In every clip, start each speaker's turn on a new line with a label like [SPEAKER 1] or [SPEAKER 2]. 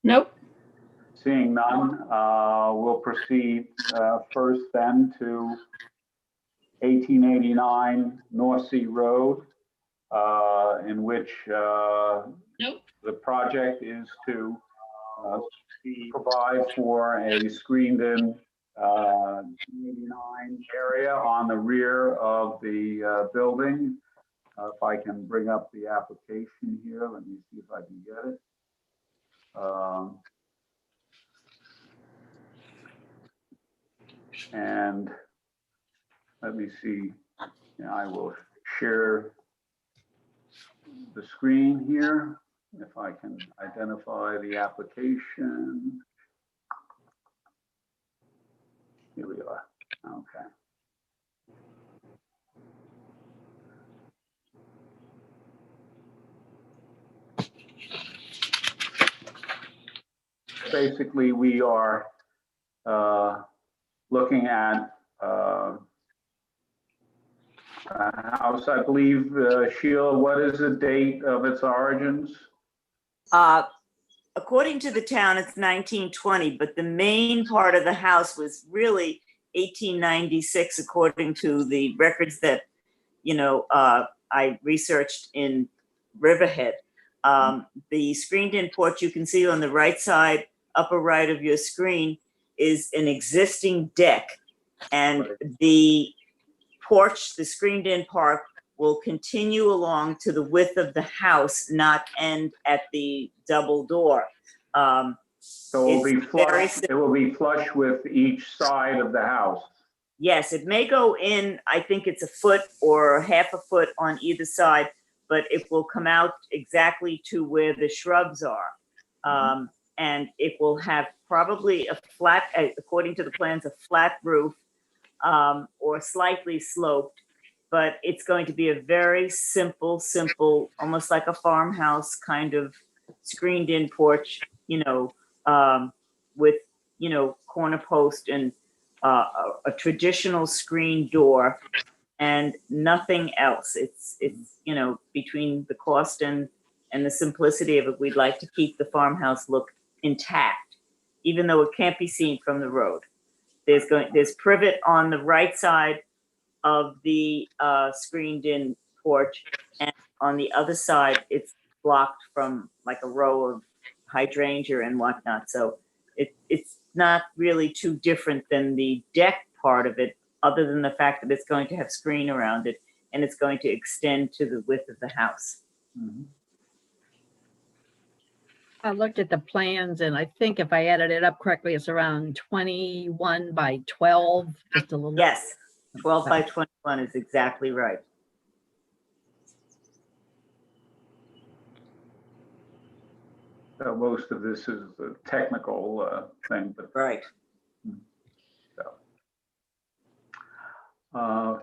[SPEAKER 1] Nope.
[SPEAKER 2] Seeing none, we'll proceed first then to 1889 North Sea Road, in which
[SPEAKER 1] Nope.
[SPEAKER 2] the project is to provide for a screened-in 89 area on the rear of the building. If I can bring up the application here, let me see if I can get it. And let me see, I will share the screen here if I can identify the application. Here we are. Okay. Basically, we are looking at a house, I believe, Sheila, what is the date of its origins?
[SPEAKER 3] According to the town, it's 1920, but the main part of the house was really 1896, according to the records that, I researched in Riverhead. The screened-in porch you can see on the right side, upper right of your screen, is an existing deck. And the porch, the screened-in part, will continue along to the width of the house, not end at the double door.
[SPEAKER 2] So it will be flush. It will be flush with each side of the house.
[SPEAKER 3] Yes, it may go in, I think it's a foot or half a foot on either side, but it will come out exactly to where the shrubs are. And it will have probably a flat, according to the plans, a flat roof or slightly sloped. But it's going to be a very simple, almost like a farmhouse kind of screened-in porch, with, corner post and a traditional screen door and nothing else. It's between the cost and the simplicity of it, we'd like to keep the farmhouse look intact, even though it can't be seen from the road. There's privet on the right side of the screened-in porch, and on the other side, it's blocked from like a row of hydrangea and whatnot. So it's not really too different than the deck part of it, other than the fact that it's going to have screen around it and it's going to extend to the width of the house.
[SPEAKER 2] Mm-hmm.
[SPEAKER 1] I looked at the plans, and I think if I added it up correctly, it's around 21 by 12, just a little.
[SPEAKER 3] Yes, 12 by 21 is exactly right.
[SPEAKER 2] So most of this is a technical thing, but
[SPEAKER 3] right.
[SPEAKER 2] So,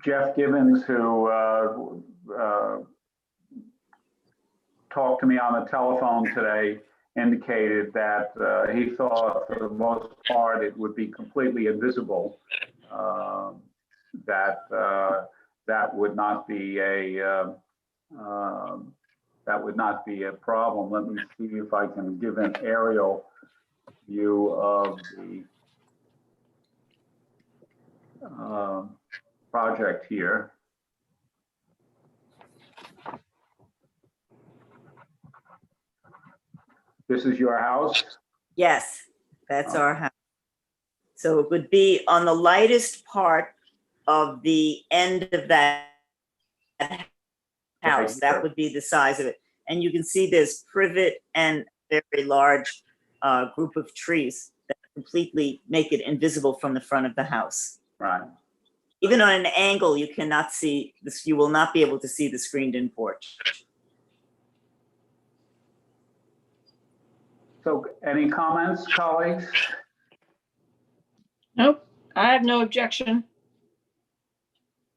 [SPEAKER 2] Jeff Gibbons, who talked to me on the telephone today, indicated that he thought for the most part it would be completely invisible. That would not be a problem. Let me see if I can give an aerial view of the project here. This is your house?
[SPEAKER 3] Yes, that's our house. So it would be on the lightest part of the end of that house. That would be the size of it. And you can see there's privet and very large group of trees that completely make it invisible from the front of the house.
[SPEAKER 2] Right.
[SPEAKER 3] Even on an angle, you cannot see this. You will not be able to see the screened-in porch.
[SPEAKER 2] So any comments, colleagues?
[SPEAKER 1] Nope, I have no objection.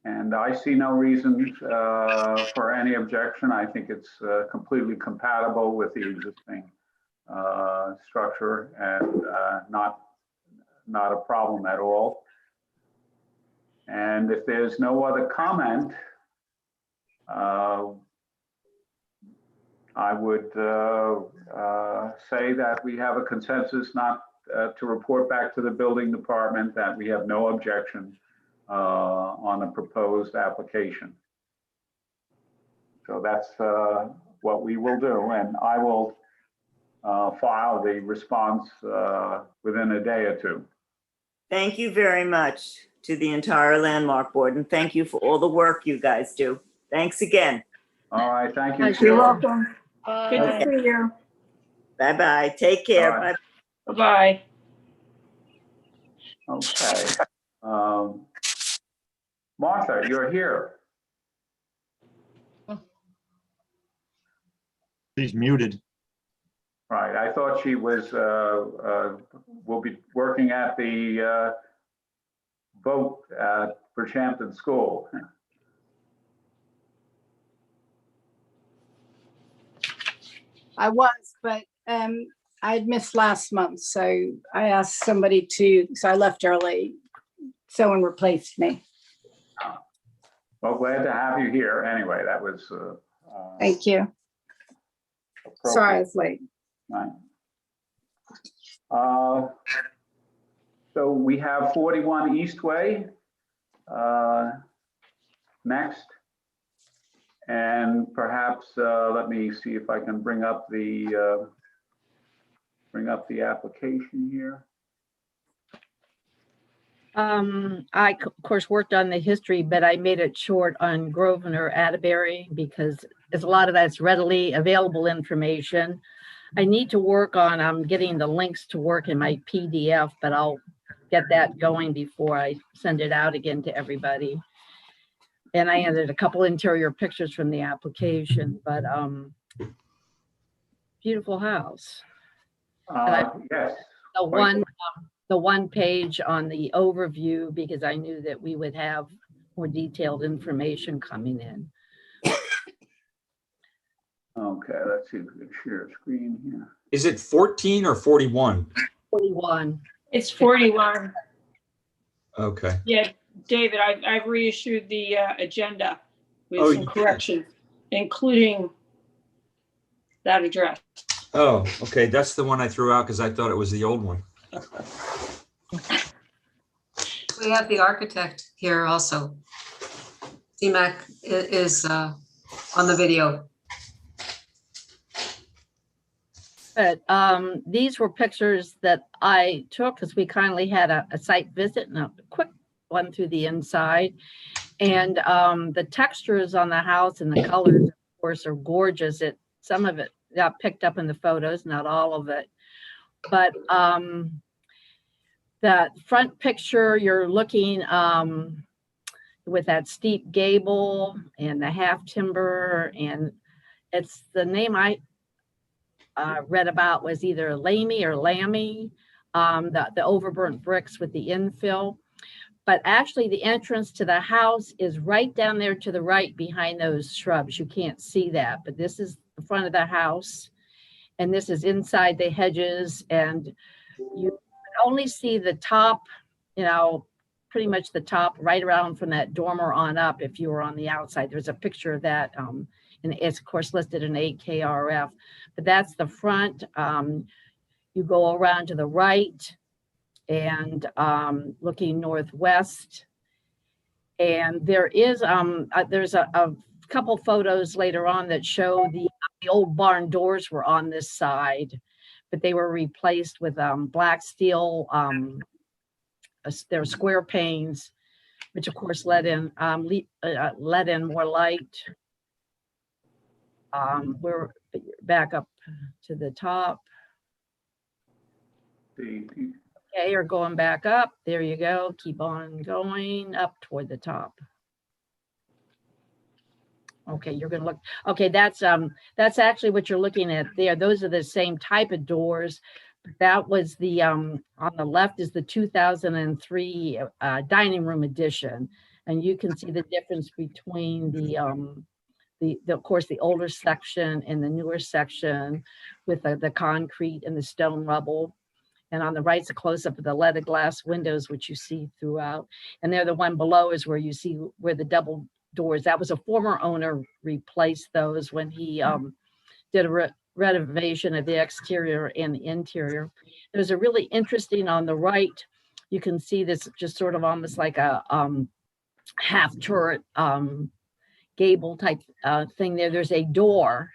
[SPEAKER 2] And I see no reason for any objection. I think it's completely compatible with the existing structure and not a problem at all. And if there's no other comment, I would say that we have a consensus not to report back to the building department, that we have no objection on the proposed application. So that's what we will do, and I will file the response within a day or two.
[SPEAKER 3] Thank you very much to the entire Landmark Board, and thank you for all the work you guys do. Thanks again.
[SPEAKER 2] All right, thank you.
[SPEAKER 1] You're
[SPEAKER 2] Sheila.
[SPEAKER 4] welcome. Good to see you.
[SPEAKER 3] Bye-bye. Take care.
[SPEAKER 2] All right.
[SPEAKER 3] Bye.
[SPEAKER 4] Bye-bye.
[SPEAKER 2] Okay. Martha, you're here.
[SPEAKER 5] She's muted.
[SPEAKER 2] Right, I thought she was, will be working at the vote for Shampton School.
[SPEAKER 6] I was, but I'd missed last month, so I asked somebody to, so I left early. Someone replaced me.
[SPEAKER 2] Well, glad to have you here. Anyway, that was.
[SPEAKER 6] Thank you. Sorry I was late.
[SPEAKER 2] Right. So we have 41 Eastway next. And perhaps let me see if I can bring up the application here.
[SPEAKER 1] I, of course, worked on the history, but I made it short on Grosvenor Atterbury because there's a lot of that's readily available information. I need to work on getting the links to work in my PDF, but I'll get that going before I send it out again to everybody. And I added a couple interior pictures from the application, but beautiful house.
[SPEAKER 2] Yes.
[SPEAKER 1] The one page on the overview, because I knew that we would have more detailed information coming in.
[SPEAKER 2] Okay, let's see if we can share a screen here.
[SPEAKER 7] Is it 14 or 41?
[SPEAKER 1] 41.
[SPEAKER 4] It's 41.
[SPEAKER 7] Okay.
[SPEAKER 4] Yeah, David, I've reissued the agenda with
[SPEAKER 7] Oh,
[SPEAKER 4] some
[SPEAKER 7] you did?
[SPEAKER 4] corrections, including that address.
[SPEAKER 7] Oh, okay. That's the one I threw out because I thought it was the old one.
[SPEAKER 8] We have the architect here also. CMAC is on the video.
[SPEAKER 1] But these were pictures that I took because we kindly had a site visit and a quick one through the inside. And the textures on the house and the colors, of course, are gorgeous. Some of it got picked up in the photos, not all of it. But that front picture, you're looking with that steep gable and the half timber, and it's the name I read about was either Lamy or Lammy, the overburnt bricks with the infill. But actually the entrance to the house is right down there to the right behind those shrubs. You can't see that, but this is the front of the house. And this is inside the hedges, and you only see the top, pretty much the top right around from that dormer on up. If you were on the outside, there's a picture of that. And it's of course listed in AKRF, but that's the front. You go around to the right and looking northwest. And there is there's a couple photos later on that show the old barn doors were on this side, but they were replaced with black steel. They're square panes, which of course let in more light. We're back up to the top. Okay, you're going back up. There you go. Keep on going up toward the top. Okay, you're going to look. Okay, that's actually what you're looking at there. Those are the same type of doors. That was the on the left is the 2003 dining room edition, and you can see the difference between the of course the older section and the newer section with the concrete and the stone rubble. And on the right's a close-up of the leaded glass windows, which you see throughout. And there, the one below is where you see where the double doors. That was a former owner replaced those when he did a renovation of the exterior and the interior. There's a really interesting on the right. You can see this just sort of almost like a half turret gable type thing there. There's a door.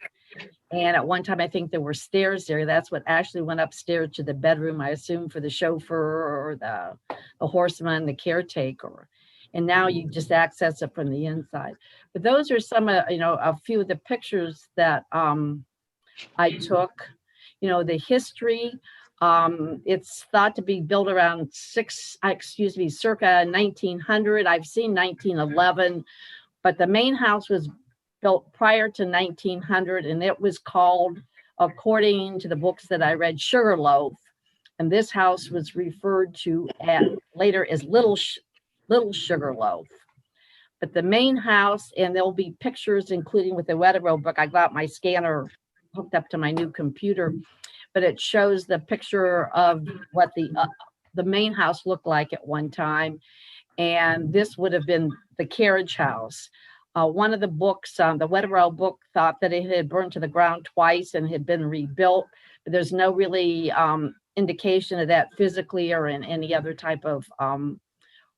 [SPEAKER 1] And at one time, I think there were stairs there. That's what actually went upstairs to the bedroom, I assume, for the chauffeur or the horseman, the caretaker. And now you just access it from the inside. But those are some of, a few of the pictures that I took. The history, it's thought to be built around circa 1900. I've seen 1911, but the main house was built prior to 1900, and it was called, according to the books that I read, Sugarloaf. And this house was referred to later as Little Sugarloaf. But the main house, and there'll be pictures, including with the Weatherbill book. I got my scanner hooked up to my new computer, but it shows the picture of what the main house looked like at one time. And this would have been the carriage house. One of the books, the Weatherbill book, thought that it had burned to the ground twice and had been rebuilt, but there's no really indication of that physically or in any other type of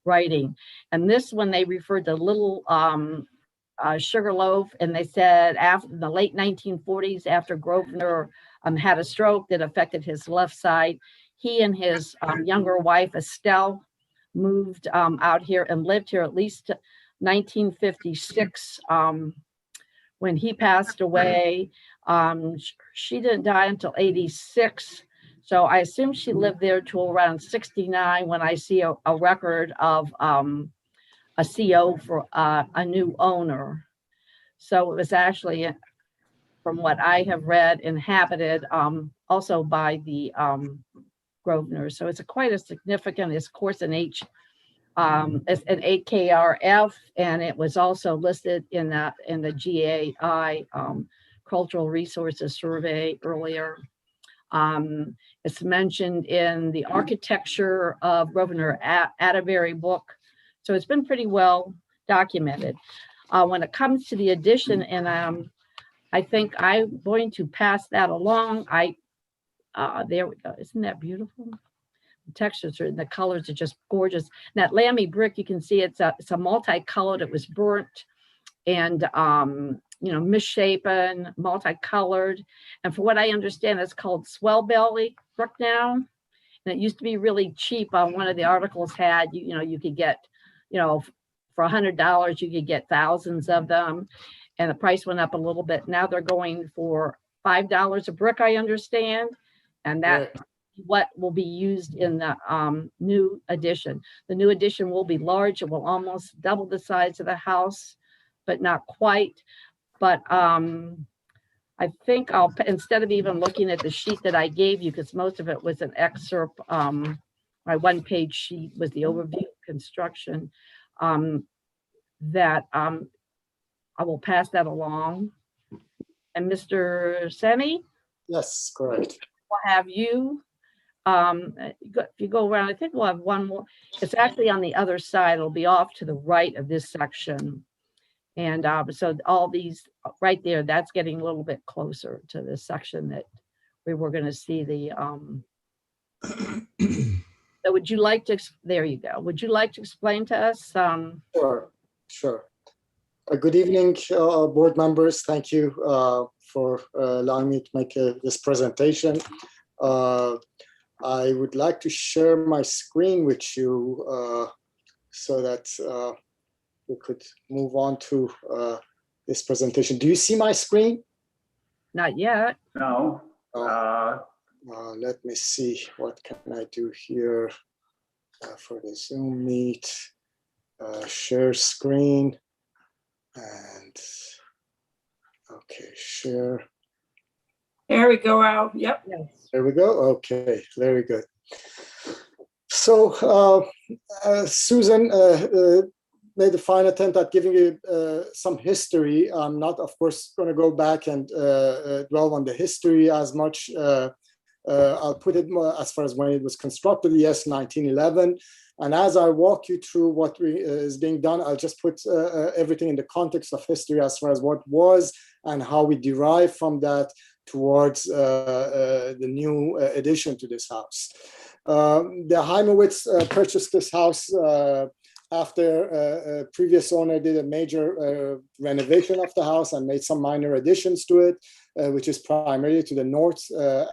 [SPEAKER 1] writing. And this one, they referred to Little Sugarloaf, and they said after the late 1940s, after Grosvenor had a stroke that affected his left side, he and his younger wife, Estelle, moved out here and lived here at least 1956. When he passed away, she didn't die until 86. So I assume she lived there till around 69 when I see a record of a CO for a new owner. So it was actually, from what I have read, inhabited also by the Grosvenor. So it's quite a significant, of course, it's an 8KRF, and it was also listed in the GAI Cultural Resources Survey earlier. It's mentioned in the Architecture of Grosvenor Atterbury book. So it's been pretty well documented. When it comes to the addition, and I think I'm going to pass that along. There we go. Isn't that beautiful? The textures and the colors are just gorgeous. And that Lammy brick, you can see it's a multicolored. It was burnt and misshapen, multicolored. And for what I understand, it's called swell belly brick now. And it used to be really cheap. One of the articles had, you could get, for $100, you could get thousands of them. And the price went up a little bit. Now they're going for $5 a brick, I understand. And that's what will be used in the new addition. The new addition will be large. It will almost double the size of the house, but not quite. But I think instead of even looking at the sheet that I gave you, because most of it was an excerpt, my one-page sheet was the overview of construction, that I will pass that along. And Mr. Semi?
[SPEAKER 5] Yes, correct.
[SPEAKER 1] We'll have you. If you go around, I think we'll have one more. It's actually on the other side. It'll be off to the right of this section. And so all these right there, that's getting a little bit closer to the section that we were going to see the. So would you like to, there you go. Would you like to explain to us?
[SPEAKER 5] Sure. Good evening, board members. Thank you for allowing me to make this presentation. I would like to share my screen with you so that we could move on to this presentation. Do you see my screen?
[SPEAKER 1] Not yet.
[SPEAKER 2] No.
[SPEAKER 5] Let me see, what can I do here for the Zoom meet? Share screen and okay, share.
[SPEAKER 4] There we go, Al. Yep.
[SPEAKER 1] Yes.
[SPEAKER 5] There we go. Okay, very good. So Susan made a fine attempt at giving you some history. I'm not, of course, going to go back and dwell on the history as much I'll put it more as far as when it was constructed, yes, 1911. And as I walk you through what is being done, I'll just put everything in the context of history as far as what was and how we derive from that towards the new addition to this house. The Heimowitz purchased this house after a previous owner did a major renovation of the house and made some minor additions to it, which is primarily to the north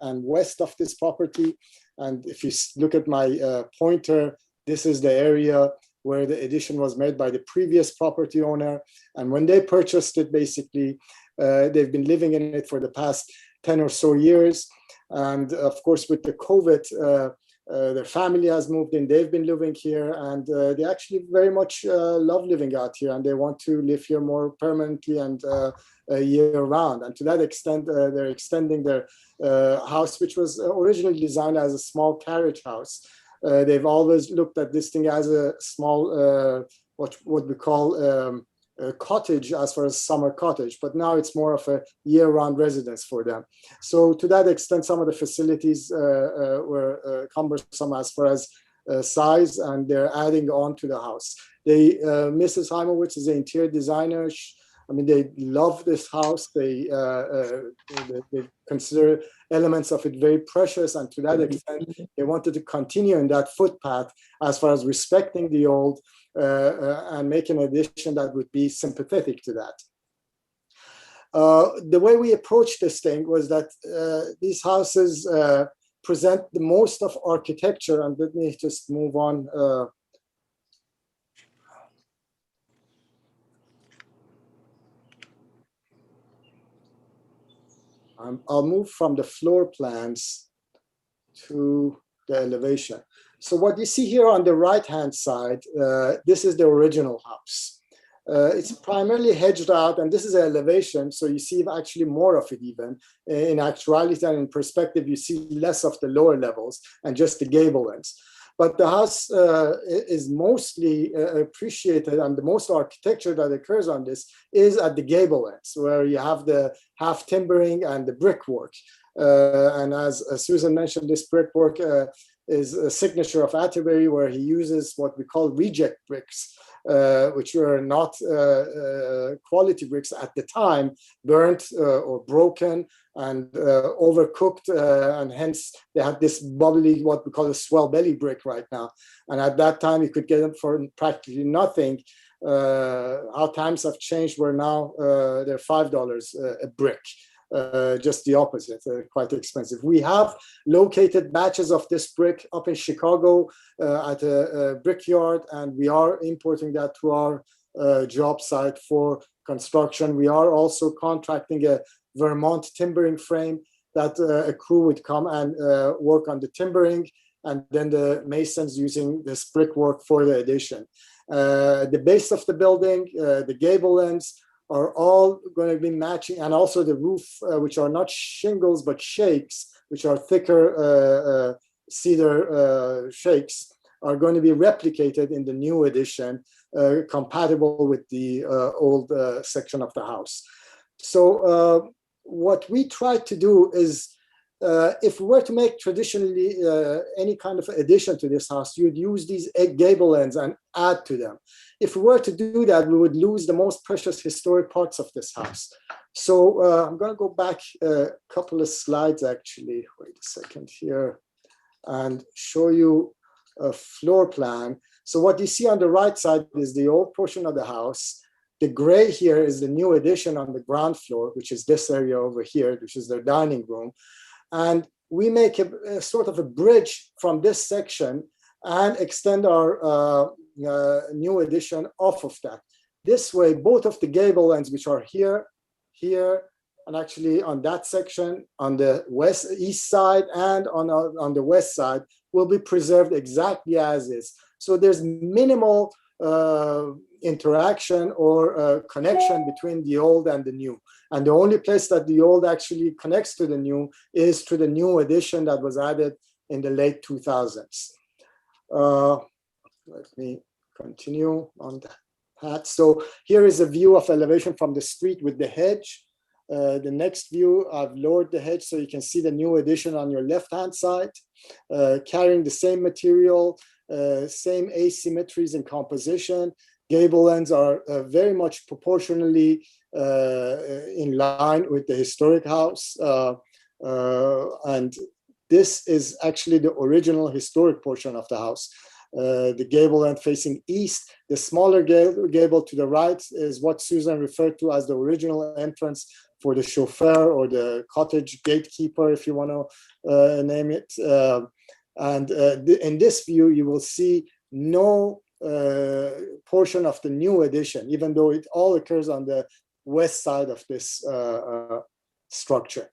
[SPEAKER 5] and west of this property. And if you look at my pointer, this is the area where the addition was made by the previous property owner. And when they purchased it, basically, they've been living in it for the past 10 or so years. And of course, with the COVID, their family has moved in, they've been living here, and they actually very much love living out here, and they want to live here more permanently and year round. And to that extent, they're extending their house, which was originally designed as a small carriage house. They've always looked at this thing as a small, what we call a cottage, as far as summer cottage, but now it's more of a year-round residence for them. So to that extent, some of the facilities were cumbersome as far as size, and they're adding on to the house. Mrs. Heimowitz is an interior designer. I mean, they love this house. They consider elements of it very precious, and to that extent, they wanted to continue in that footpath as far as respecting the old and make an addition that would be sympathetic to that. The way we approached this thing was that these houses present the most of architecture, and let me just move on. I'll move from the floor plans to the elevation. So what you see here on the right-hand side, this is the original house. It's primarily hedged out, and this is an elevation, so you see actually more of it even. In actuality and in perspective, you see less of the lower levels and just the gable ends. But the house is mostly appreciated, and the most architecture that occurs on this is at the gable ends, where you have the half timbering and the brickwork. And as Susan mentioned, this brickwork is a signature of Atterbury, where he uses what we call reject bricks, which were not quality bricks at the time, burnt or broken and overcooked, and hence they had this bubbly, what we call a swell belly brick right now. And at that time, you could get them for practically nothing. How times have changed, where now they're $5 a brick. Just the opposite, quite expensive. We have located batches of this brick up in Chicago at a brickyard, and we are importing that to our job site for construction. We are also contracting a Vermont timbering frame that a crew would come and work on the timbering, and then the masons using this brickwork for the addition. The base of the building, the gable ends, are all going to be matching, and also the roof, which are not shingles but shakes, which are thicker cedar shakes, are going to be replicated in the new addition, compatible with the old section of the house. So what we try to do is, if we were to make traditionally any kind of addition to this house, you'd use these gable ends and add to them. If we were to do that, we would lose the most precious historic parts of this house. So I'm going to go back a couple of slides, actually. Wait a second here, and show you a floor plan. So what you see on the right side is the old portion of the house. The gray here is the new addition on the ground floor, which is this area over here, which is their dining room. And we make a sort of a bridge from this section and extend our new addition off of that. This way, both of the gable ends, which are here, and actually on that section, on the east side and on the west side, will be preserved exactly as is. So there's minimal interaction or connection between the old and the new. And the only place that the old actually connects to the new is to the new addition that was added in the late 2000s. Let me continue on that. So here is a view of elevation from the street with the hedge. The next view, I've lowered the hedge so you can see the new addition on your left-hand side, carrying the same material, same asymmetries in composition. Gable ends are very much proportionally in line with the historic house. And this is actually the original historic portion of the house. The gable end facing east, the smaller gable to the right is what Susan referred to as the original entrance for the chauffeur or the cottage gatekeeper, if you want to name it. In this view, you will see no portion of the new addition, even though it all occurs on the west side of this structure.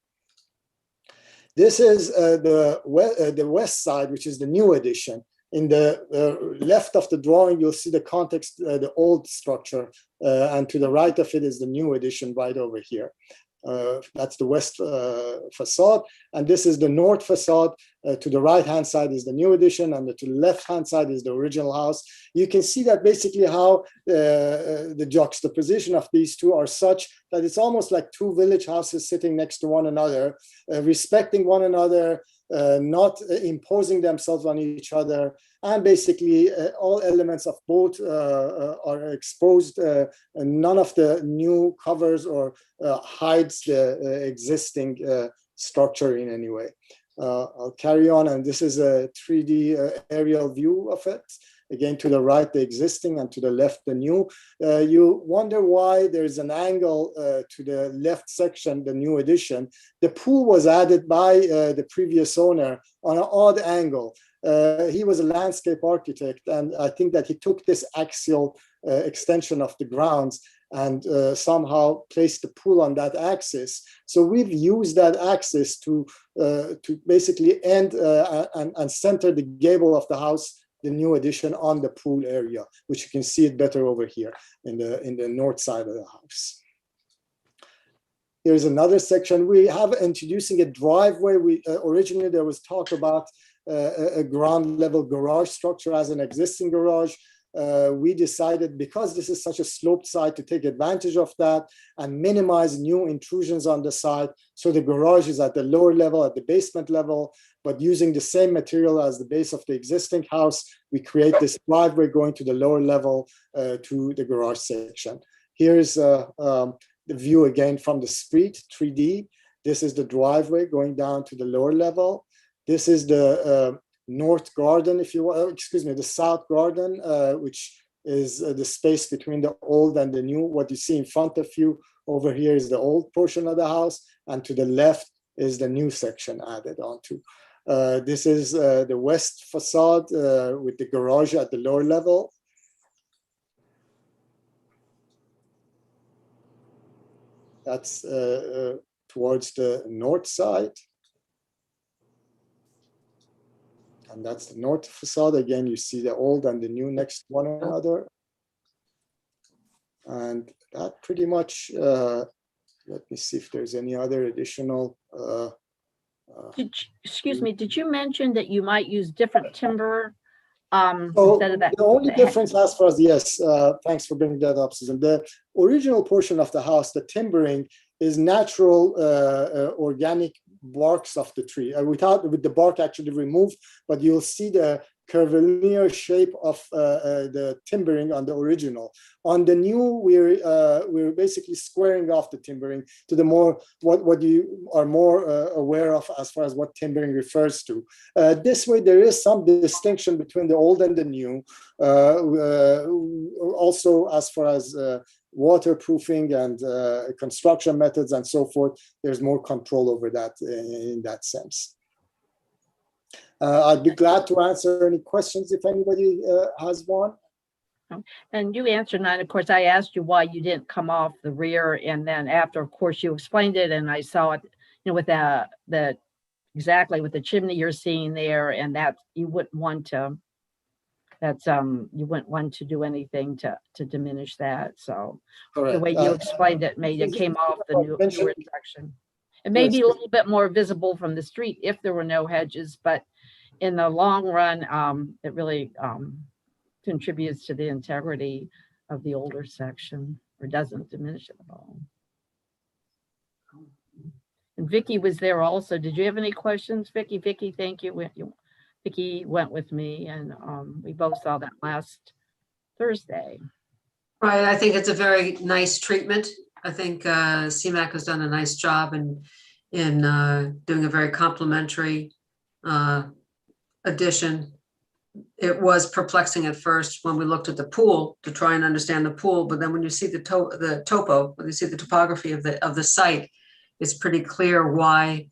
[SPEAKER 5] This is the west side, which is the new addition. In the left of the drawing, you'll see the context, the old structure, and to the right of it is the new addition right over here. That's the west facade, and this is the north facade. To the right-hand side is the new addition, and to the left-hand side is the original house. You can see that basically how the juxtaposition of these two are such that it's almost like two village houses sitting next to one another, respecting one another, not imposing themselves on each other, and basically all elements of both are exposed, and none of the new covers or hides the existing structure in any way. I'll carry on, and this is a 3D aerial view of it. Again, to the right, the existing, and to the left, the new. You wonder why there's an angle to the left section, the new addition. The pool was added by the previous owner on an odd angle. He was a landscape architect, and I think that he took this axial extension of the grounds and somehow placed the pool on that axis. So we've used that axis to basically end and center the gable of the house, the new addition, on the pool area, which you can see it better over here in the north side of the house. Here's another section. We have introducing a driveway. Originally there was talk about a ground level garage structure as an existing garage. We decided, because this is such a sloped side, to take advantage of that and minimize new intrusions on the side. So the garage is at the lower level, at the basement level, but using the same material as the base of the existing house, we create this driveway going to the lower level to the garage section. Here's the view again from the street, 3D. This is the driveway going down to the lower level. This is the north garden, if you want, excuse me, the south garden, which is the space between the old and the new. What you see in front of you over here is the old portion of the house, and to the left is the new section added onto. This is the west facade with the garage at the lower level. That's towards the north side. And that's the north facade. Again, you see the old and the new next to one another. And that pretty much, let me see if there's any other additional.
[SPEAKER 1] Excuse me, did you mention that you might use different timber
[SPEAKER 5] So
[SPEAKER 1] instead of that?
[SPEAKER 5] the only difference as far as, yes, thanks for bringing that up, Susan. The original portion of the house, the timbering, is natural organic barks of the tree, with the bark actually removed, but you'll see the curvilinear shape of the timbering on the original. On the new, we're basically squaring off the timbering to the more what you are more aware of as far as what timbering refers to. This way, there is some distinction between the old and the new. Also, as far as waterproofing and construction methods and so forth, there's more control over that in that sense. I'd be glad to answer any questions if anybody has one.
[SPEAKER 1] And you answered that. Of course, I asked you why you didn't come off the rear, and then after, of course, you explained it, and I saw it, you know, with the exactly with the chimney you're seeing there, and that you wouldn't want to. That's you wouldn't want to do anything to diminish that. So
[SPEAKER 5] Correct.
[SPEAKER 1] the way you explained it made it came off the newer section. It may be a little bit more visible from the street if there were no hedges, but in the long run, it really contributes to the integrity of the older section, or doesn't diminish it at all. And Vicky was there also. Did you have any questions, Vicky? Vicky, thank you. Vicky went with me, and we both saw that last Thursday.
[SPEAKER 8] Right, I think it's a very nice treatment. I think CMAC has done a nice job in doing a very complimentary addition. It was perplexing at first when we looked at the pool to try and understand the pool, but then when you see the topo, when you see the topography of the site, it's pretty clear why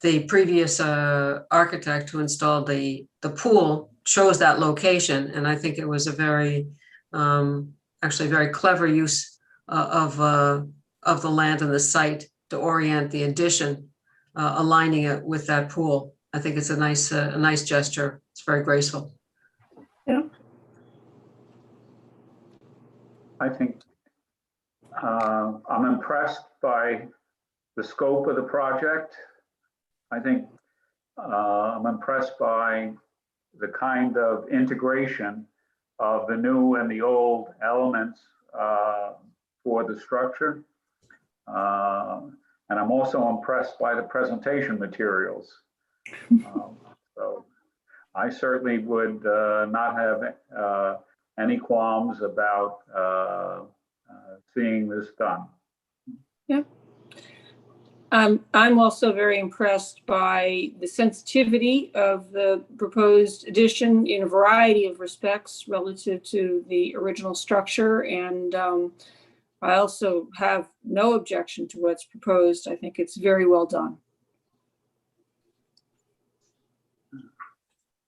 [SPEAKER 8] the previous architect who installed the pool chose that location. And I think it was a very actually very clever use of the land and the site to orient the addition, aligning it with that pool. I think it's a nice gesture. It's very graceful.
[SPEAKER 4] Yeah.
[SPEAKER 2] I think I'm impressed by the scope of the project. I think I'm impressed by the kind of integration of the new and the old elements for the structure. And I'm also impressed by the presentation materials. So I certainly would not have any qualms about seeing this done.
[SPEAKER 4] Yeah. I'm also very impressed by the sensitivity of the proposed addition in a variety of respects relative to the original structure. And I also have no objection to what's proposed. I think it's very well done.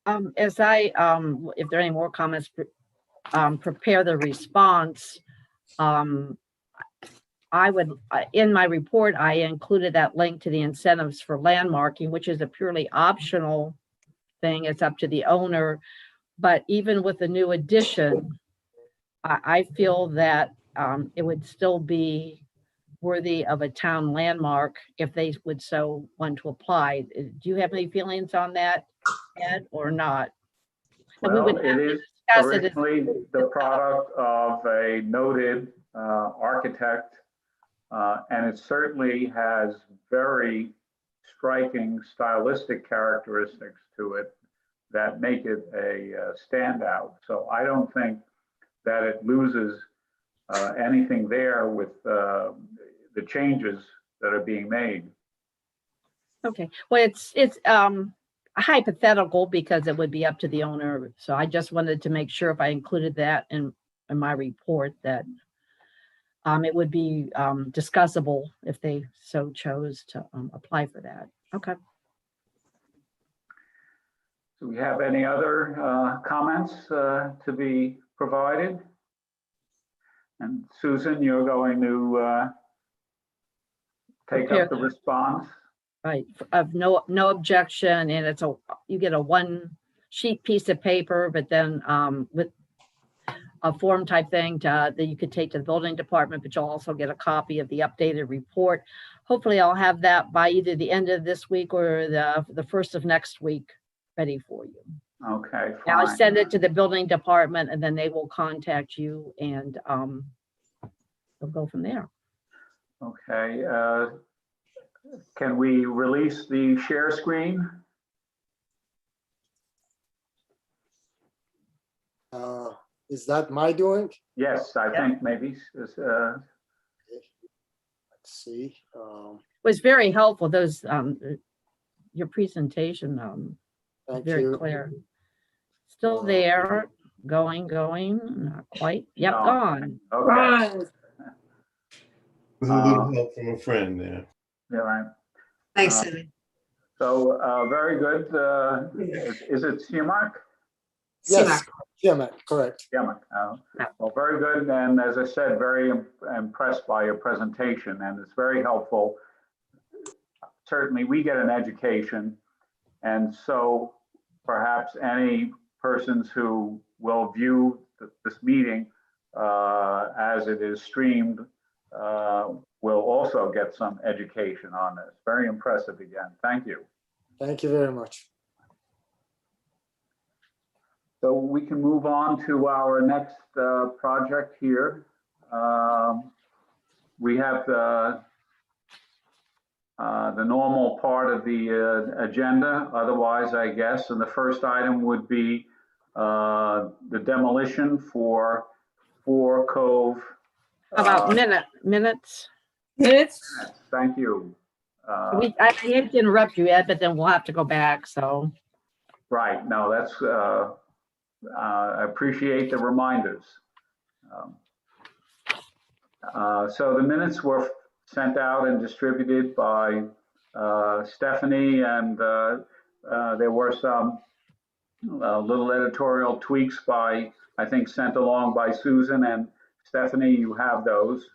[SPEAKER 1] As I, if there are any more comments, prepare the response, I would, in my report, I included that link to the incentives for landmarking, which is a purely optional thing. It's up to the owner. But even with the new addition, I feel that it would still be worthy of a town landmark if they would so want to apply. Do you have any feelings on that, Ed, or not? And we
[SPEAKER 2] Well,
[SPEAKER 1] would
[SPEAKER 2] it
[SPEAKER 1] have to
[SPEAKER 2] is
[SPEAKER 1] discuss it.
[SPEAKER 2] originally the product of a noted architect, and it certainly has very striking stylistic characteristics to it that make it a standout. So I don't think that it loses anything there with the changes that are being made.
[SPEAKER 1] Okay, well, it's hypothetical because it would be up to the owner. So I just wanted to make sure if I included that in my report that it would be discussable if they so chose to apply for that. Okay.
[SPEAKER 2] Do we have any other comments to be provided? And Susan, you're going to take up the response?
[SPEAKER 1] Right, of no objection, and it's you get a one sheet piece of paper, but then with a form type thing that you could take to the building department, but you'll also get a copy of the updated report. Hopefully I'll have that by either the end of this week or the first of next week ready for you.
[SPEAKER 2] Okay,
[SPEAKER 1] Now I
[SPEAKER 2] fine.
[SPEAKER 1] send it to the building department and then they will contact you and we'll go from there.
[SPEAKER 2] Okay, can we release the share screen?
[SPEAKER 5] Is that my doing?
[SPEAKER 2] Yes, I think maybe.
[SPEAKER 5] Let's see.
[SPEAKER 1] It was very helpful. Those your presentation
[SPEAKER 5] Thank
[SPEAKER 1] very
[SPEAKER 5] you.
[SPEAKER 1] clear. Still there, going, not quite. Yep,
[SPEAKER 2] No.
[SPEAKER 1] gone.
[SPEAKER 2] Okay,
[SPEAKER 4] Right.
[SPEAKER 9] With a little help from a friend there.
[SPEAKER 2] yeah, right.
[SPEAKER 8] Thanks, Cindy.
[SPEAKER 2] So very good. Is it CMAC?
[SPEAKER 5] Yes, yeah, correct.
[SPEAKER 2] CMAC. Well, very good. And as I said, very impressed by your presentation, and it's very helpful. Certainly, we get an education, and so perhaps any persons who will view this meeting as it is streamed will also get some education on this. Very impressive again. Thank you.
[SPEAKER 5] Thank you very much.
[SPEAKER 2] So we can move on to our next project here. We have the normal part of the agenda. Otherwise, I guess, and the first item would be the demolition for 4 Cove.
[SPEAKER 1] About minutes.
[SPEAKER 4] Minutes?
[SPEAKER 2] Thank you.
[SPEAKER 1] I hate to interrupt you, Ed, but then we'll have to go back, so.
[SPEAKER 2] Right, no, that's, I appreciate the reminders. So the minutes were sent out and distributed by Stephanie, and there were some little editorial tweaks by, I think, sent along by Susan and Stephanie. You have those.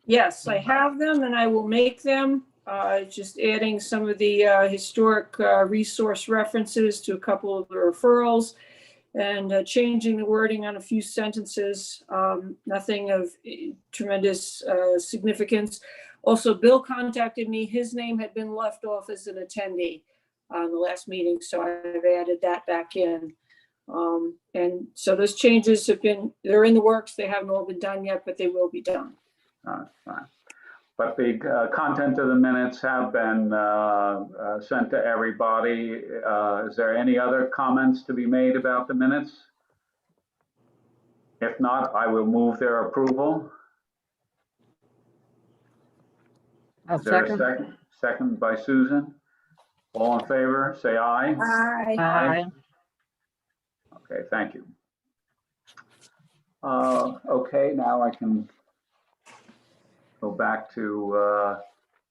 [SPEAKER 4] Yes, I have them and I will make them. Just adding some of the historic resource references to a couple of the referrals and changing the wording on a few sentences. Nothing of tremendous significance. Also, Bill contacted me. His name had been left off as an attendee on the last meeting, so I've added that back in. And so those changes they're in the works. They haven't all been done yet, but they will be done.
[SPEAKER 2] Fine. But the content of the minutes have been sent to everybody. Is there any other comments to be made about the minutes? If not, I will move their approval.
[SPEAKER 1] I'll
[SPEAKER 2] Is there a
[SPEAKER 1] second.
[SPEAKER 2] second? Second by Susan. All in favor, say aye.
[SPEAKER 4] Aye.
[SPEAKER 1] Aye.
[SPEAKER 2] Okay, thank you. Okay, now I can go back to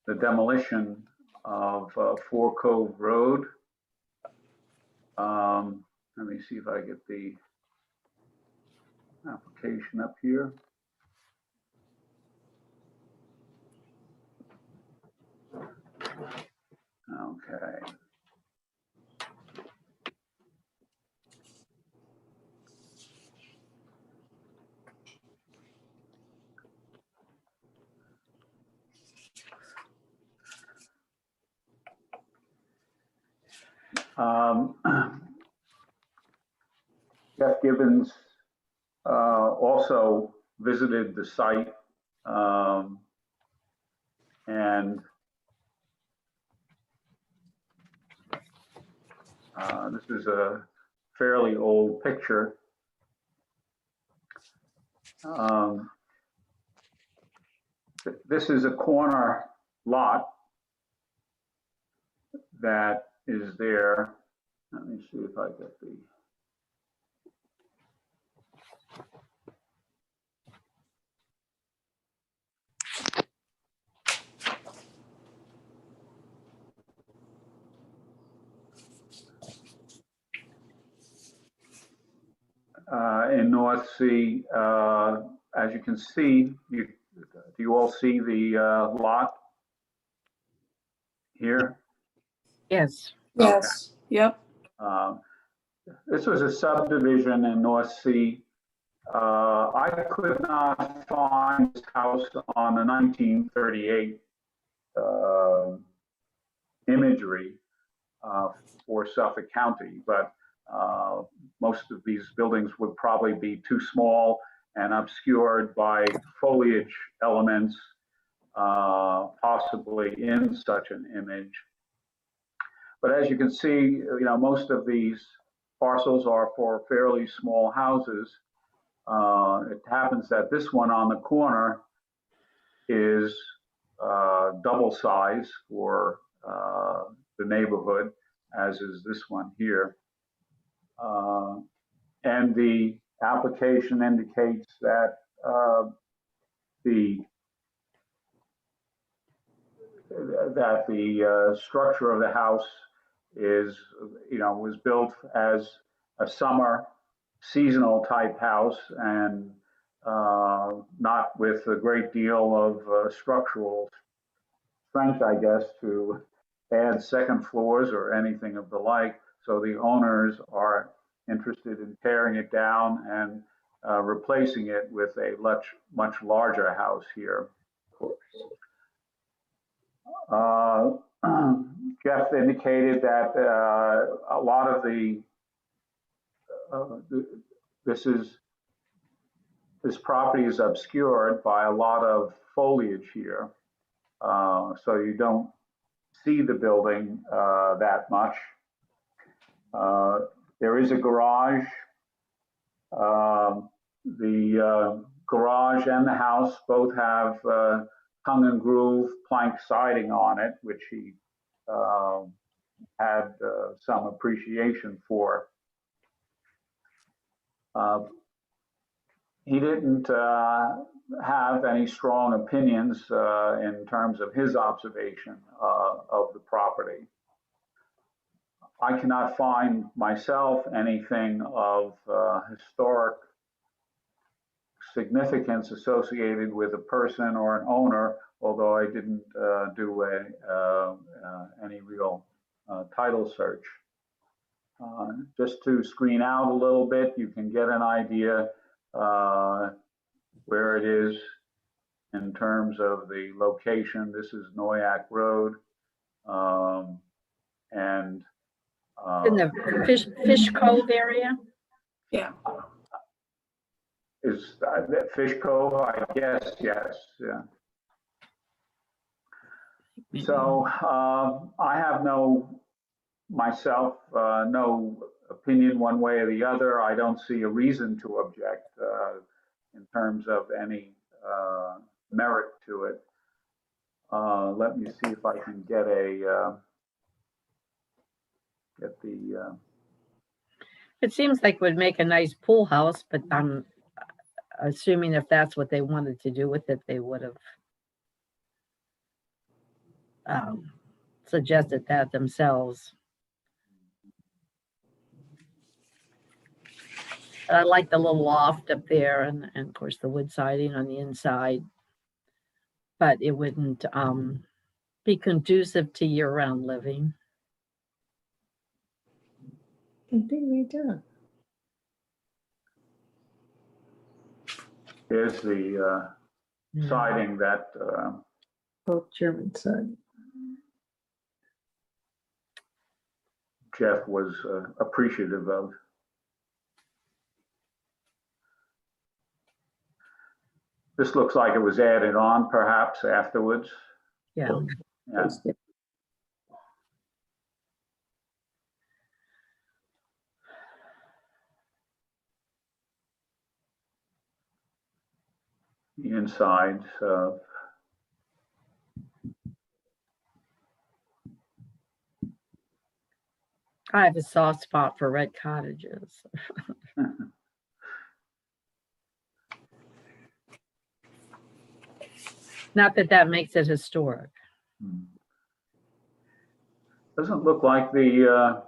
[SPEAKER 2] the demolition of 4 Cove Road. Let me see if I get the application up here. Okay. Jeff Gibbons also visited the site, and this is a fairly old picture. This is a corner lot that is there. Let me see if I get the. In North Sea, as you can see, do you all see the lot here?
[SPEAKER 1] Yes.
[SPEAKER 4] Yes. Yep.
[SPEAKER 2] This was a subdivision in North Sea. I could not find this house on the 1938 imagery for Suffolk County, but most of these buildings would probably be too small and obscured by foliage elements, possibly in such an image. But as you can see, most of these parcels are for fairly small houses. It happens that this one on the corner is double size for the neighborhood, as is this one here. And the application indicates that the structure of the house is, was built as a summer seasonal type house, and not with a great deal of structural strength, I guess, to add second floors or anything of the like. So the owners are interested in tearing it down and replacing it with a much larger house here. Jeff indicated that a lot of this property is obscured by a lot of foliage here, so you don't see the building that much. There is a garage. The garage and the house both have tongue and groove plank siding on it, which he had some appreciation for. He didn't have any strong opinions in terms of his observation of the property. I cannot find myself anything of historic significance associated with a person or an owner, although I didn't do any real title search. Just to screen out a little bit, you can get an idea where it is in terms of the location. This is Noyak Road, and
[SPEAKER 1] In the Fish Cove area?
[SPEAKER 4] Yeah.
[SPEAKER 2] is that Fish Cove? I guess, yes, yeah. So I have no opinion one way or the other. I don't see a reason to object in terms of any merit to it. Let me see if I can get the.
[SPEAKER 1] It seems like it would make a nice pool house, but I'm assuming if that's what they wanted to do with it, they would have suggested that themselves. I like the little loft up there and of course the wood siding on the inside. But it wouldn't be conducive to year-round living.
[SPEAKER 2] Here's the siding that
[SPEAKER 10] Both German side.
[SPEAKER 2] Jeff was appreciative of. This looks like it was added on perhaps afterwards.
[SPEAKER 1] Yeah.
[SPEAKER 2] Yeah. The insides of
[SPEAKER 1] I have a soft spot for red cottages. Not that that makes it historic.
[SPEAKER 2] doesn't look like the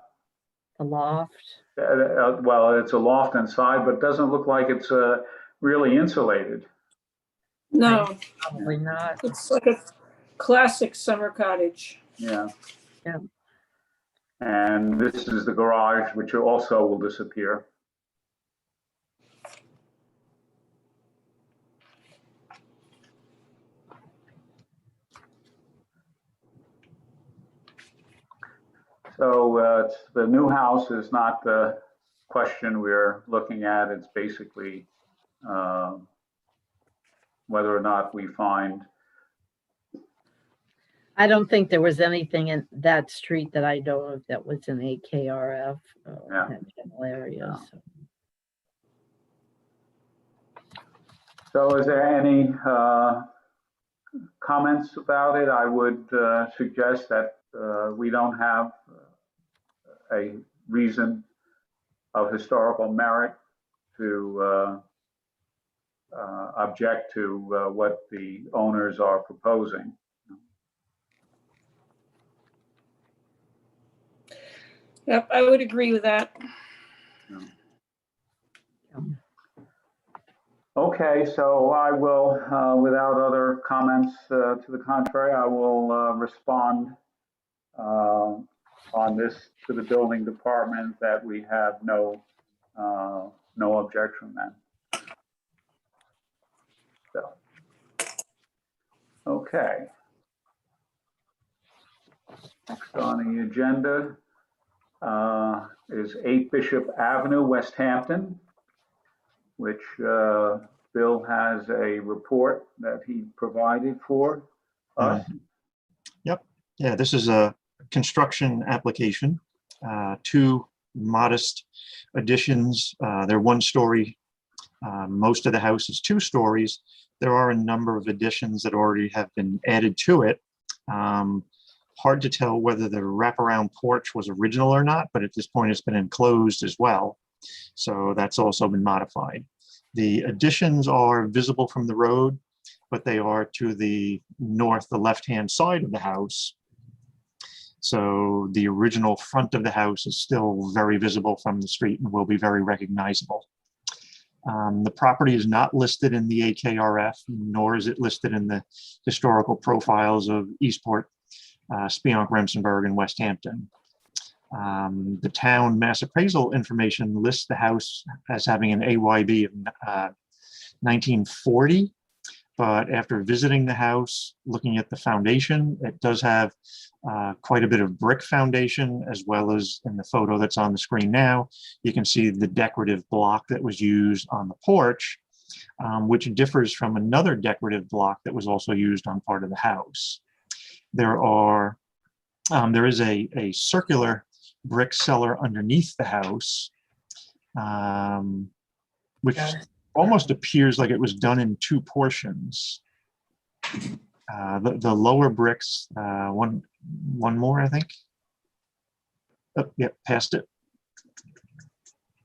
[SPEAKER 1] loft.
[SPEAKER 2] well, it's a loft inside, but doesn't look like it's really insulated.
[SPEAKER 4] No,
[SPEAKER 1] Probably not.
[SPEAKER 4] it's like a classic summer cottage.
[SPEAKER 2] Yeah.
[SPEAKER 1] Yeah.
[SPEAKER 2] And this is the garage, which also will disappear. So the new house is not the question we're looking at. It's basically whether or not we find.
[SPEAKER 1] I don't think there was anything in that street that I know of that was in AKRF
[SPEAKER 2] Yeah.
[SPEAKER 1] that general area.
[SPEAKER 2] Yeah.
[SPEAKER 1] So.
[SPEAKER 2] So is there any comments about it? I would suggest that we don't have a reason of historical merit to object to what the owners are proposing.
[SPEAKER 4] Yep, I would agree with that.
[SPEAKER 2] Okay, so I will, without other comments to the contrary, I will respond on this to the building department that we have no objection then. So, okay. Next on the agenda is 8 Bishop Avenue, West Hampton, which Bill has a report that he provided for us.
[SPEAKER 11] Yeah, this is a construction application. Two modest additions. They're 1-story. Most of the house is 2 stories. There are a number of additions that already have been added to it. Hard to tell whether the wraparound porch was original or not, but at this point it's been enclosed as well. So that's also been modified. The additions are visible from the road, but they are to the north, the left-hand side of the house. So the original front of the house is still very visible from the street and will be very recognizable. The property is not listed in the AKRF, nor is it listed in the historical profiles of Eastport, Spionk, Remsenburg, and West Hampton. The town mass appraisal information lists the house as having an AYB of 1940, but after visiting the house, looking at the foundation, it does have quite a bit of brick foundation, as well as in the photo that's on the screen now, you can see the decorative block that was used on the porch, which differs from another decorative block that was also used on part of the house. There is a circular brick cellar underneath the house, which almost appears like it was done in 2 portions. The lower bricks, one more, I think. Oh, yeah, past it.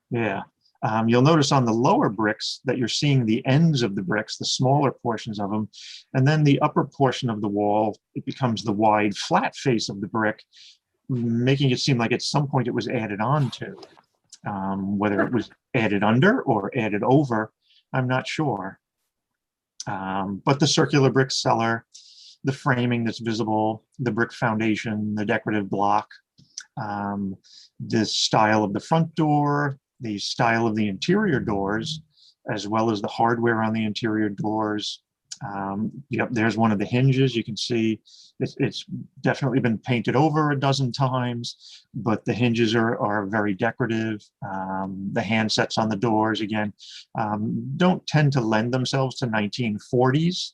[SPEAKER 11] Yeah. You'll notice on the lower bricks that you're seeing the ends of the bricks, the smaller portions of them, and then the upper portion of the wall, it becomes the wide flat face of the brick, making it seem like at some point it was added on to. Whether it was added under or added over, I'm not sure. But the circular brick cellar, the framing that's visible, the brick foundation, the decorative block, the style of the front door, the style of the interior doors, as well as the hardware on the interior doors. Yep, there's one of the hinges. You can see it's definitely been painted over a dozen times, but the hinges are very decorative. The handsets on the doors, again, don't tend to lend themselves to 1940s.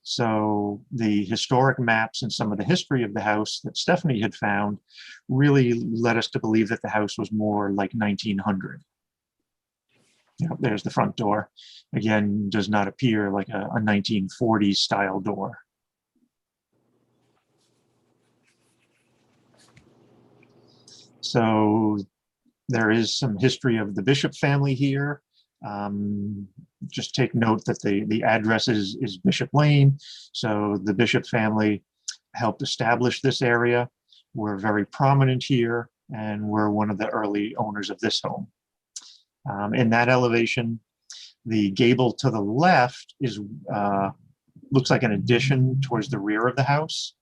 [SPEAKER 11] So the historic maps and some of the history of the house that Stephanie had found really led us to believe that the house was more like 1900. Yep, there's the front door. Again, does not appear like a 1940s style door. So there is some history of the Bishop family here. Just take note that the address is Bishop Lane. So the Bishop family helped establish this area. We're very prominent here, and we're one of the early owners of this home. In that elevation, the gable to the left is looks like an addition towards the rear of the house.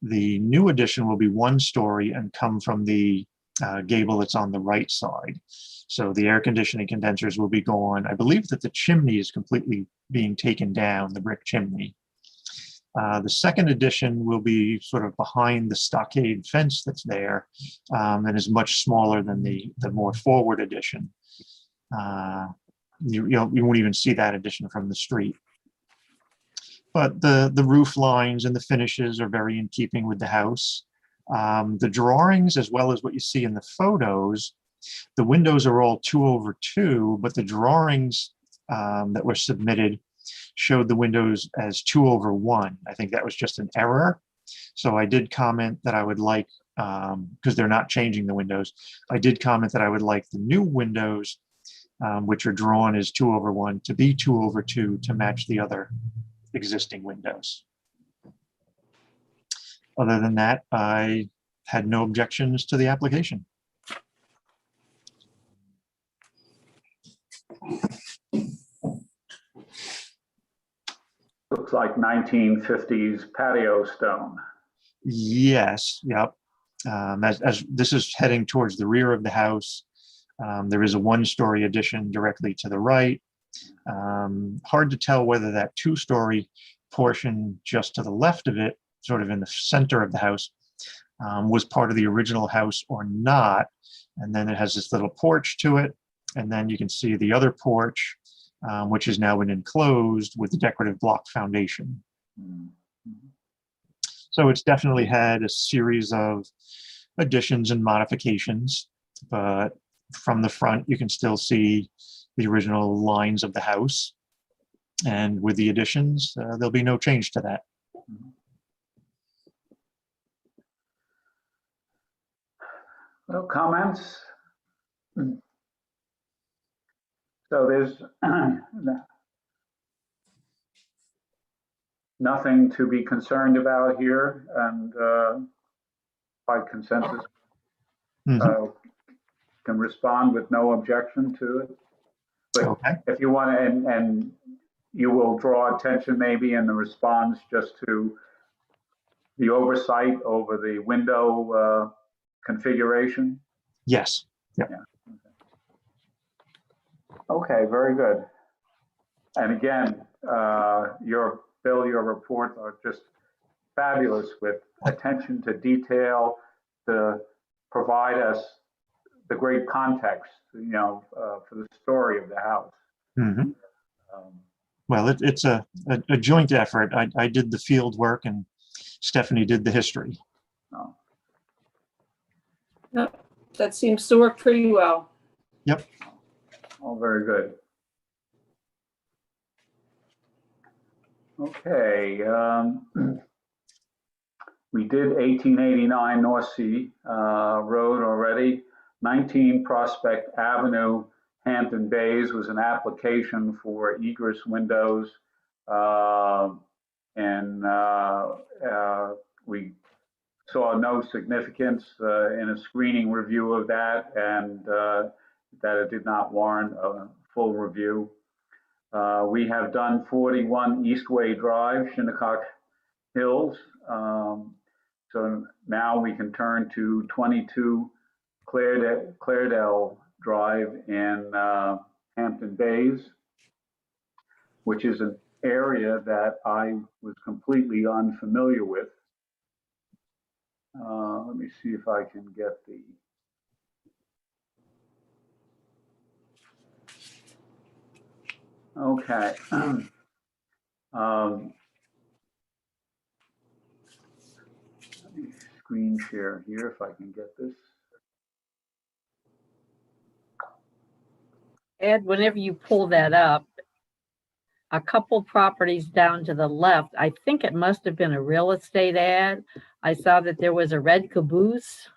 [SPEAKER 11] The new addition will be 1 story and come from the gable that's on the right side. So the air conditioning condensers will be gone. I believe that the chimney is completely being taken down, the brick chimney. The second addition will be sort of behind the stockade fence that's there, and is much smaller than the more forward addition. You won't even see that addition from the street. But the roof lines and the finishes are very in keeping with the house. The drawings, as well as what you see in the photos, the windows are all 2/2, but the drawings that were submitted showed the windows as 2/1. I think that was just an error. So I did comment that I would like, because they're not changing the windows, I did comment that I would like the new windows, which are drawn as 2/1, to be 2/2 to match the other existing windows. Other than that, I had no objections to the application.
[SPEAKER 2] Looks like 1950s patio stone.
[SPEAKER 11] Yes, yep. As this is heading towards the rear of the house, there is a 1-story addition directly to the right. Hard to tell whether that 2-story portion just to the left of it, sort of in the center of the house, was part of the original house or not. And then it has this little porch to it. And then you can see the other porch, which has now been enclosed with the decorative block foundation. So it's definitely had a series of additions and modifications, but from the front, you can still see the original lines of the house. And with the additions, there'll be no change to that.
[SPEAKER 2] No comments? So there's nothing to be concerned about here, and by consensus,
[SPEAKER 11] Mhm.
[SPEAKER 2] can respond with no objection to it. But
[SPEAKER 11] Okay.
[SPEAKER 2] if you want to, and you will draw attention maybe in the response just to the oversight over the window configuration.
[SPEAKER 11] Yes. Yeah.
[SPEAKER 2] Okay, very good. And again, your reports are just fabulous with attention to detail to provide us the great context, for the story of the house.
[SPEAKER 11] Mhm.
[SPEAKER 2] Um,
[SPEAKER 11] Well, it's a joint effort. I did the field work and Stephanie did the history.
[SPEAKER 2] no.
[SPEAKER 4] Yep, that seems to work pretty well.
[SPEAKER 11] Yep.
[SPEAKER 2] All very good. Okay. We did 1889 North Sea Road already. 19 Prospect Avenue, Hampton Bays was an application for egress windows. And we saw no significance in a screening review of that, and that it did not warrant a full review. We have done 41 Eastway Drive, Shinnecock Hills. So now we can turn to 22 Claredale Drive in Hampton Bays, which is an area that I was completely unfamiliar with. Let me see if I can get the. Okay. Let me screen share here if I can get this.
[SPEAKER 1] Ed, whenever you pull that up, a couple properties down to the left, I think it must have been a real estate ad. I saw that there was a red caboose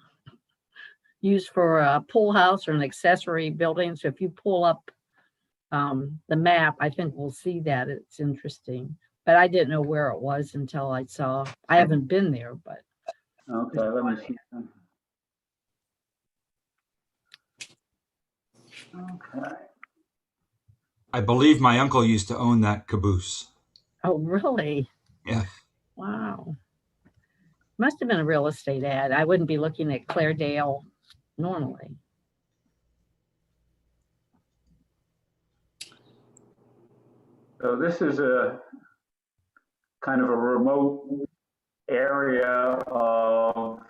[SPEAKER 1] used for a pool house or an accessory building. So if you pull up the map, I think we'll see that. It's interesting. But I didn't know where it was until I saw. I haven't been there, but.
[SPEAKER 2] Okay, let me see. Okay.
[SPEAKER 7] I believe my uncle used to own that caboose.
[SPEAKER 1] Oh, really?
[SPEAKER 7] Yeah.
[SPEAKER 1] Wow. Must have been a real estate ad. I wouldn't be looking at Claredale normally.
[SPEAKER 2] So this is a kind of a remote area of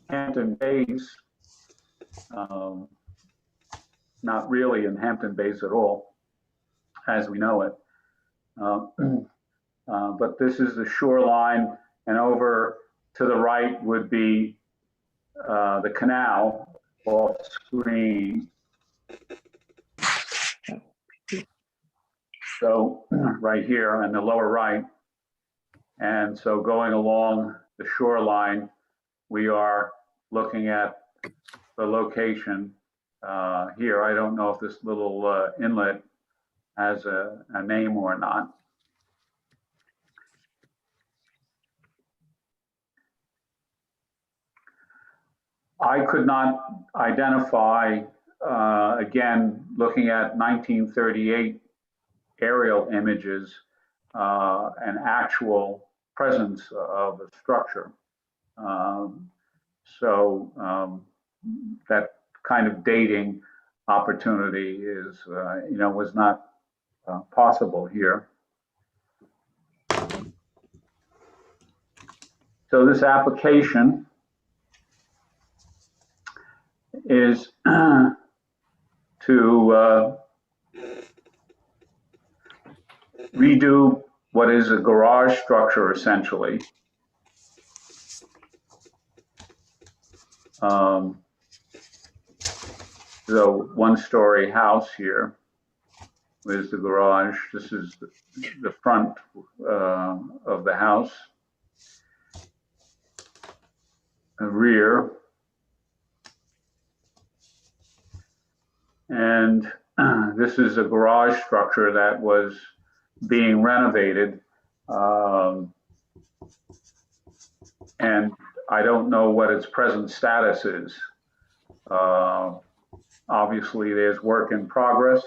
[SPEAKER 2] Hampton Bays. Not really in Hampton Bays at all, as we know it. But this is the shoreline, and over to the right would be the canal off screen. So right here on the lower right. And so going along the shoreline, we are looking at the location here. I don't know if this little inlet has a name or not. I could not identify, again, looking at 1938 aerial images, an actual presence of a structure. So that kind of dating opportunity is, was not possible here. So this application is to redo what is a garage structure essentially. The one-story house here is the garage. This is the front of the house. The rear. And this is a garage structure that was being renovated. And I don't know what its present status is. Obviously, there's work in progress.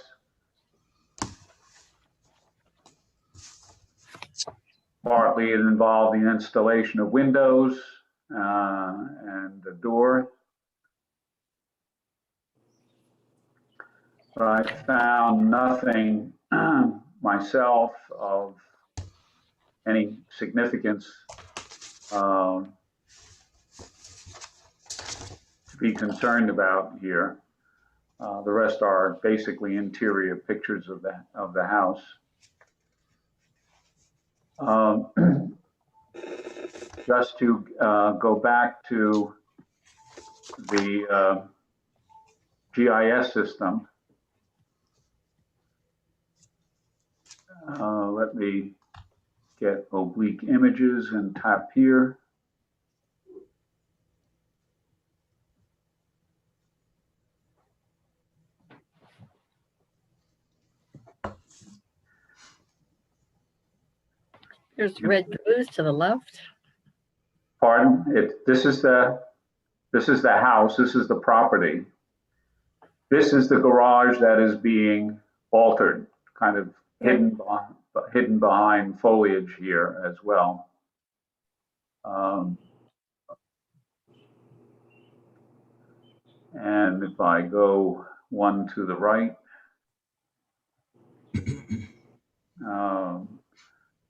[SPEAKER 2] Partly it involved the installation of windows and the door. But I found nothing myself of any significance to be concerned about here. The rest are basically interior pictures of the house. Just to go back to the GIS system, let me get oblique images and tap here.
[SPEAKER 1] There's red blues to the left.
[SPEAKER 2] Pardon? This is the house. This is the property. This is the garage that is being altered, kind of hidden behind foliage here as well. And if I go one to the right,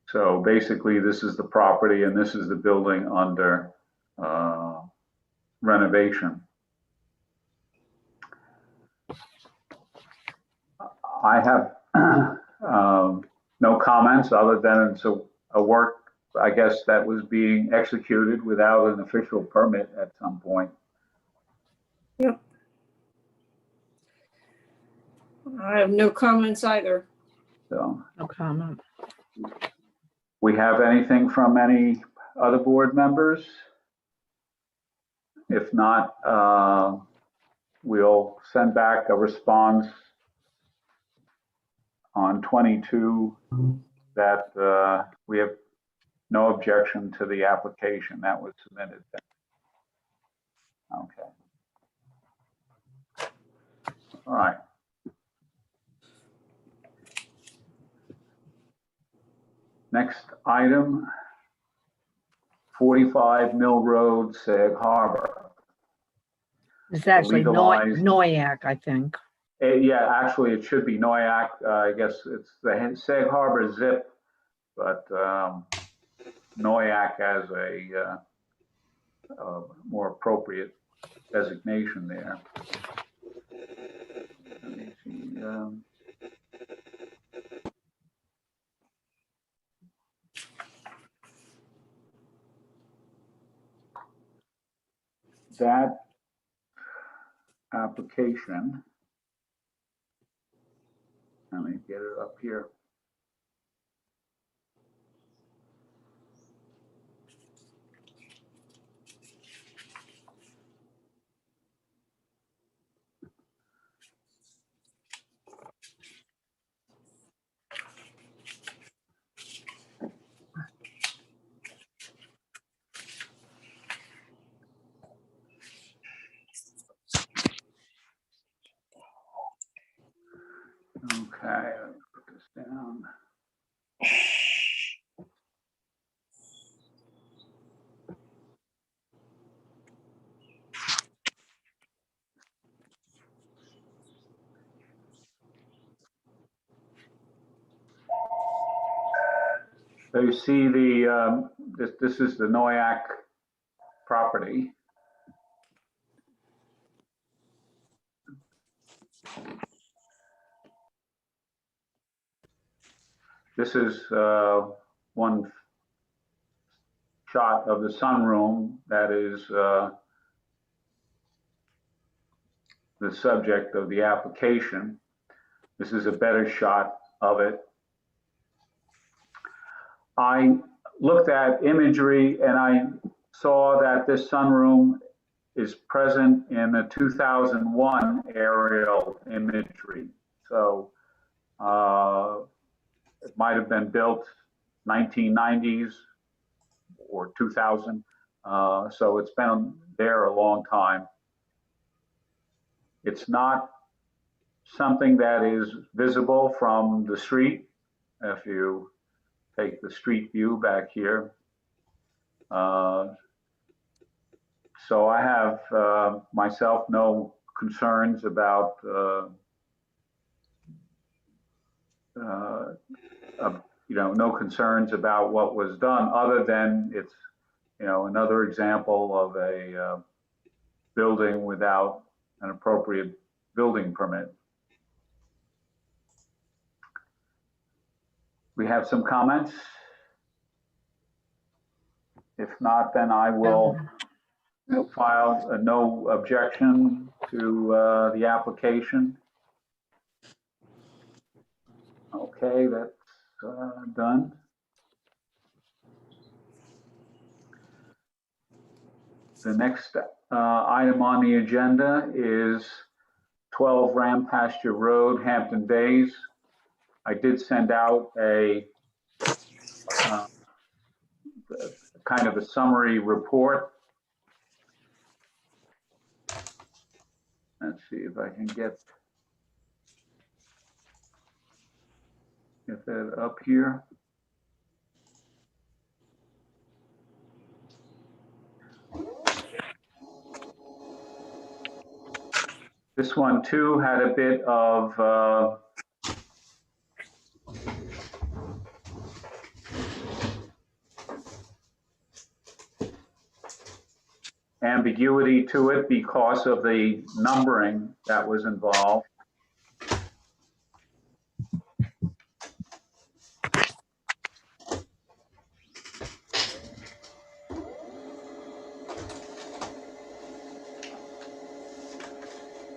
[SPEAKER 2] so basically this is the property and this is the building under renovation. I have no comments other than it's a work, I guess, that was being executed without an official permit at some point.
[SPEAKER 4] Yep. I have no comments either.
[SPEAKER 2] So,
[SPEAKER 1] No comment.
[SPEAKER 2] we have anything from any other board members? If not, we'll send back a response on 22 that we have no objection to the application that was submitted. Okay. All right. Next item, 45 Mill Road, Sag Harbor.
[SPEAKER 1] It's actually
[SPEAKER 2] Legalized-
[SPEAKER 1] Noyak, I think.
[SPEAKER 2] Yeah, actually, it should be Noyak. I guess it's the Sag Harbor zip, but Noyak as a more appropriate designation there. Let me see. That application, let me get it up here. Okay, let's put this down. So you see the this is the Noyak property. This is one shot of the sunroom that is the subject of the application. This is a better shot of it. I looked at imagery and I saw that this sunroom is present in the 2001 aerial imagery. So it might have been built 1990s or 2000. So it's been there a long time. It's not something that is visible from the street. If you take the street view back here. So I have myself no concerns about no concerns about what was done, other than it's another example of a building without an appropriate building permit. We have some comments. If not, then I will file a no objection to the application. Okay, that's done. The next item on the agenda is 12 Ram Pasture Road, Hampton Bays. I did send out a kind of a summary report. Let's see if I can get that up here. This one too had a bit of ambiguity to it because of the numbering that was involved.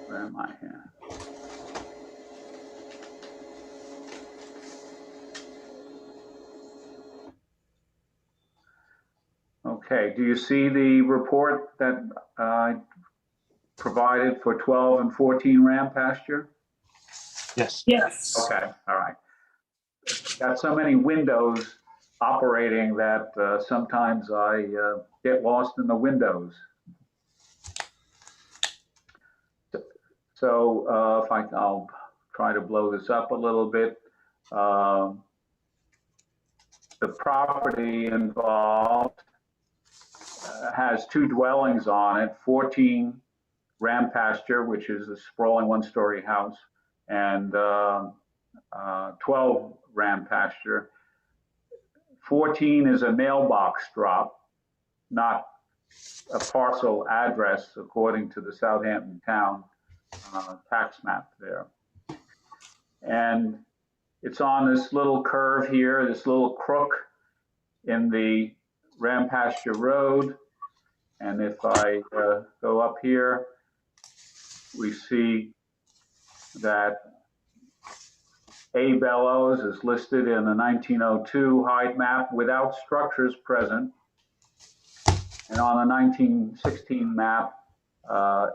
[SPEAKER 2] Where am I here? Okay, do you see the report that I provided for 12 and 14 Ram Pasture?
[SPEAKER 11] Yes.
[SPEAKER 4] Yes.
[SPEAKER 2] Okay, all right. Got so many windows operating that sometimes I get lost in the windows. So I'll try to blow this up a little bit. The property involved has two dwellings on it, 14 Ram Pasture, which is a sprawling one-story house, and 12 Ram Pasture. 14 is a mailbox drop, not a parcel address according to the Southampton town tax map there. And it's on this little curve here, this little crook in the Ram Pasture Road. And if I go up here, we see that A. Bellows is listed in the 1902 Hyde map without structures present. And on the 1916 map, A.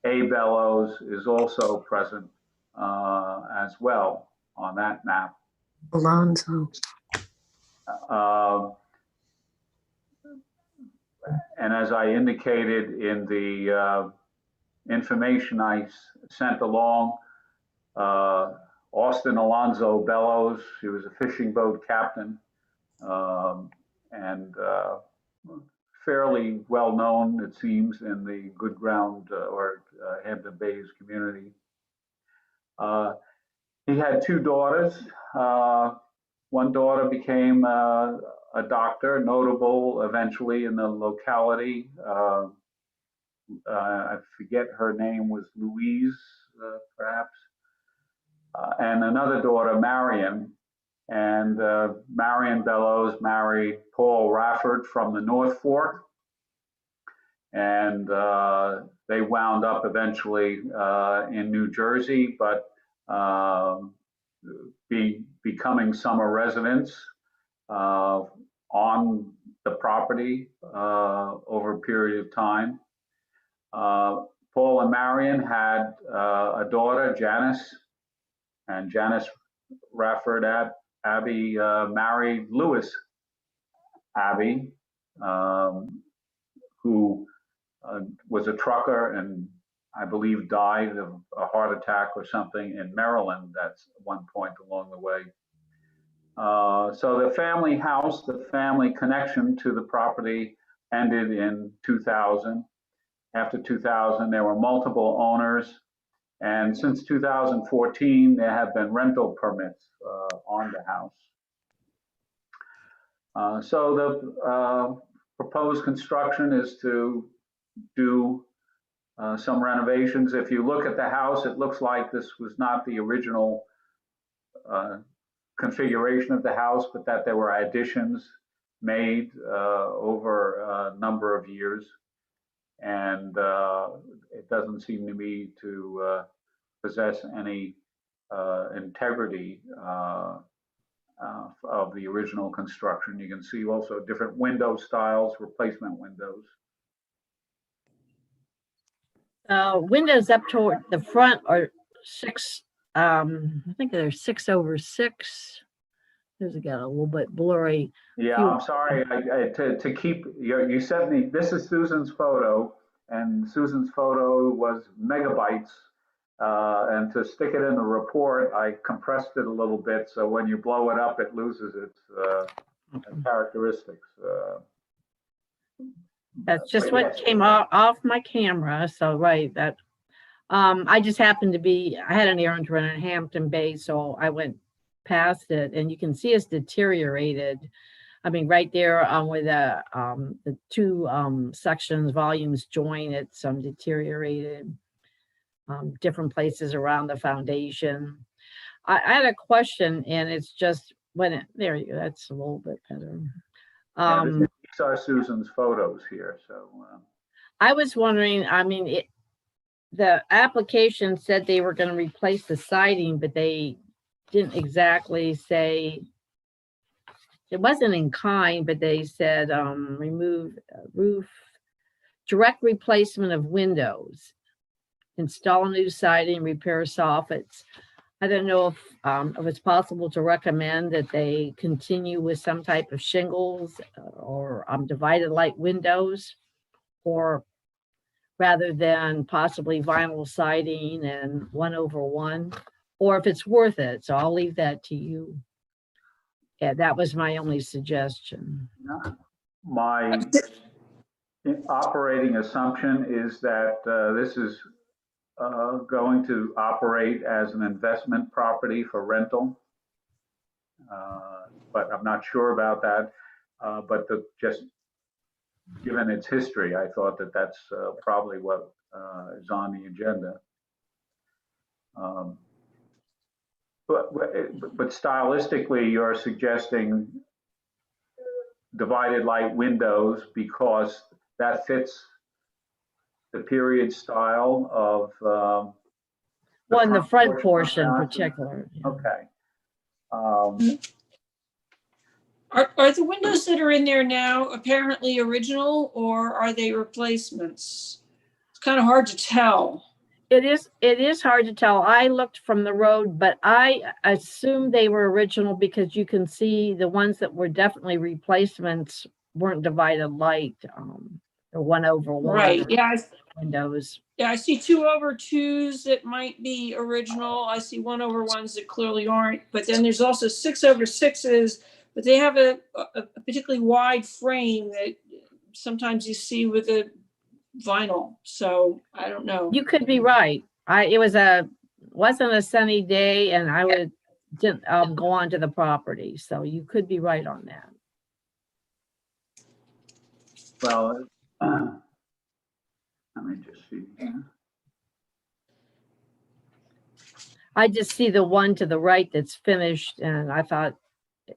[SPEAKER 2] Bellows is also present as well on that map.
[SPEAKER 10] Alonzo.
[SPEAKER 2] And as I indicated in the information I sent along, Austin Alonzo Bellows, he was a fishing boat captain and fairly well known, it seems, in the Good Ground or Hampton Bays community. He had two daughters. One daughter became a doctor, notable eventually in the locality. I forget her name was Louise, perhaps. And another daughter, Marion, And Marion Bellows married Paul Rafford from the North Fork. And they wound up eventually in New Jersey, but becoming summer residents on the property over a period of time. Paul and Marion had a daughter, Janice, and Janice Rafford Abbey married Lewis Abbey, who was a trucker and I believe died of a heart attack or something in Maryland at one point along the way. So the family house, the family connection to the property ended in 2000. After 2000, there were multiple owners. And since 2014, there have been rental permits on the house. So the proposed construction is to do some renovations. If you look at the house, it looks like this was not the original configuration of the house, but that there were additions made over a number of years. And it doesn't seem to me to possess any integrity of the original construction. You can see also different window styles, replacement windows.
[SPEAKER 1] Windows up toward the front are 6, I think they're 6/6. There's got a little bit blurry.
[SPEAKER 2] Yeah, I'm sorry. To keep you sent me. This is Susan's photo, and Susan's photo was megabytes. And to stick it in the report, I compressed it a little bit, so when you blow it up, it loses its characteristics.
[SPEAKER 1] That's just what came off my camera. So right, that I just happened to be. I had an errand run in Hampton Bay, so I went past it, and you can see it's deteriorated. I mean, right there where the two sections volumes join, it's deteriorated. Different places around the foundation. I had a question, and it's just there you go. That's a little bit better.
[SPEAKER 2] These are Susan's photos here. So
[SPEAKER 1] I was wondering. I mean, the application said they were going to replace the siding, but they didn't exactly say. It wasn't in kind, but they said remove roof, direct replacement of windows, install new siding, repair soffits. I don't know if it's possible to recommend that they continue with some type of shingles or divided light windows, or rather than possibly vinyl siding and 1/1, or if it's worth it. So I'll leave that to you. Yeah, that was my only suggestion.
[SPEAKER 2] my operating assumption is that this is going to operate as an investment property for rental. But I'm not sure about that. But just given its history, I thought that that's probably what is on the agenda. But stylistically, you're suggesting divided light windows because that fits the period style of
[SPEAKER 1] Well, in the front portion in particular. Yeah.
[SPEAKER 2] Okay.
[SPEAKER 4] Are the windows that are in there now apparently original, or are they replacements? It's kind of hard to tell.
[SPEAKER 1] It is hard to tell. I looked from the road, but I assumed they were original because you can see the ones that were definitely replacements weren't divided light. They're 1/1.
[SPEAKER 4] Right. Yeah.
[SPEAKER 1] Windows.
[SPEAKER 4] Yeah, I see 2/2s that might be original. I see 1/1s that clearly aren't. But then there's also 6/6s, but they have a particularly wide frame that sometimes you see with a vinyl. So I don't know.
[SPEAKER 1] You could be right. It wasn't a sunny day, and I didn't go onto the property, so you could be right on that.
[SPEAKER 2] Well, let me just see.
[SPEAKER 1] I just see the one to the right that's finished, and I thought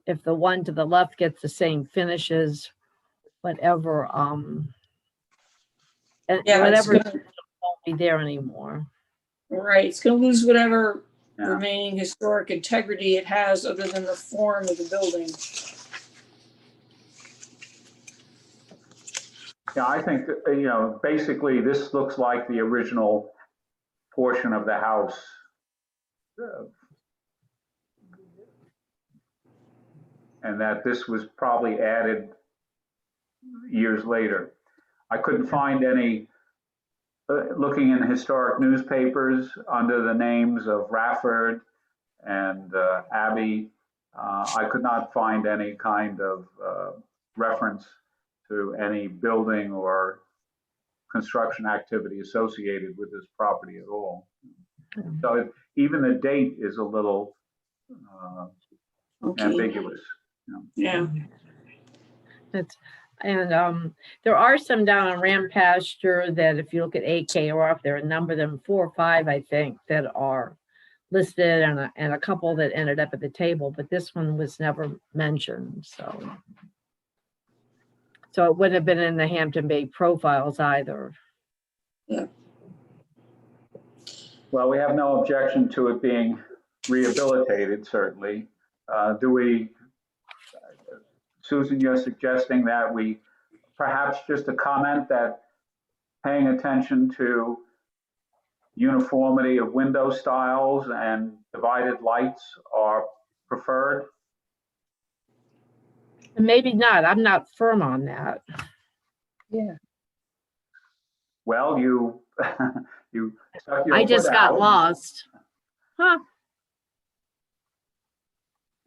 [SPEAKER 1] if the one to the left gets the same finishes, whatever, and
[SPEAKER 4] Yeah, it's
[SPEAKER 1] whatever
[SPEAKER 4] gonna,
[SPEAKER 1] won't be there anymore.
[SPEAKER 4] right, it's gonna lose whatever
[SPEAKER 2] Yeah.
[SPEAKER 4] remaining historic integrity it has other than the form of the building.
[SPEAKER 2] Yeah, I think, basically this looks like the original portion of the house. And that this was probably added years later. I couldn't find any, looking in historic newspapers under the names of Rafford and Abbey, I could not find any kind of reference to any building or construction activity associated with this property at all. So even the date is a little
[SPEAKER 4] Okay,
[SPEAKER 2] ambiguous.
[SPEAKER 4] yeah,
[SPEAKER 1] It's, and there are some down on Ram Pasture that if you look at AKR, there are a number of them, 4 or 5, I think, that are listed, and a couple that ended up at the table, but this one was never mentioned, so. So it wouldn't have been in the Hampton Bay profiles either.
[SPEAKER 2] Well, we have no objection to it being rehabilitated, certainly. Susan, you're suggesting that we, perhaps just a comment that paying attention to uniformity of window styles and divided lights are preferred?
[SPEAKER 1] Maybe not, I'm not firm on that.
[SPEAKER 10] Yeah.
[SPEAKER 2] Well, you stuck your
[SPEAKER 1] I just
[SPEAKER 2] foot
[SPEAKER 1] got
[SPEAKER 2] out.
[SPEAKER 1] lost. Huh,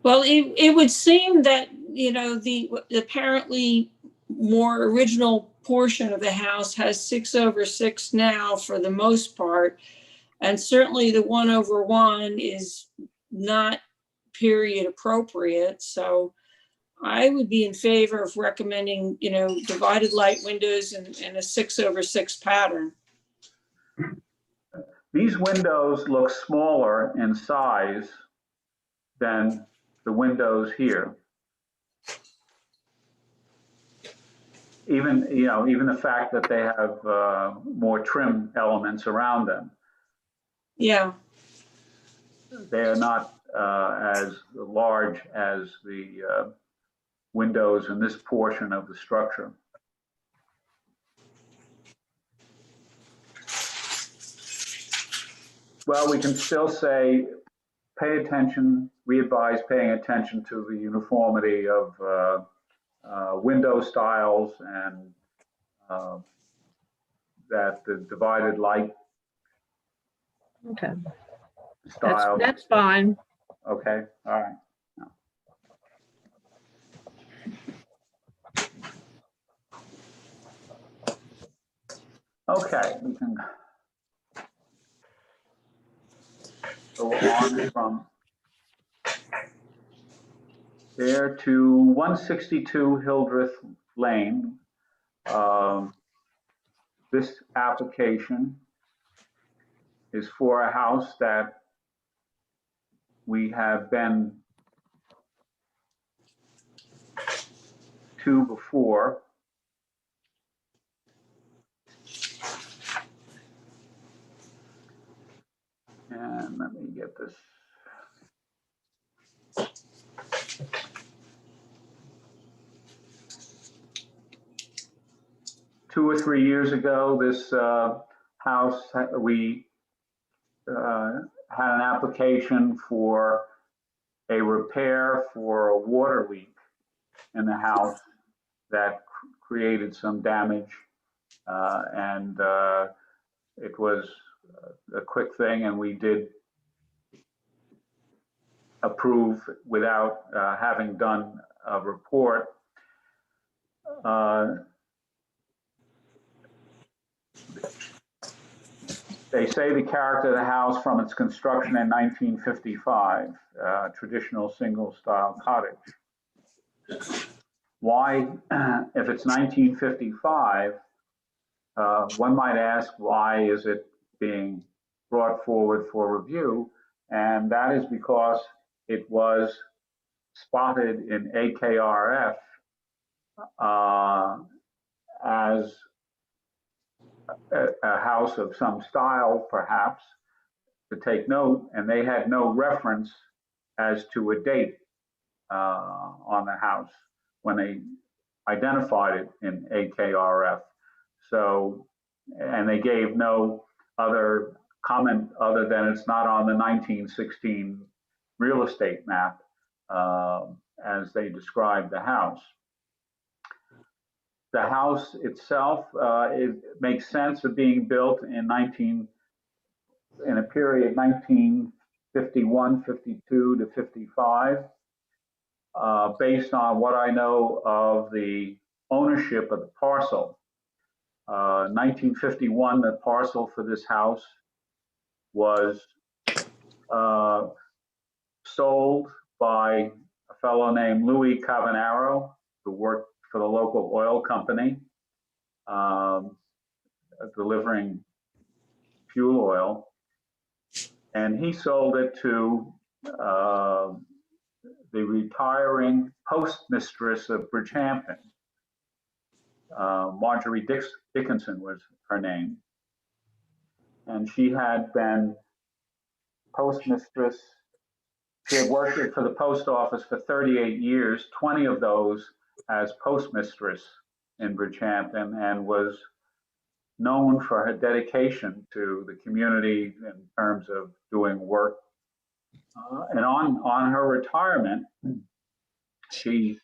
[SPEAKER 4] well, it would seem that, the apparently more original portion of the house has 6/6 now for the most part. And certainly the 1/1 is not period appropriate. So I would be in favor of recommending, divided light windows and a 6/6 pattern.
[SPEAKER 2] These windows look smaller in size than the windows here. Even the fact that they have more trim elements around them.
[SPEAKER 4] Yeah,
[SPEAKER 2] They are not as large as the windows in this portion of the structure. Well, we can still say, pay attention, we advise paying attention to the uniformity of window styles and that the divided light
[SPEAKER 1] okay,
[SPEAKER 2] style.
[SPEAKER 1] that's fine.
[SPEAKER 2] Okay, all right. Okay, we can go on from there to 162 Hildreth Lane. This application is for a house that we have been to before. And let me get this. Two or 3 years ago, this house, we had an application for a repair for a water leak in the house that created some damage. And it was a quick thing, and we did approve without having done a report. They say the character of the house from its construction in 1955, traditional single-style cottage. Why, if it's 1955, one might ask, why is it being brought forward for review? And that is because it was spotted in AKRF as a house of some style, perhaps, to take note, and they had no reference as to a date on the house when they identified it in AKRF. So, and they gave no other comment other than it's not on the 1916 real estate map as they described the house. The house itself, it makes sense of being built in a period 1951, 52 to 55, based on what I know of the ownership of the parcel. 1951, the parcel for this house was sold by a fellow named Louis Cavanaro, who worked for the local oil company, delivering fuel oil. And he sold it to the retiring postmistress of Bridgehampton. Marjorie Dickinson was her name. And she had been postmistress. She had worked for the post office for 38 years, 20 of those as postmistress in Bridgehampton, and was known for her dedication to the community in terms of doing work. And on her retirement, she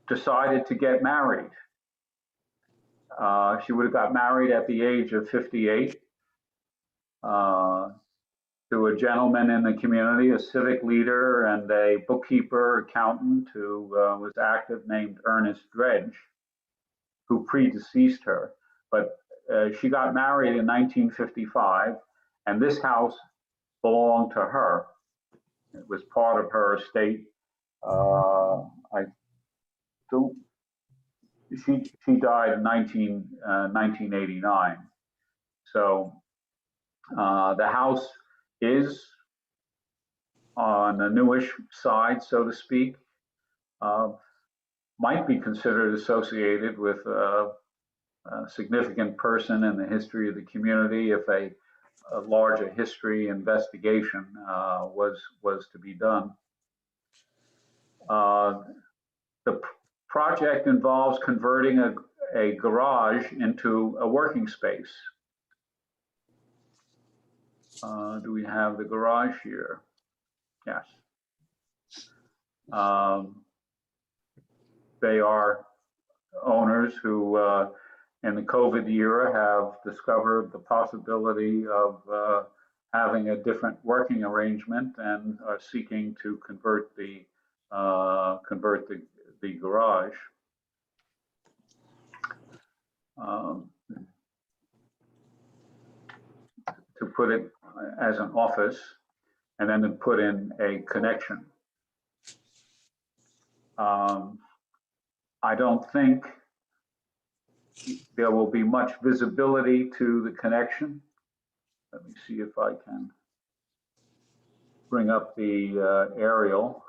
[SPEAKER 2] decided to get married. She would have got married at the age of 58 to a gentleman in the community, a civic leader and a bookkeeper, accountant who was active, named Ernest Dredge, who predeceased her. But she got married in 1955, and this house belonged to her. It was part of her estate. She died in 1989. So the house is on the newish side, so to speak. Might be considered associated with a significant person in the history of the community if a larger history investigation was to be done. The project involves converting a garage into a working space. Do we have the garage here? Yes. They are owners who, in the COVID era, have discovered the possibility of having a different working arrangement and are seeking to convert the garage. To put it as an office, and then to put in a connection. I don't think there will be much visibility to the connection. Let me see if I can bring up the aerial.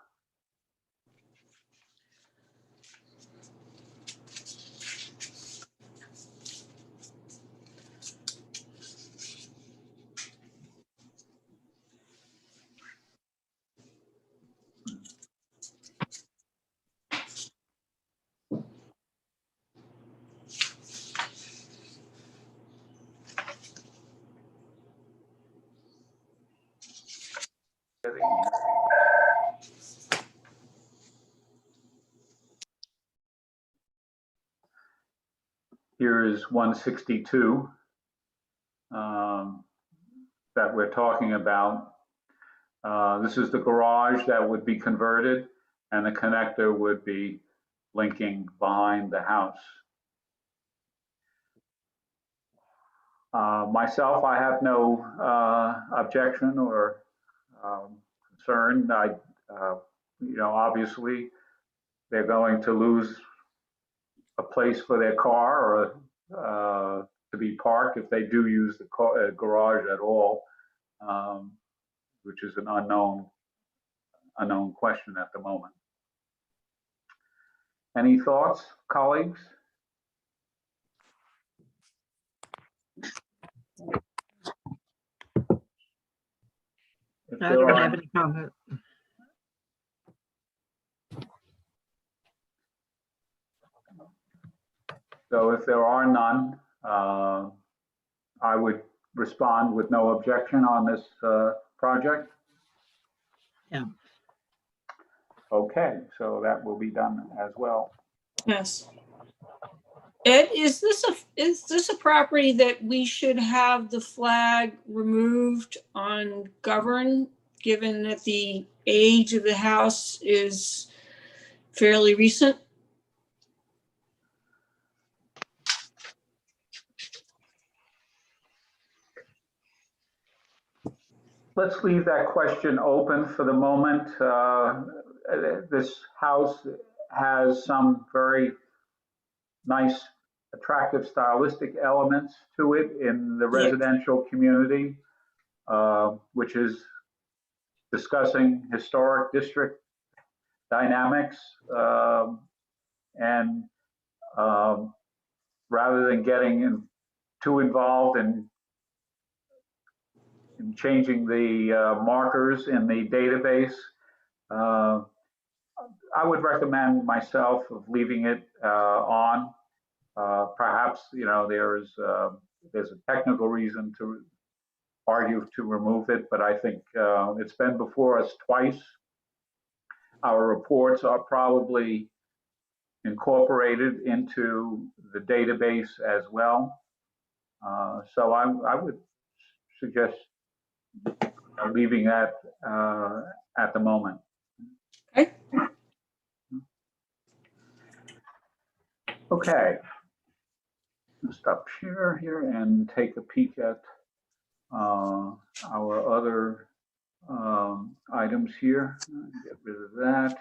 [SPEAKER 2] Here is 162 that we're talking about. This is the garage that would be converted, and the connector would be linking behind the house. Myself, I have no objection or concern. Obviously, they're going to lose a place for their car or to be parked if they do use the garage at all, which is an known question at the moment. Any thoughts, colleagues? If
[SPEAKER 1] I
[SPEAKER 2] there
[SPEAKER 1] don't
[SPEAKER 2] are-
[SPEAKER 1] have any comment.
[SPEAKER 2] So if there are none, I would respond with no objection on this project.
[SPEAKER 1] Yeah.
[SPEAKER 2] Okay, so that will be done as well.
[SPEAKER 4] Yes. Ed, is this a property that we should have the flag removed on Govern, given that the age of the house is fairly recent?
[SPEAKER 2] Let's leave that question open for the moment. This house has some very nice, attractive stylistic elements to it in the residential community, which is discussing historic district dynamics. And rather than getting too involved in changing the markers in the database, I would recommend myself of leaving it on. Perhaps, you know, there's a technical reason to argue to remove it, but I think it's been before us twice. Our reports are probably incorporated into the database as well. So I would suggest leaving that at the moment.
[SPEAKER 4] Okay.
[SPEAKER 2] Okay. Let's stop share here and take a peek at our other items here. Get rid of that.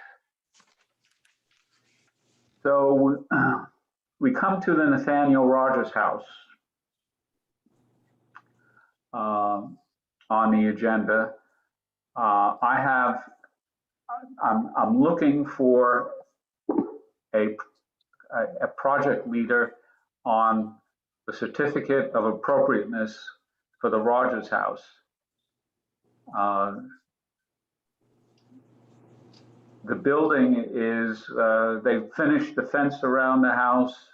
[SPEAKER 2] So we come to the Nathaniel Rogers house on the agenda. I'm looking for a project leader on the certificate of appropriateness for the Rogers house. The building is, they've finished the fence around the house.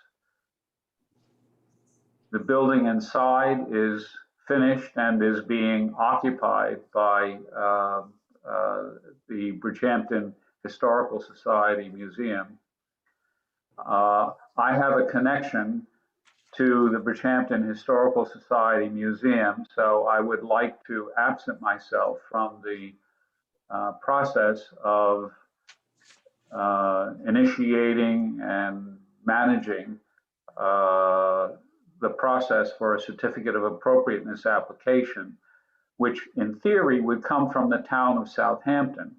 [SPEAKER 2] The building inside is finished and is being occupied by the Bridgehampton Historical Society Museum. I have a connection to the Bridgehampton Historical Society Museum, so I would like to absent myself from the process of initiating and managing the process for a certificate of appropriateness application, which in theory would come from the town of Southampton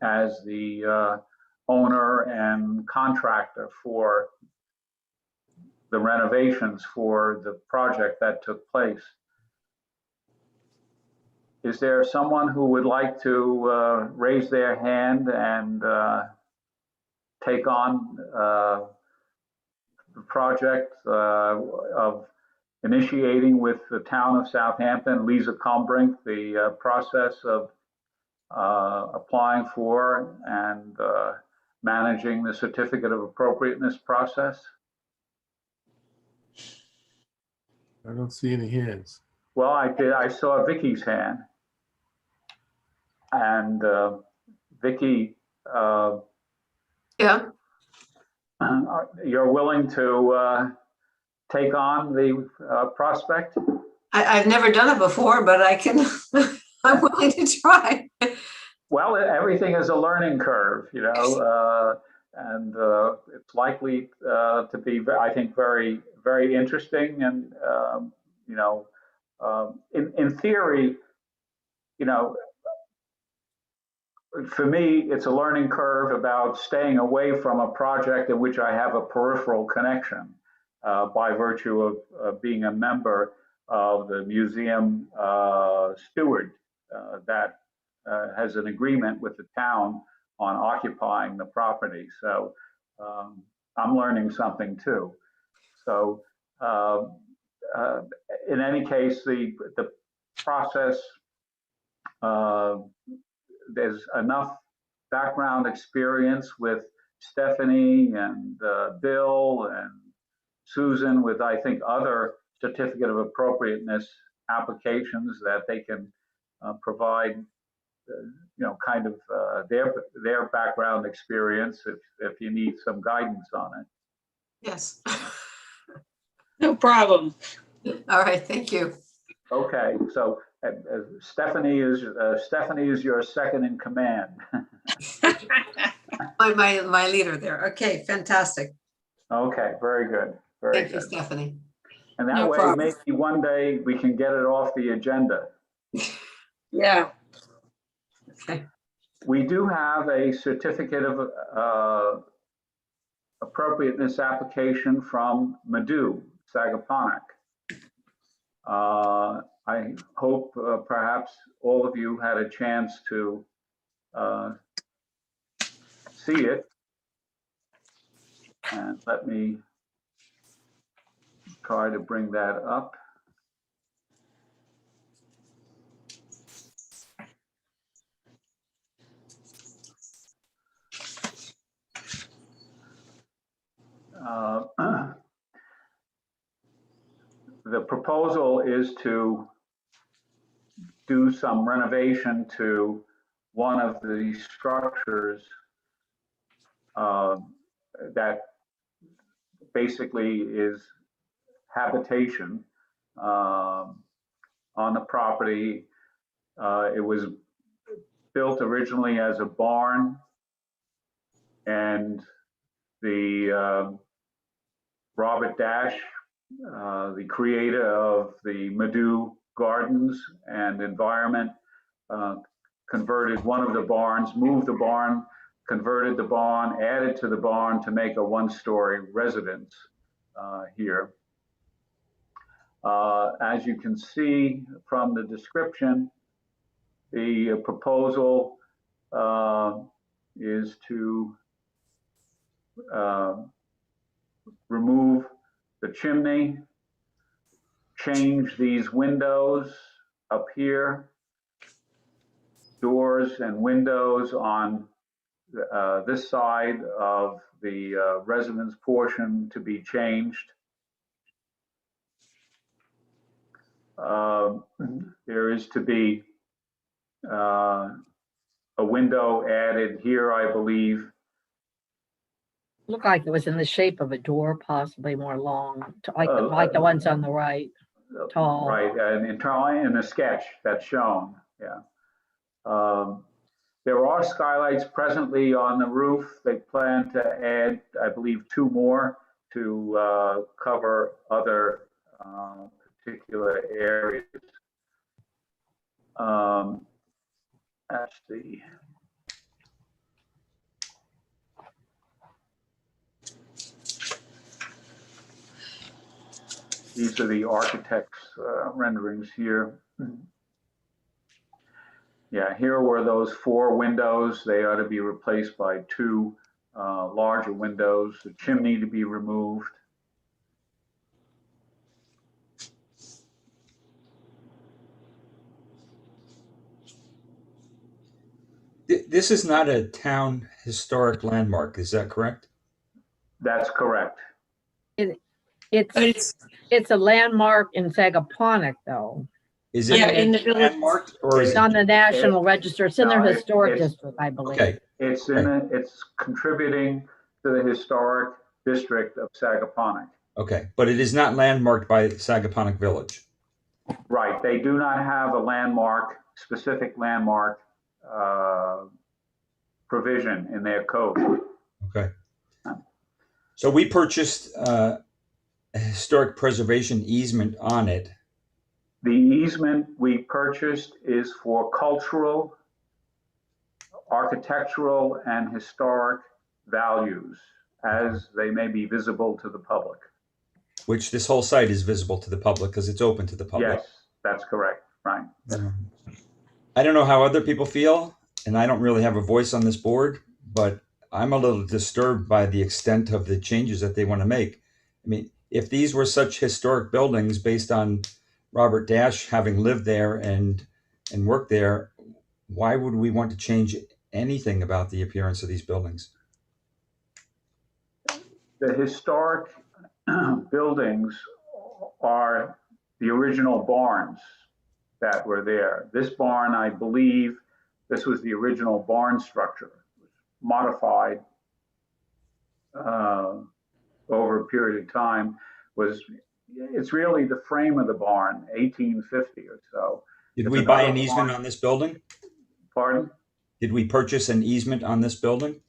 [SPEAKER 2] as the owner and contractor for the renovations for the project that took place. Is there someone who would like to raise their hand and take on the project of initiating with the town of Southampton, Lisa Combrink, the process of applying for and managing the certificate of appropriateness process?
[SPEAKER 9] I don't see any hands.
[SPEAKER 2] Well, I saw Vicky's hand. And Vicky,
[SPEAKER 8] Yeah,
[SPEAKER 2] you're willing to take on the prospect?
[SPEAKER 8] I've never done it before, but I can, I'm willing to try.
[SPEAKER 2] Well, everything is a learning curve, you know, and it's likely to be, I think, very, very interesting. And, you know, in theory, you know, for me, it's a learning curve about staying away from a project in which I have a peripheral connection by virtue of being a member of the museum steward that has an agreement with the town on occupying the property. So I'm learning something too. So in any case, the process, there's enough background experience with Stephanie and Bill and Susan with, I think, other certificate of appropriateness applications that they can provide, kind of their background experience if you need some guidance on it.
[SPEAKER 8] Yes.
[SPEAKER 4] No problem.
[SPEAKER 8] All right, thank you.
[SPEAKER 2] Okay, so Stephanie is your second in command.
[SPEAKER 8] My leader there. Okay, fantastic.
[SPEAKER 2] Okay, very good. Very
[SPEAKER 8] Thank you,
[SPEAKER 2] good.
[SPEAKER 8] Stephanie.
[SPEAKER 2] And that
[SPEAKER 4] No
[SPEAKER 2] way,
[SPEAKER 4] problem.
[SPEAKER 2] maybe one day we can get it off the agenda.
[SPEAKER 4] Yeah.
[SPEAKER 8] Okay.
[SPEAKER 2] We do have a certificate of appropriateness application from Madhu, Sagaponack. I hope perhaps all of you had a chance to see it. And let me try to bring that up. The proposal is to do some renovation to one of the structures that basically is habitation on the property. It was built originally as a barn, and the Robert Dash, the creator of the Madhu Gardens and Environment, converted one of the barns, moved the barn, converted the barn, added to the barn to make a one-story residence here. As you can see from the description, the proposal is to remove the chimney, change these windows up here, doors and windows on this side of the residence portion to be changed. There is to be a window added here, I believe.
[SPEAKER 1] Looked like it was in the shape of a door, possibly more long, like the ones on the right, tall.
[SPEAKER 2] Right, and in the sketch that's shown, yeah. There are skylights presently on the roof. They plan to add, I believe, 2 more to cover other particular areas. That's the these are the architect's renderings here. Yeah, here were those 4 windows. They ought to be replaced by 2 larger windows, the chimney to be removed.
[SPEAKER 7] This is not a town historic landmark, is that correct?
[SPEAKER 2] That's correct.
[SPEAKER 1] It's a landmark in Sagaponack, though.
[SPEAKER 7] Is it
[SPEAKER 4] Yeah, in the village.
[SPEAKER 7] landmarked or is
[SPEAKER 1] It's
[SPEAKER 7] it?
[SPEAKER 1] on the National Register. It's in their
[SPEAKER 2] No,
[SPEAKER 1] historic
[SPEAKER 2] it's-
[SPEAKER 1] district, I believe.
[SPEAKER 7] Okay,
[SPEAKER 2] It's contributing to the historic district of Sagaponack.
[SPEAKER 7] okay, but it is not landmarked by Sagaponack Village.
[SPEAKER 2] Right, they do not have a landmark, specific landmark provision in their code.
[SPEAKER 7] Okay. So we purchased a historic preservation easement on it.
[SPEAKER 2] The easement we purchased is for cultural, architectural, and historic values as they may be visible to the public.
[SPEAKER 7] Which this whole site is visible to the public because it's open to the public.
[SPEAKER 2] Yes, that's correct, right.
[SPEAKER 7] I don't know how other people feel, and I don't really have a voice on this board, but I'm a little disturbed by the extent of the changes that they want to make. I mean, if these were such historic buildings based on Robert Dash having lived there and worked there, why would we want to change anything about the appearance of these buildings?
[SPEAKER 2] The historic buildings are the original barns that were there. This barn, I believe, this was the original barn structure, modified over a period of time. It's really the frame of the barn, 1850 or so.
[SPEAKER 7] Did
[SPEAKER 2] It's
[SPEAKER 7] we buy
[SPEAKER 2] another
[SPEAKER 7] an easement
[SPEAKER 2] barn.
[SPEAKER 7] on this building?
[SPEAKER 2] Pardon?
[SPEAKER 7] Did we purchase an easement on this building?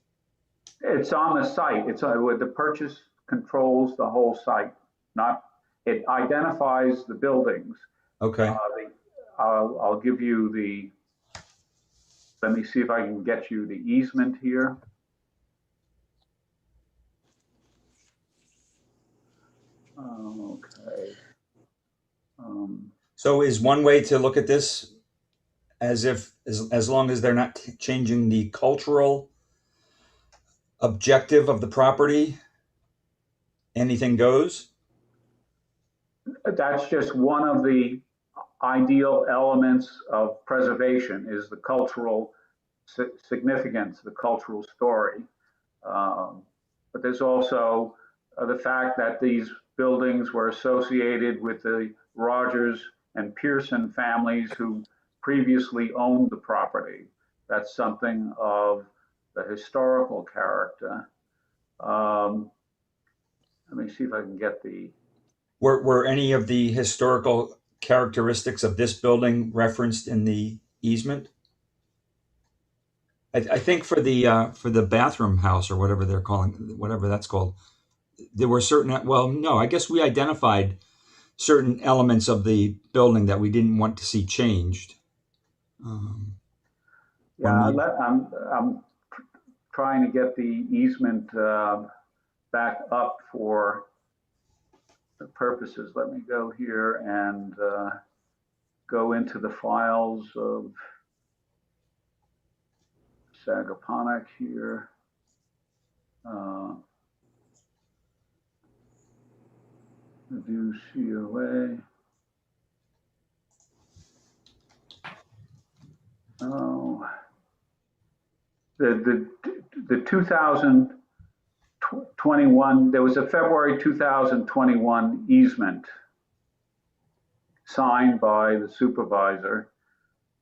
[SPEAKER 2] It's on the site. It's with the purchase controls the whole site. Not, it identifies the buildings.
[SPEAKER 7] Okay.
[SPEAKER 2] I'll give you the, let me see if I can get you the easement here. Okay.
[SPEAKER 7] So is one way to look at this as if, as long as they're not changing the cultural objective of the property, anything goes?
[SPEAKER 2] That's just one of the ideal elements of preservation is the cultural significance, the cultural story. But there's also the fact that these buildings were associated with the Rogers and Pearson families who previously owned the property. That's something of the historical character. Let me see if I can get the.
[SPEAKER 7] Were any of the historical characteristics of this building referenced in the easement? I think for the bathroom house or whatever they're calling, whatever that's called, there were certain, well, no, I guess we identified certain elements of the building that we didn't want to see changed.
[SPEAKER 2] Yeah, I'm trying to get the easement back up for the purposes. Let me go here and go into the files of Sagaponic here. Review COA. Oh, the 2021, there was a February 2021 easement signed by the supervisor,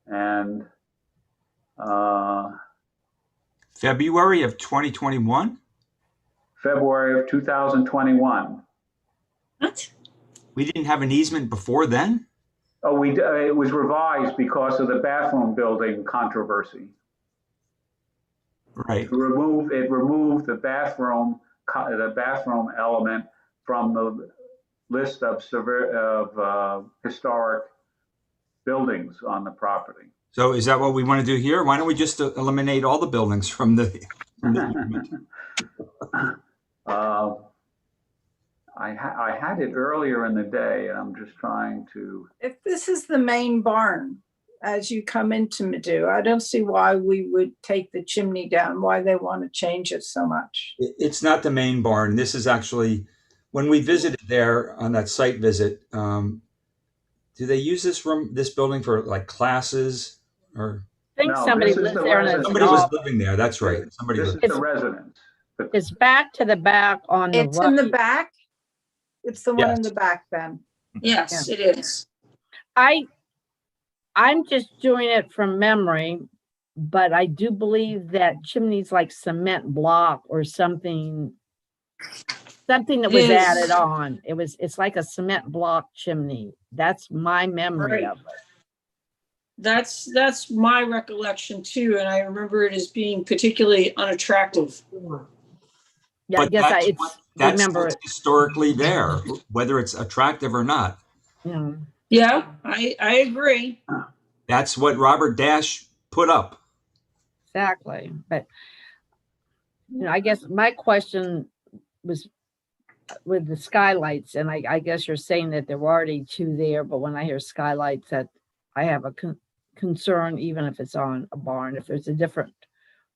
[SPEAKER 2] and
[SPEAKER 7] February of 2021?
[SPEAKER 2] February of 2021.
[SPEAKER 4] What?
[SPEAKER 7] We didn't have an easement before then?
[SPEAKER 2] Oh, it was revised because of the bathroom building controversy.
[SPEAKER 7] Right.
[SPEAKER 2] It removed the bathroom element from the list of historic buildings on the property.
[SPEAKER 7] So is that what we want to do here? Why don't we just eliminate all the buildings from the easement?
[SPEAKER 2] I had it earlier in the day, and I'm just trying to.
[SPEAKER 6] If this is the main barn, as you come into Medu, I don't see why we would take the chimney down, why they want to change it so much.
[SPEAKER 7] It's not the main barn. This is actually, when we visited there on that site visit, do they use this building for like classes or?
[SPEAKER 1] I think
[SPEAKER 2] No,
[SPEAKER 1] somebody
[SPEAKER 2] this is
[SPEAKER 1] lives
[SPEAKER 2] the
[SPEAKER 1] there and
[SPEAKER 2] residence.
[SPEAKER 1] it's
[SPEAKER 7] Somebody was
[SPEAKER 1] all,
[SPEAKER 7] living there. That's right. Somebody
[SPEAKER 2] This is
[SPEAKER 7] lived.
[SPEAKER 2] the residence.
[SPEAKER 1] it's back to the back on the
[SPEAKER 6] It's in the
[SPEAKER 1] right.
[SPEAKER 6] back? It's the one in
[SPEAKER 7] Yes.
[SPEAKER 6] the back then.
[SPEAKER 4] Yes, it is.
[SPEAKER 1] I'm just doing it from memory, but I do believe that chimney's like cement block or something that
[SPEAKER 4] It
[SPEAKER 1] was
[SPEAKER 4] is.
[SPEAKER 1] added on. It's like a cement block chimney. That's my memory
[SPEAKER 4] Right.
[SPEAKER 1] of it.
[SPEAKER 4] That's my recollection too, and I remember it as being particularly unattractive.
[SPEAKER 1] Yeah, I
[SPEAKER 7] But
[SPEAKER 1] guess
[SPEAKER 7] that's
[SPEAKER 1] remember
[SPEAKER 7] what's
[SPEAKER 1] it.
[SPEAKER 7] historically there, whether it's attractive or not.
[SPEAKER 1] Yeah.
[SPEAKER 4] Yeah, I agree.
[SPEAKER 7] That's what Robert Dash put up.
[SPEAKER 1] Exactly. But I guess my question was with the skylights, and I guess you're saying that there were already two there, but when I hear skylights, that I have a concern, even if it's on a barn, if there's a different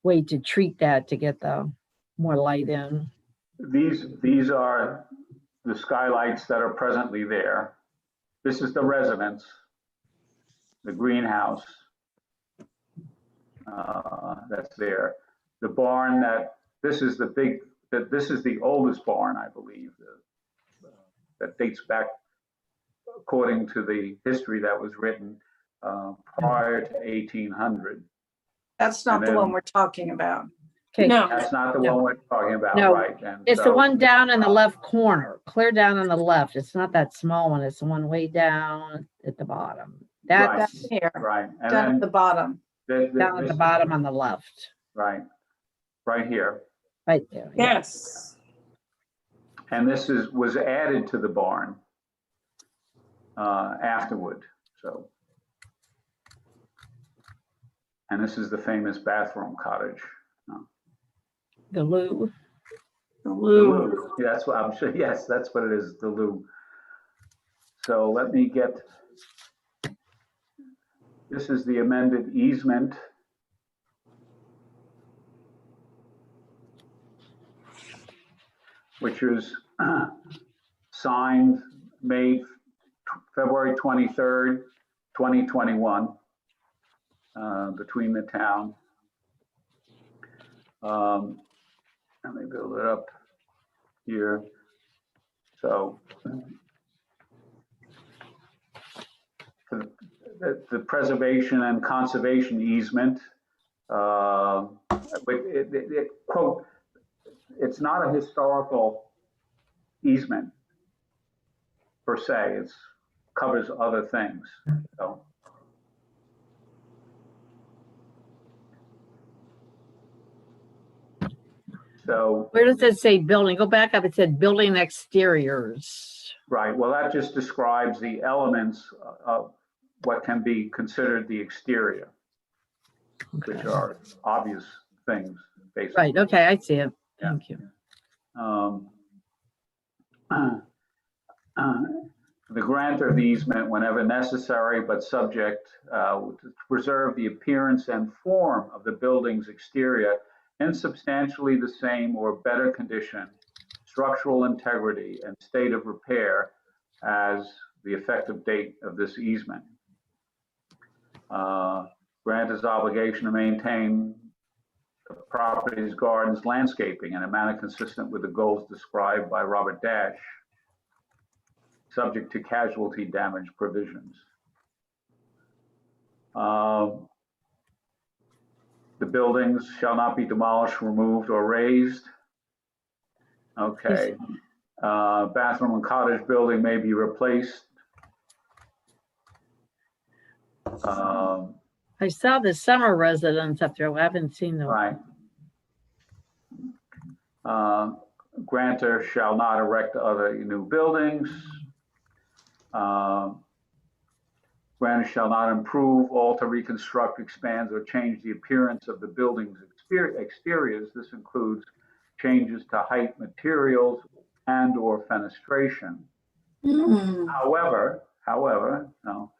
[SPEAKER 1] way to treat that to get the more light in.
[SPEAKER 2] These are the skylights that are presently there. This is the residence, the greenhouse that's there. The barn this is the oldest barn, I believe, that dates back, according to the history that was written, prior to 1800.
[SPEAKER 6] That's not
[SPEAKER 2] And
[SPEAKER 6] the
[SPEAKER 2] then-
[SPEAKER 6] one we're talking about.
[SPEAKER 1] Okay,
[SPEAKER 4] No,
[SPEAKER 2] That's not the
[SPEAKER 1] No.
[SPEAKER 2] one we're talking about,
[SPEAKER 1] No.
[SPEAKER 2] right? And
[SPEAKER 1] it's the
[SPEAKER 2] so-
[SPEAKER 1] one down in the left corner, clear down on the left. It's not that small one. It's the one way down at the bottom.
[SPEAKER 2] Right.
[SPEAKER 1] That's
[SPEAKER 6] Here,
[SPEAKER 2] Right, and
[SPEAKER 6] down at the
[SPEAKER 2] then
[SPEAKER 6] bottom.
[SPEAKER 1] down at the bottom on the left,
[SPEAKER 2] Right, right here.
[SPEAKER 1] right there. yeah.
[SPEAKER 4] yes.
[SPEAKER 2] And this was added to the barn afterward, so. And this is the famous bathroom cottage.
[SPEAKER 1] The loo.
[SPEAKER 4] The
[SPEAKER 2] The
[SPEAKER 4] loo.
[SPEAKER 2] loo. Yeah, that's what I'm sure, yes, that's what it is, the loo. So let me get, this is the amended easement. Which was signed, made February 23rd, 2021, between the town. Let me build it up here. So the preservation and conservation easement, quote, it's not a historical easement per se. It covers other things. So
[SPEAKER 1] Where does it say building? Go back up. It said building exteriors.
[SPEAKER 2] right. Well, that just describes the elements of what can be considered the exterior, which
[SPEAKER 1] Okay.
[SPEAKER 2] are obvious things, basically.
[SPEAKER 1] Right. Okay. I see it.
[SPEAKER 2] Yeah.
[SPEAKER 1] Thank you.
[SPEAKER 2] The grant of the easement whenever necessary, but subject to preserve the appearance and form of the building's exterior in substantially the same or better condition, structural integrity, and state of repair as the effective date of this easement. Grantor's obligation to maintain the property's gardens, landscaping in a manner consistent with the goals described by Robert Dash, subject to casualty damage provisions. The buildings shall not be demolished, removed, or razed. Okay. Bathroom and cottage building may be replaced.
[SPEAKER 1] I saw the summer residence up there. I haven't seen the.
[SPEAKER 2] Right. Grantor shall not erect other new buildings. Grantor shall not improve, alter, reconstruct, expand, or change the appearance of the building's exteriors. This includes changes to height, materials, and/or fenestration. However, no.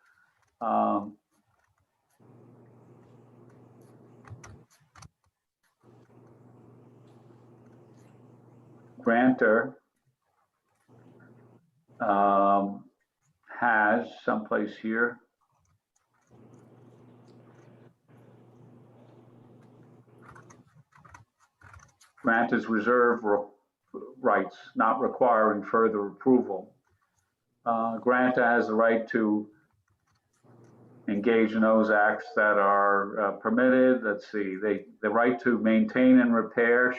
[SPEAKER 2] Grantor has someplace here. Grantor's reserve rights, not requiring further approval. Grantor has the right to engage in those acts that are permitted. Let's see, the right to maintain and repair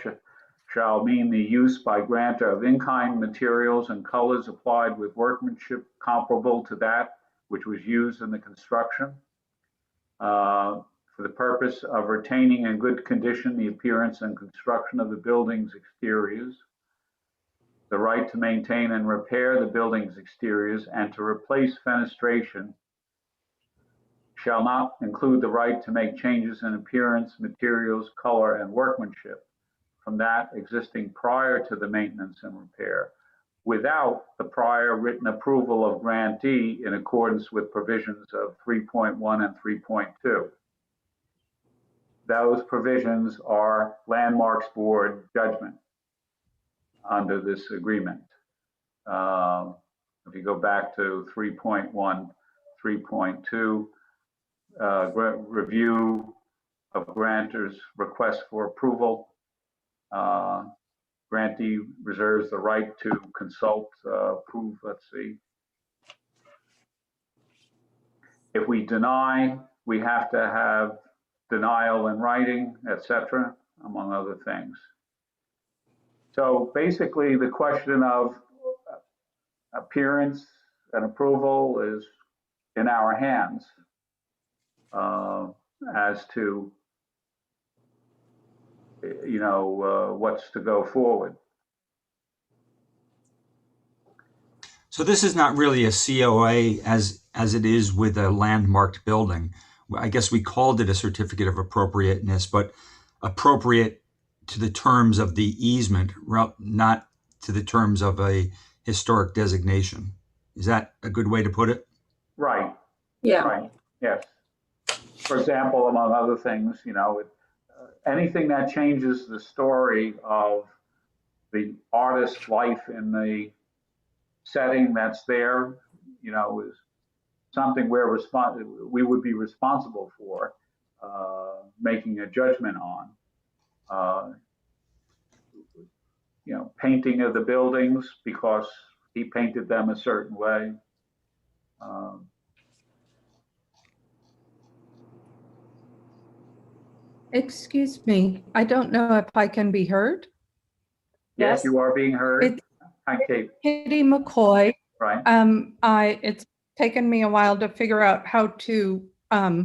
[SPEAKER 2] shall mean the use by grantor of in-kind materials and colors applied with workmanship comparable to that which was used in the construction, for the purpose of retaining in good condition the appearance and construction of the building's exteriors, the right to maintain and repair the building's exteriors and to replace fenestration shall not include the right to make changes in appearance, materials, color, and workmanship from that existing prior to the maintenance and repair, without the prior written approval of grantee in accordance with provisions of 3.1 and 3.2. Those provisions are Landmarks Board judgment under this agreement. If you go back to 3.1, 3.2, review of grantors' request for approval. Grantee reserves the right to consult, approve, let's see. If we deny, we have to have denial in writing, etc., among other things. So basically the question of appearance and approval is in our hands as to, what's to go forward.
[SPEAKER 7] So this is not really a COA as it is with a landmarked building. I guess we called it a certificate of appropriateness, but appropriate to the terms of the easement, not to the terms of a historic designation. Is that a good way to put it?
[SPEAKER 2] Right.
[SPEAKER 4] Yeah.
[SPEAKER 2] Right. Yes. For example, among other things, anything that changes the story of the artist's life in the setting that's there, is something we would be responsible for making a judgment on. Painting of the buildings because he painted them a certain way.
[SPEAKER 10] Excuse me, I don't know if I can be heard.
[SPEAKER 2] Yes, you are being heard.
[SPEAKER 10] It's
[SPEAKER 2] Hi, Kate.
[SPEAKER 10] Kitty McCoy.
[SPEAKER 2] Right.
[SPEAKER 10] It's taken me a while to figure out how to, I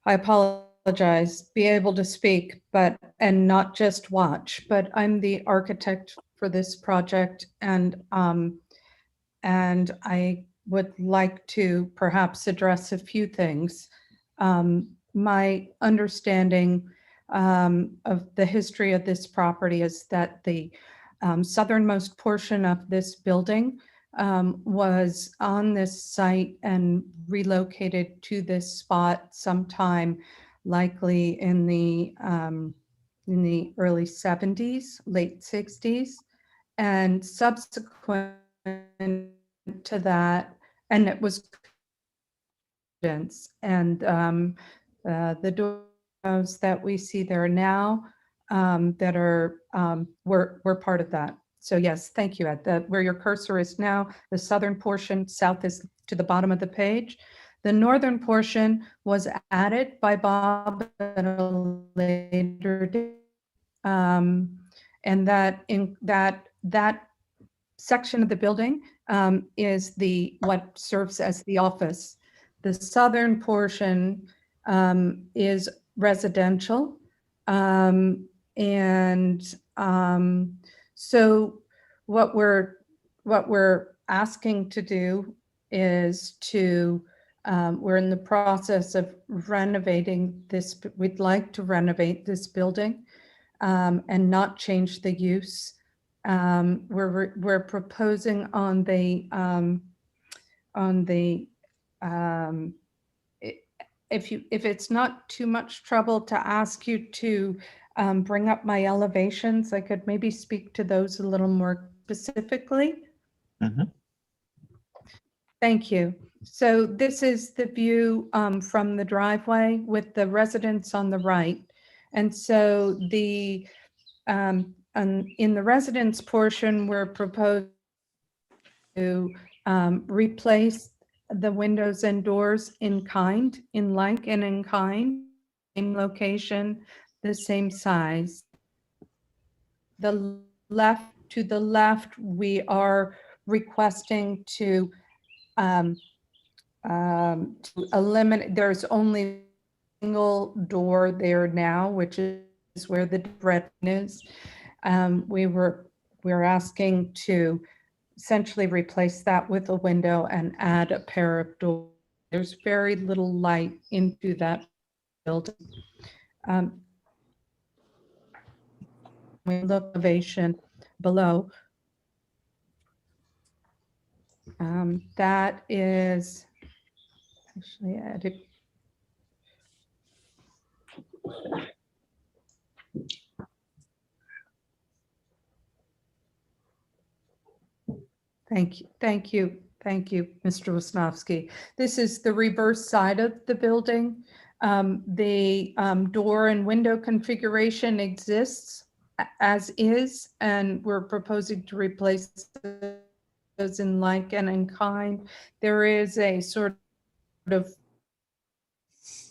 [SPEAKER 10] apologize, be able to speak, and not just watch, but I'm the architect for this project, and I would like to perhaps address a few things. My understanding of the history of this property is that the southernmost portion of this building was on this site and relocated to this spot sometime likely in the early 70s, late 60s, and subsequent to that, and it was and the doors that we see there now that are were part of that. So yes, thank you. At where your cursor is now, the southern portion, south is to the bottom of the page. The northern portion was added by Bob at a later date, and that section of the building is what serves as the office. The southern portion is residential, so what we're asking to do is we're in the process of renovating this. We'd like to renovate this building and not change the use. We're proposing on the if it's not too much trouble to ask you to bring up my elevations, I could maybe speak to those a little more specifically.
[SPEAKER 11] Mhm.
[SPEAKER 10] Thank you. So this is the view from the driveway with the residence on the right. And so in the residence portion, we're proposing to replace the windows and doors in kind, in like and in kind, same location, the same size. To the left, we are requesting to eliminate, there's only a single door there now, which is where the red is. We're asking to essentially replace that with a window and add a pair of doors. There's very little light into that building. We look elevation below. That is actually added. Thank you, Mr. Wisnowski. This is the reverse side of the building. The door and window configuration exists as is, and we're proposing to replace those in like and in kind. There is a sort of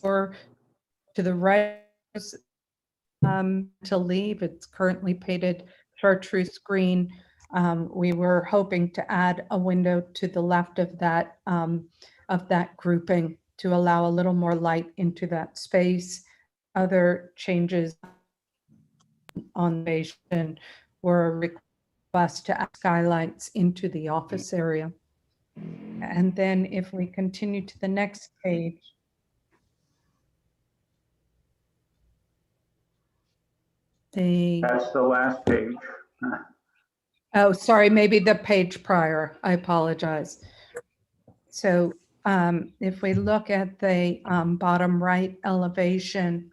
[SPEAKER 10] door to the right to leave. It's currently painted chartreuse green. We were hoping to add a window to the left of that grouping to allow a little more light into that space. Other changes on the basement were a request to add skylights into the office area. And then if we continue to the next page,
[SPEAKER 2] That's the last page.
[SPEAKER 10] oh, sorry, maybe the page prior. I apologize. So if we look at the bottom right elevation,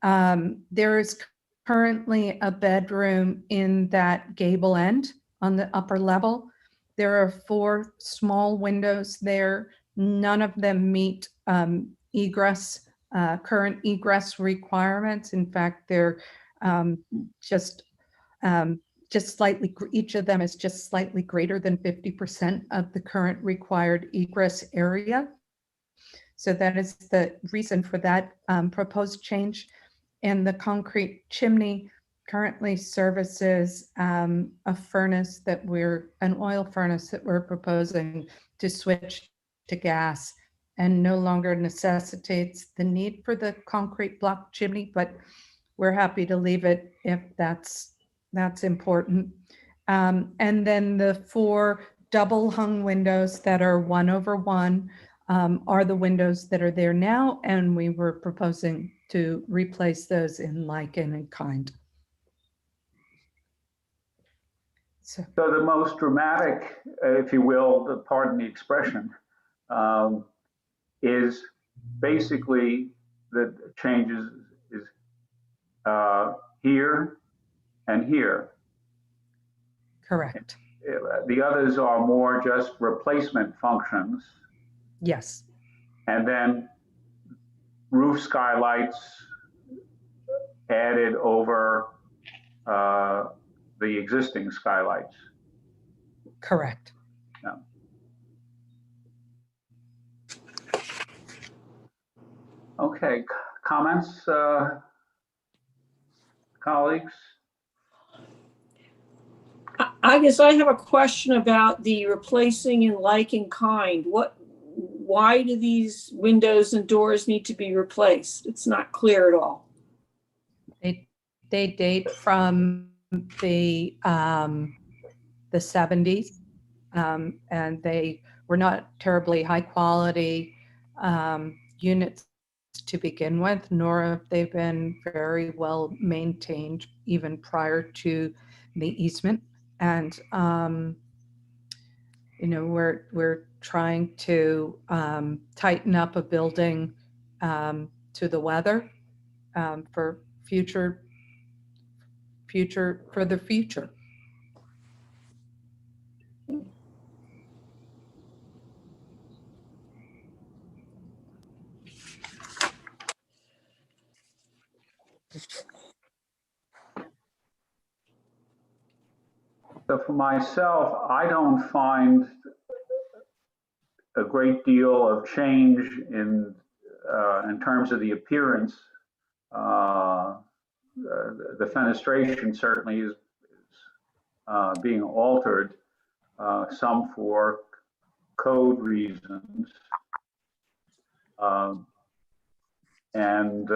[SPEAKER 10] there is currently a bedroom in that gable end on the upper level. There are 4 small windows there. None of them meet egress, current egress requirements. In fact, they're just slightly, each of them is just slightly greater than 50% of the current required egress area. So that is the reason for that proposed change. And the concrete chimney currently services a furnace that an oil furnace that we're proposing to switch to gas, and no longer necessitates the need for the concrete block chimney, but we're happy to leave it if that's important. And then the 4 double hung windows that are 1/1 are the windows that are there now, and we were proposing to replace those in like and in kind.
[SPEAKER 2] So the most dramatic, if you will, pardon the expression, is basically the changes is here and here.
[SPEAKER 10] Correct.
[SPEAKER 2] The others are more just replacement functions.
[SPEAKER 10] Yes.
[SPEAKER 2] And then roof skylights added over the existing skylights.
[SPEAKER 10] Correct.
[SPEAKER 2] Yeah. Okay, comments, colleagues?
[SPEAKER 4] I guess I have a question about the replacing in like and kind. Why do these windows and doors need to be replaced? It's not clear at all.
[SPEAKER 10] They date from the 70s, and they were not terribly high quality units to begin with, nor have they been very well maintained even prior to the easement. And we're trying to tighten up a building to the weather for the future.
[SPEAKER 2] So for myself, I don't find a great deal of change in terms of the appearance. The fenestration certainly is being altered, some for code reasons. And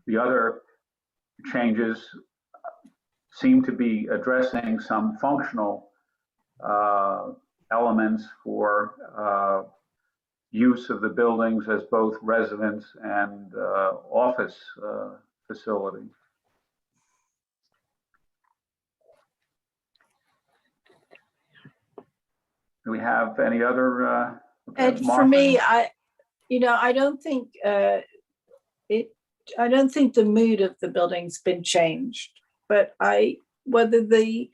[SPEAKER 2] the other changes seem to be addressing some functional elements for use of the buildings as both residence and office facility. Do we have any other?
[SPEAKER 6] And for
[SPEAKER 2] Martha?
[SPEAKER 6] me, I don't think I don't think the mood of the building's been changed, but whether the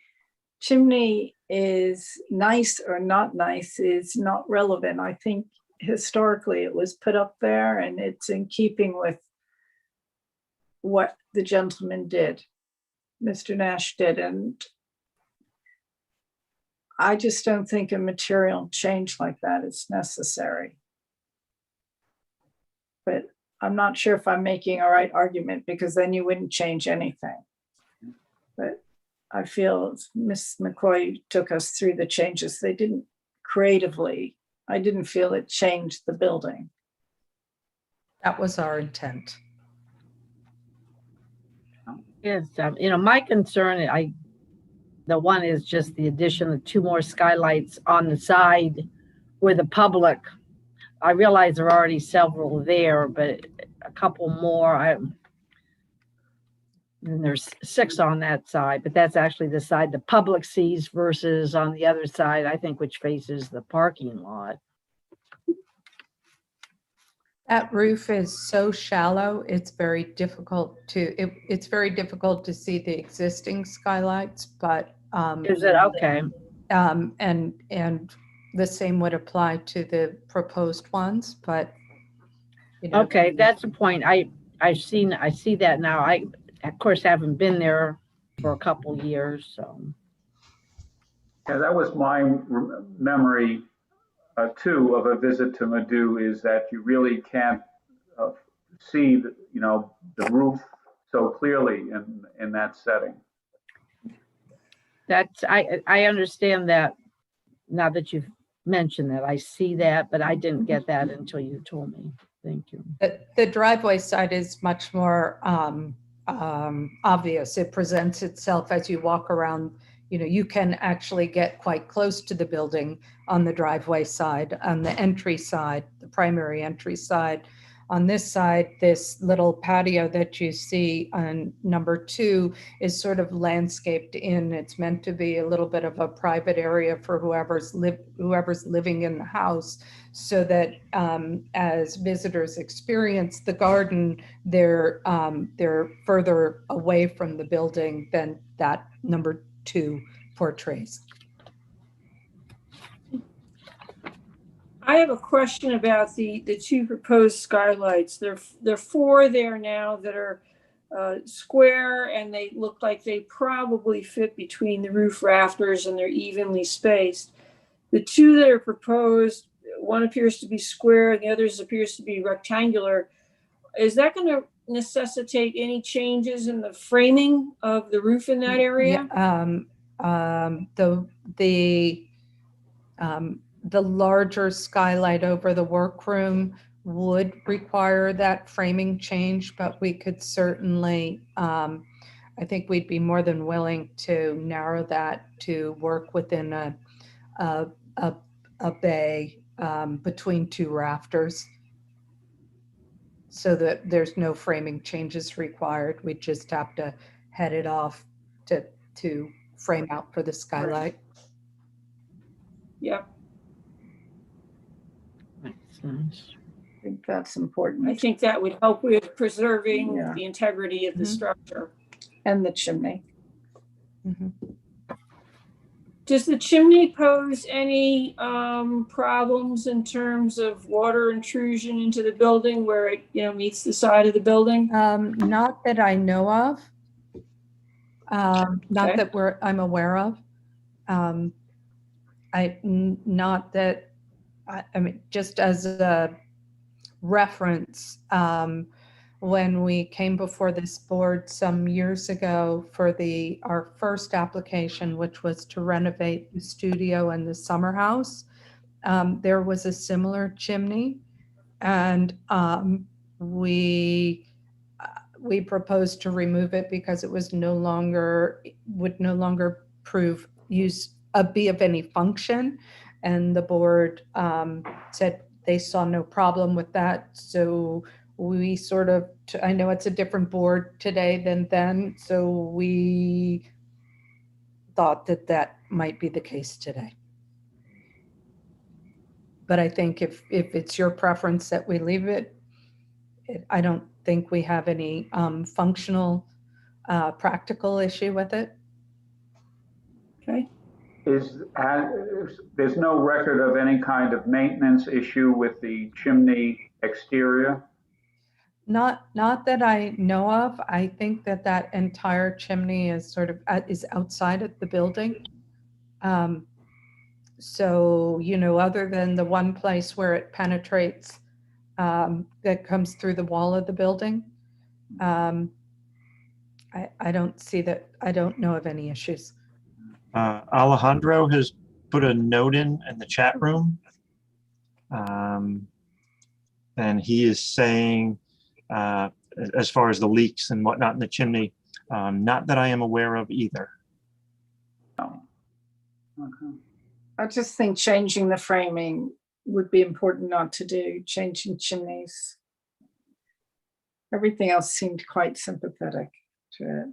[SPEAKER 6] chimney is nice or not nice is not relevant. I think historically it was put up there and it's in keeping with what the gentleman did, Mr. Nash did. And I just don't think a material change like that is necessary. But I'm not sure if I'm making a right argument, because then you wouldn't change anything. But I feel Ms. McCoy took us through the changes. They didn't creatively, I didn't feel it changed the building.
[SPEAKER 10] That was our intent.
[SPEAKER 1] Yes, my concern, the one is just the addition of 2 more skylights on the side where the public, I realize there are already several there, but a couple more, and there's 6 on that side, but that's actually the side the public sees versus on the other side, I think, which faces the parking lot.
[SPEAKER 10] That roof is so shallow, it's very difficult it's very difficult to see the existing skylights, but
[SPEAKER 1] Is it okay?
[SPEAKER 10] and the same would apply to the proposed ones, but
[SPEAKER 1] Okay, that's the point. I see that now. I, of course, haven't been there for a couple years, so.
[SPEAKER 2] Yeah, that was my memory too of a visit to Madhu, is that you really can't see the roof so clearly in that setting.
[SPEAKER 1] That's, I understand that now that you've mentioned that. I see that, but I didn't get that until you told me. Thank you.
[SPEAKER 10] The driveway side is much more obvious. It presents itself as you walk around. You can actually get quite close to the building on the driveway side, on the entry side, the primary entry side. On this side, this little patio that you see on number 2 is sort of landscaped in. It's meant to be a little bit of a private area for whoever's living in the house, so that as visitors experience the garden, they're further away from the building than that number 2 portrays.
[SPEAKER 4] I have a question about the 2 proposed skylights. There are 4 there now that are square, and they look like they probably fit between the roof rafters, and they're evenly spaced. The 2 that are proposed, one appears to be square and the others appears to be rectangular. Is that going to necessitate any changes in the framing of the roof in that area?
[SPEAKER 10] The larger skylight over the workroom would require that framing change, but we could certainly, I think we'd be more than willing to narrow that to work within a bay between 2 rafters, so that there's no framing changes required. We just have to head it off to frame out for the skylight.
[SPEAKER 4] Yeah,
[SPEAKER 1] Makes sense.
[SPEAKER 6] I think that's important.
[SPEAKER 4] I think that would help with preserving
[SPEAKER 6] Yeah.
[SPEAKER 4] the integrity of the
[SPEAKER 10] Mhm.
[SPEAKER 4] structure.
[SPEAKER 6] And the chimney.
[SPEAKER 10] Mhm.
[SPEAKER 4] Does the chimney pose any problems in terms of water intrusion into the building where it meets the side of the building?
[SPEAKER 10] Not that I know of. Not
[SPEAKER 4] Okay.
[SPEAKER 10] that I'm aware of. Not that, I mean, just as a reference, when we came before this board some years ago for our first application, which was to renovate the studio and the summer house, there was a similar chimney, and we proposed to remove it because it would no longer be of any function, and the board said they saw no problem with that. So we I know it's a different board today than then, so we thought that might be the case today. But I think if it's your preference that we leave it, I don't think we have any functional, practical issue with it.
[SPEAKER 4] Okay.
[SPEAKER 2] There's no record of any kind of maintenance issue with the chimney exterior?
[SPEAKER 10] Not that I know of. I think that entire chimney is sort of is outside of the building. So, other than the one place where it penetrates, that comes through the wall of the building, I don't see that. I don't know of any issues.
[SPEAKER 11] Alejandro has put a note in the chat room. And he is saying, as far as the leaks and whatnot in the chimney, not that I am aware of either.
[SPEAKER 2] No. Okay.
[SPEAKER 6] I just think changing the framing would be important not to do, changing chimneys. Everything else seemed quite sympathetic to it.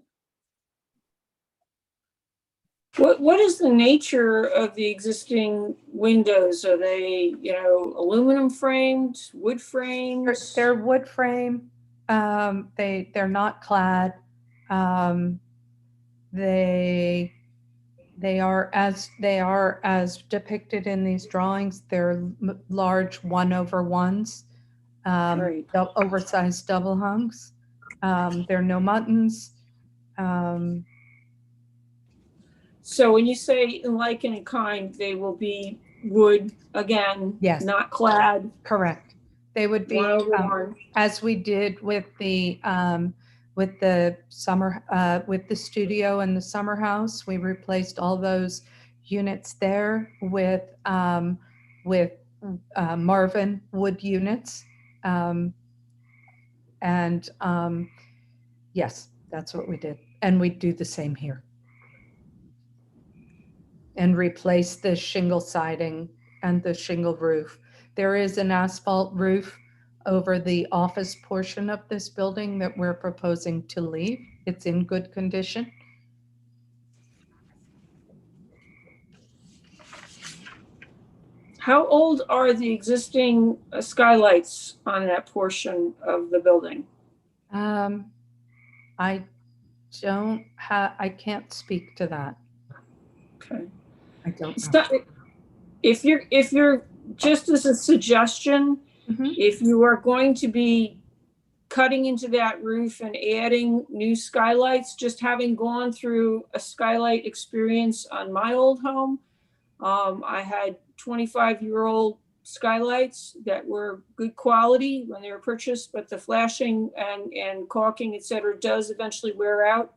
[SPEAKER 4] What is the nature of the existing windows? Are they, aluminum framed, wood frames?
[SPEAKER 10] They're wood frame. They're not clad. They are as depicted in these drawings. They're large 1/1s,
[SPEAKER 4] Right.
[SPEAKER 10] oversized double hungs. They're no muttons.
[SPEAKER 4] So when you say in like and in kind, they will be wood again,
[SPEAKER 10] Yes.
[SPEAKER 4] not clad,
[SPEAKER 10] Correct. They would be
[SPEAKER 4] 1/1.
[SPEAKER 10] as we did with the summer with the studio and the summer house. We replaced all those units there with Marvin wood units, yes, that's what we did, and we do the same here. And replace the shingle siding and the shingle roof. There is an asphalt roof over the office portion of this building that we're proposing to leave. It's in good condition.
[SPEAKER 4] How old are the existing skylights on that portion of the building?
[SPEAKER 10] I can't speak to that.
[SPEAKER 4] Okay.
[SPEAKER 10] I don't
[SPEAKER 4] It's
[SPEAKER 10] know.
[SPEAKER 4] not, if you're just as a suggestion,
[SPEAKER 10] Mhm.
[SPEAKER 4] if you are going to be cutting into that roof and adding new skylights, just having gone through a skylight experience on my old home, I had 25-year-old skylights that were good quality when they were purchased, but the flashing and caulking, et cetera, does eventually wear out.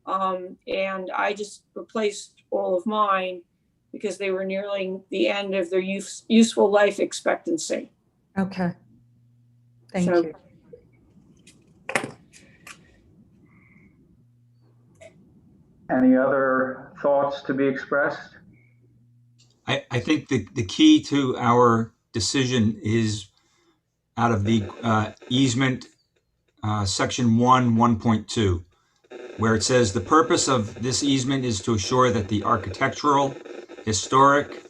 [SPEAKER 4] And I just replaced all of mine because they were nearing the end of their useful life expectancy.
[SPEAKER 10] Okay. Thank
[SPEAKER 4] So-
[SPEAKER 10] you.
[SPEAKER 2] Any other thoughts to be expressed?
[SPEAKER 7] I think the key to our decision is out of the easement, section 1.2, where it says the purpose of this easement is to assure that the architectural, historic,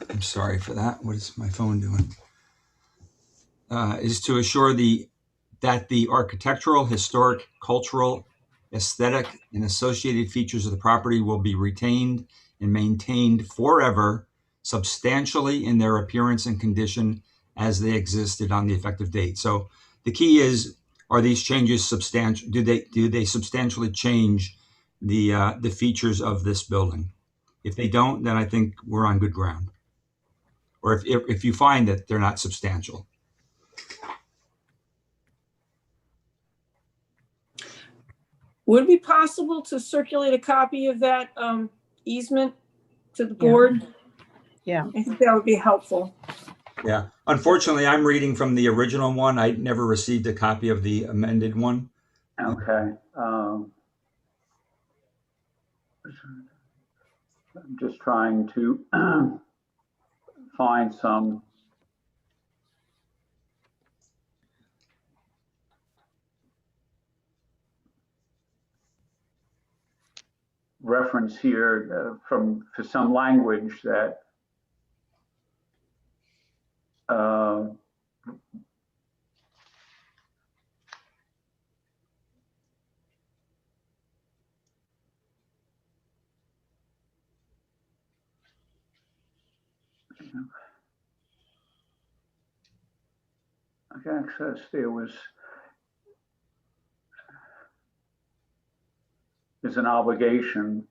[SPEAKER 7] I'm sorry for that. What is my phone doing? Is to assure that the architectural, historic, cultural, aesthetic, and associated features of the property will be retained and maintained forever, substantially in their appearance and condition as they existed on the effective date. So the key is, are these changes substantial? Do they substantially change the features of this building? If they don't, then I think we're on good ground. Or if you find that they're not substantial.
[SPEAKER 4] Would it be possible to circulate a copy of that easement to the board?
[SPEAKER 1] Yeah.
[SPEAKER 4] I think that would be helpful.
[SPEAKER 7] Yeah. Unfortunately, I'm reading from the original one. I never received a copy of the amended one.
[SPEAKER 2] Okay. I'm just trying to find some reference here for some language that Access, there was is an obligation.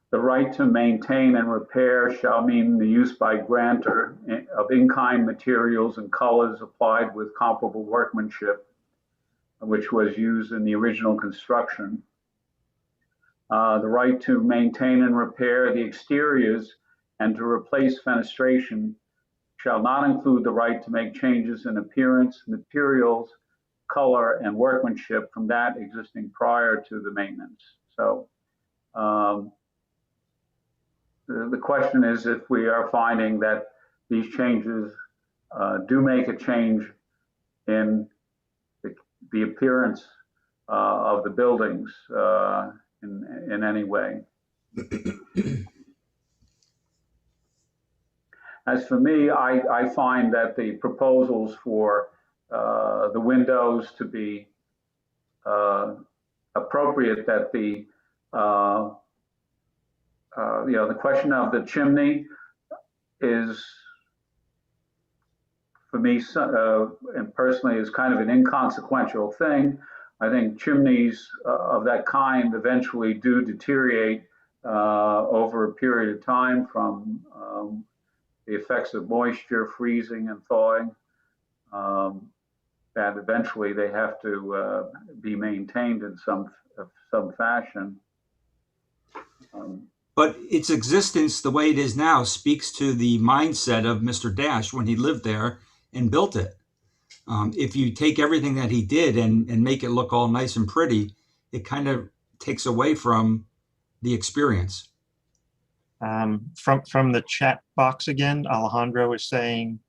[SPEAKER 2] The right to maintain and repair shall mean the use by grantor of in-kind materials and colors applied with comparable workmanship, which was used in the original construction. The right to maintain and repair the exteriors and to replace fenestration shall not include the right to make changes in appearance, materials, color, and workmanship from that existing prior to the maintenance. So the question is if we are finding that these changes do make a change in the appearance of the buildings in any way. As for me, I find that the proposals for the windows to be appropriate, that the the question of the chimney is, for me, and personally, is kind of an inconsequential thing. I think chimneys of that kind eventually do deteriorate over a period of time from the effects of moisture, freezing, and thawing. That eventually they have to be maintained in some fashion.
[SPEAKER 7] But its existence, the way it is now, speaks to the mindset of Mr. Dash when he lived there and built it. If you take everything that he did and make it look all nice and pretty, it kind of takes away from the experience.
[SPEAKER 11] From the chat box again, Alejandro is saying,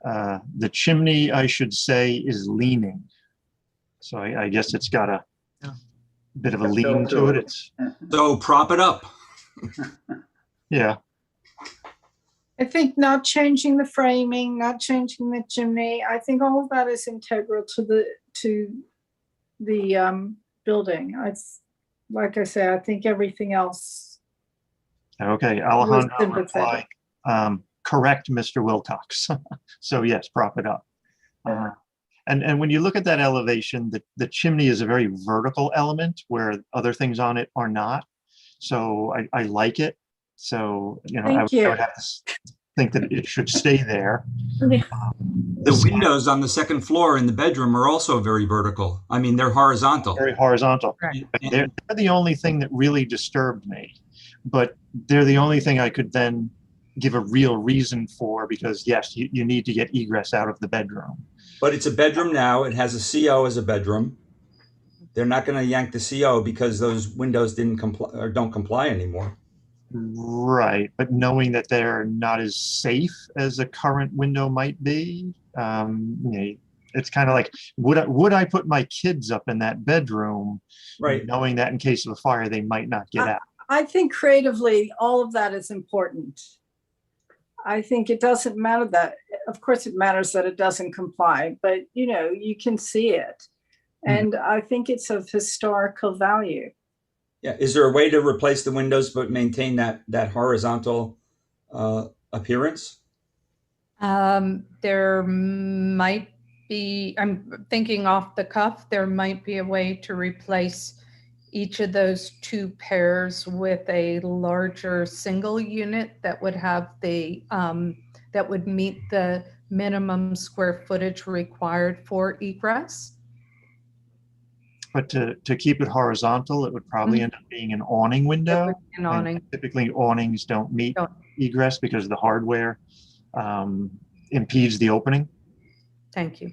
[SPEAKER 11] the chimney, I should say, is leaning. So I guess it's got a bit of a lean to it. It's
[SPEAKER 7] So prop it up.
[SPEAKER 11] yeah.
[SPEAKER 6] I think not changing the framing, not changing the chimney, I think all of that is integral to the building. Like I say, I think everything else.
[SPEAKER 11] Okay, Alejandro
[SPEAKER 6] sympathetic.
[SPEAKER 11] replied, correct, Mr. Wilcox. So yes, prop it up. And when you look at that elevation, the chimney is a very vertical element where other things on it are not. So I like it. So, I would have to think that it should stay there.
[SPEAKER 7] The windows on the second floor in the bedroom are also very vertical. I mean, they're horizontal.
[SPEAKER 11] Very horizontal.
[SPEAKER 10] Right.
[SPEAKER 11] They're the only thing that really disturbed me, but they're the only thing I could then give a real reason for, because yes, you need to get egress out of the bedroom.
[SPEAKER 7] But it's a bedroom now. It has a CO as a bedroom. They're not going to yank the CO because those windows didn't comply or don't comply anymore.
[SPEAKER 11] Right, but knowing that they're not as safe as a current window might be, it's kind of like, would I put my kids up in that bedroom,
[SPEAKER 7] Right?
[SPEAKER 11] knowing that in case of a fire they might not get out?
[SPEAKER 6] I think creatively, all of that is important. I think it doesn't matter that, of course it matters that it doesn't comply, but you can see it. And I think it's of historical value.
[SPEAKER 7] Yeah. Is there a way to replace the windows but maintain that horizontal appearance?
[SPEAKER 10] There might be, I'm thinking off the cuff, there might be a way to replace each of those two pairs with a larger single unit that would have that would meet the minimum square footage required for egress.
[SPEAKER 11] But to keep it horizontal, it would probably end up being an awning window.
[SPEAKER 10] An awning.
[SPEAKER 11] And typically awnings don't meet egress because the hardware impedes the opening.
[SPEAKER 10] Thank you.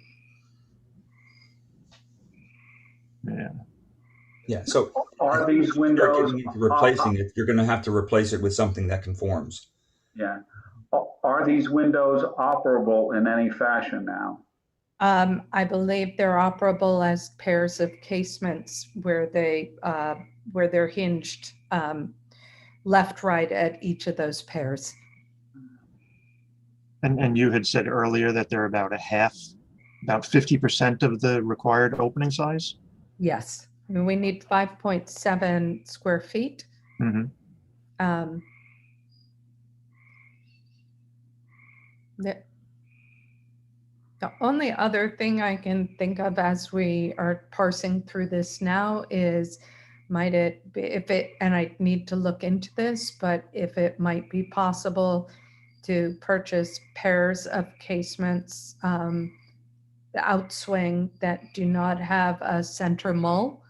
[SPEAKER 11] Yeah.
[SPEAKER 7] Yeah. So
[SPEAKER 2] Are these windows
[SPEAKER 7] start getting into replacing it, you're going to have to replace it with something that conforms.
[SPEAKER 2] Yeah. Are these windows operable in any fashion now?
[SPEAKER 10] I believe they're operable as pairs of casements where they're hinged left, right at each of those pairs.
[SPEAKER 11] And you had said earlier that they're about about 50% of the required opening size?
[SPEAKER 10] Yes, I mean, we need 5.7 square feet.
[SPEAKER 11] Mm-hmm.
[SPEAKER 10] The only other thing I can think of as we are parsing through this now is, might it be, if it, and I need to look into this, but if it might be possible to purchase pairs of casements, the outswing that do not have a center mull.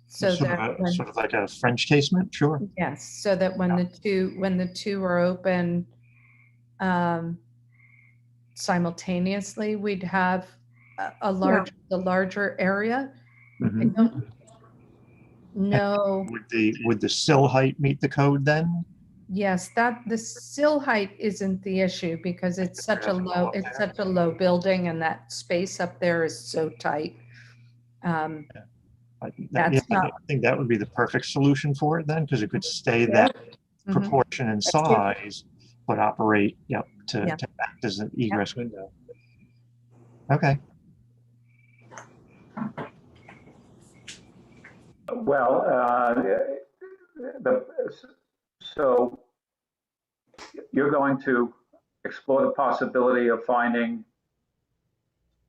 [SPEAKER 10] So that when,
[SPEAKER 11] sort of like a French casement, sure.
[SPEAKER 10] yes, so that when the two are open, simultaneously, we'd have the larger area. I
[SPEAKER 11] Mhm.
[SPEAKER 10] don't know.
[SPEAKER 11] Would the sill height meet the code then?
[SPEAKER 10] Yes, that the sill height isn't the issue because it's such a low building and that space up there is so tight.
[SPEAKER 11] I
[SPEAKER 10] That's not.
[SPEAKER 11] think that would be the perfect solution for it then, because it could stay that proportion and size, but operate, to act as an egress window. Okay.
[SPEAKER 2] Well, so you're going to explore the possibility of finding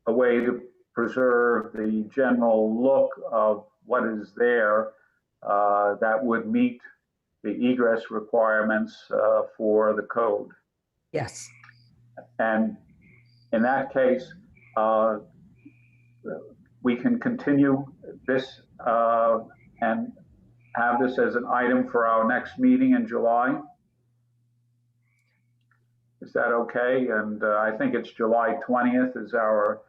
[SPEAKER 2] a way to preserve the general look of what is there that would meet the egress requirements for the code.
[SPEAKER 10] Yes.
[SPEAKER 2] And in that case, we can continue this and have this as an item for our next meeting in July. Is that okay? And I think it's July 20th is our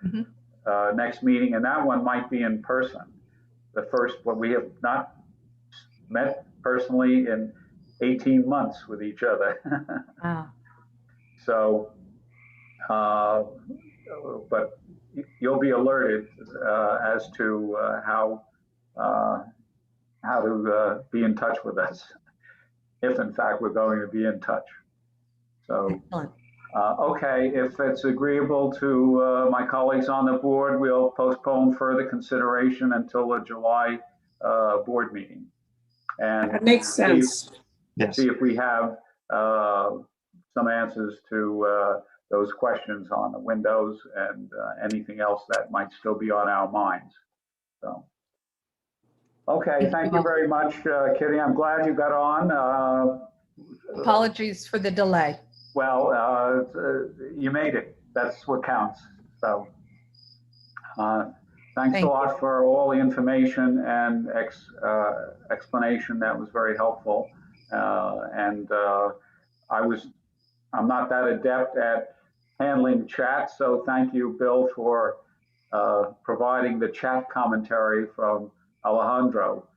[SPEAKER 2] next meeting, and that one might be in person. The first one, we have not met personally in 18 months with each other.
[SPEAKER 10] Wow.
[SPEAKER 2] So, but you'll be alerted as to how to be in touch with us, if in fact we're going to be in touch. So, okay, if it's agreeable to my colleagues on the board, we'll postpone further consideration until the July board meeting. And
[SPEAKER 4] That makes sense.
[SPEAKER 2] see if we have some answers to those questions on the windows and anything else that might still be on our minds. So, okay, thank you very much, Kitty. I'm glad you got on.
[SPEAKER 10] Apologies for the delay.
[SPEAKER 2] Well, you made it. That's what counts. So, thanks a lot for all the information and explanation. That was very helpful. I'm not that adept at handling chat, so thank you, Bill, for providing the chat commentary from Alejandro.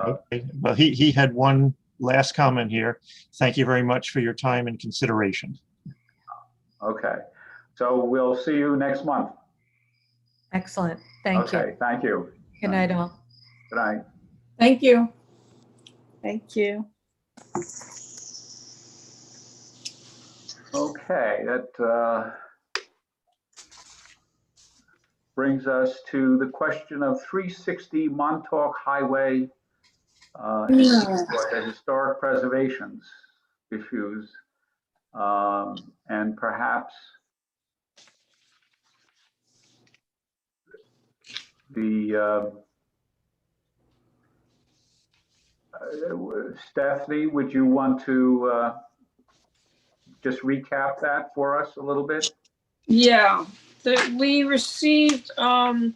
[SPEAKER 11] Okay. Well, he had one last comment here. Thank you very much for your time and consideration.
[SPEAKER 2] Okay, so we'll see you next month.
[SPEAKER 10] Excellent. Thank you.
[SPEAKER 2] Okay, thank you.
[SPEAKER 10] Good night, all.
[SPEAKER 2] Good night.
[SPEAKER 4] Thank you.
[SPEAKER 6] Thank you.
[SPEAKER 2] Okay, that brings us to the question of 360 Montauk Highway, the historic preservations issues, and perhaps the Stephanie, would you want to just recap that for us a little bit?
[SPEAKER 4] Yeah, we received some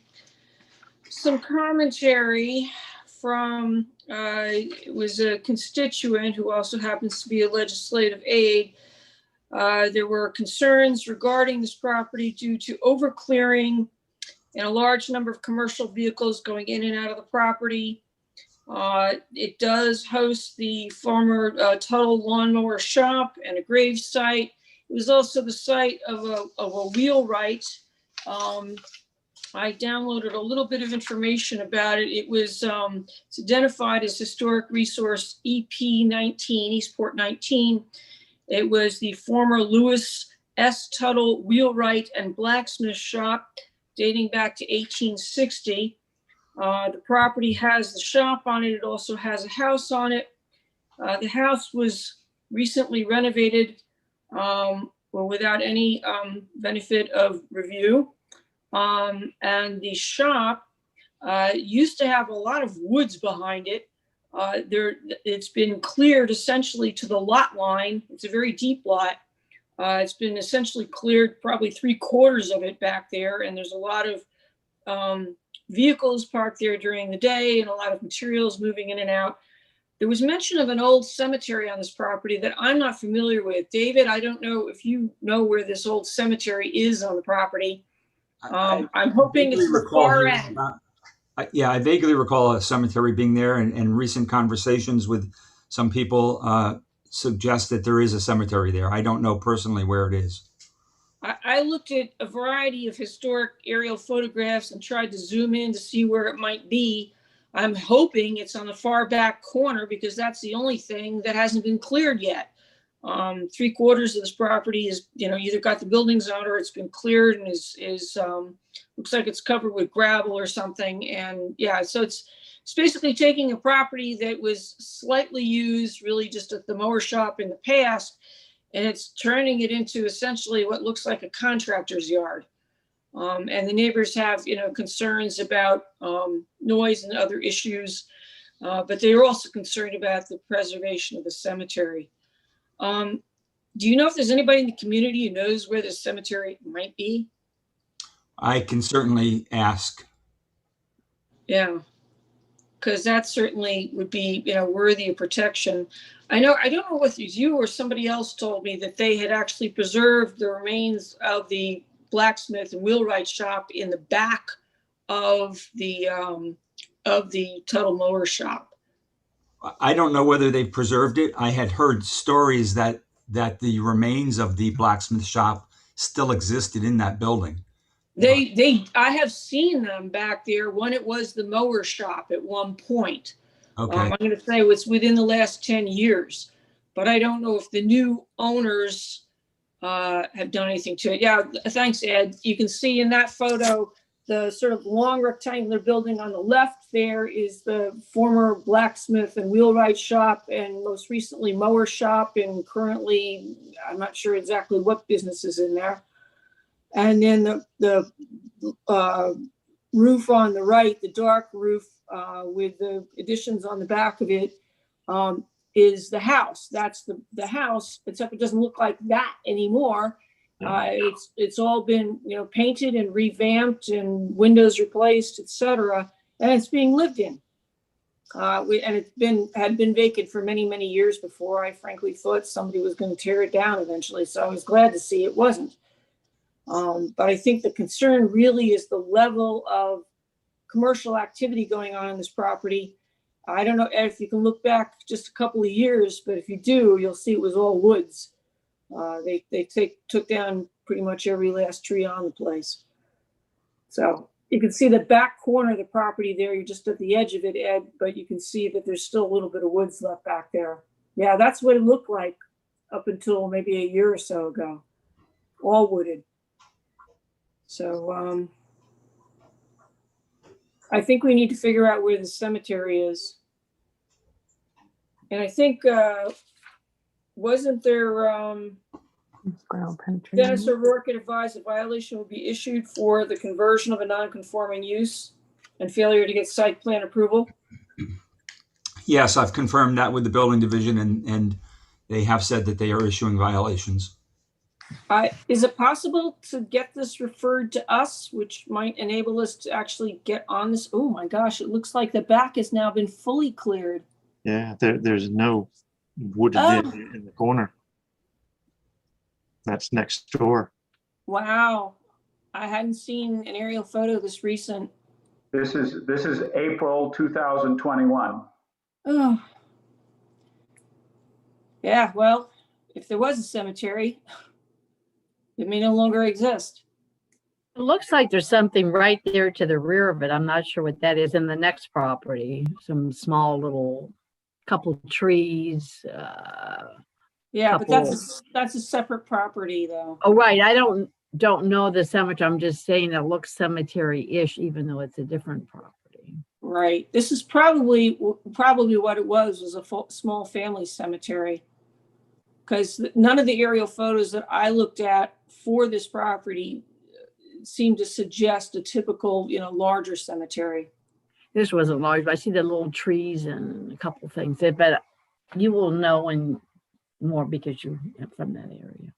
[SPEAKER 4] commentary from, it was a constituent who also happens to be a legislative aide. There were concerns regarding this property due to overclearing and a large number of commercial vehicles going in and out of the property. It does host the former Tuttle Lawnmower Shop and a grave site. It was also the site of a wheelwright. I downloaded a little bit of information about it. It was it's identified as Historic Resource EP19, Eastport 19. It was the former Lewis S. Tuttle Wheelwright and Blacksmith Shop dating back to 1860. The property has the shop on it. It also has a house on it. The house was recently renovated or without any benefit of review. And the shop used to have a lot of woods behind it. It's been cleared essentially to the lot line. It's a very deep lot. It's been essentially cleared, probably 3/4 of it back there. And there's a lot of vehicles parked there during the day and a lot of materials moving in and out. There was mention of an old cemetery on this property that I'm not familiar with. David, I don't know if you know where this old cemetery is on the property. I'm hoping it's the far end.
[SPEAKER 7] Yeah, I vaguely recall a cemetery being there, and recent conversations with some people suggest that there is a cemetery there. I don't know personally where it is.
[SPEAKER 4] I looked at a variety of historic aerial photographs and tried to zoom in to see where it might be. I'm hoping it's on the far back corner because that's the only thing that hasn't been cleared yet. 3/4 of this property is, either got the buildings on or it's been cleared and is looks like it's covered with gravel or something. And yeah, so it's basically taking a property that was slightly used really just at the mower shop in the past, and it's turning it into essentially what looks like a contractor's yard. And the neighbors have, concerns about noise and other issues, but they are also concerned about the preservation of the cemetery. Do you know if there's anybody in the community who knows where the cemetery might be?
[SPEAKER 7] I can certainly ask.
[SPEAKER 4] Yeah, because that certainly would be, worthy of protection. I don't know whether you or somebody else told me that they had actually preserved the remains of the blacksmith and wheelwright shop in the back of the Tuttle mower shop.
[SPEAKER 7] I don't know whether they've preserved it. I had heard stories that the remains of the blacksmith shop still existed in that building.
[SPEAKER 4] I have seen them back there when it was the mower shop at one point.
[SPEAKER 7] Okay.
[SPEAKER 4] I'm going to say it was within the last 10 years, but I don't know if the new owners have done anything to it. Yeah, thanks, Ed. You can see in that photo, the sort of long rectangular building on the left there is the former blacksmith and wheelwright shop, and most recently mower shop, and currently, I'm not sure exactly what business is in there. And then the roof on the right, the dark roof with the additions on the back of it, is the house. That's the house, except it doesn't look like that anymore. It's all been painted and revamped and windows replaced, etc., and it's being lived in. And had been vacant for many years before. I frankly thought somebody was going to tear it down eventually, so I was glad to see it wasn't. But I think the concern really is the level of commercial activity going on in this property. I don't know, Ed, if you can look back just a couple of years, but if you do, you'll see it was all woods. They took down pretty much every last tree on the place. So you can see the back corner of the property there. You're just at the edge of it, Ed, but you can see that there's still a little bit of woods left back there. Yeah, that's what it looked like up until maybe a year or so ago. All wooded. So I think we need to figure out where the cemetery is. And I think, wasn't there, Dennis O'Rourke advised a violation will be issued for the conversion of a non-conforming use and failure to get site plan approval?
[SPEAKER 7] Yes, I've confirmed that with the building division, and they have said that they are issuing violations.
[SPEAKER 4] Is it possible to get this referred to us, which might enable us to actually get on this? Oh my gosh, it looks like the back has now been fully cleared.
[SPEAKER 11] Yeah, there's no wooded in the corner. That's next door.
[SPEAKER 4] Wow. I hadn't seen an aerial photo this recent.
[SPEAKER 2] This is April 2021.
[SPEAKER 4] Oh. Yeah, well, if there was a cemetery, it may no longer exist.
[SPEAKER 1] It looks like there's something right there to the rear of it. I'm not sure what that is in the next property. Some small little couple trees.
[SPEAKER 4] Yeah, but that's a separate property though.
[SPEAKER 1] Oh, right. I don't know the cemetery. I'm just saying it looks cemetery-ish, even though it's a different property.
[SPEAKER 4] Right. This is probably what it was a small family cemetery. because none of the aerial photos that I looked at for this property seem to suggest a typical, larger cemetery.
[SPEAKER 1] This wasn't large, but I see the little trees and a couple things, but you will know when more because you're from that area.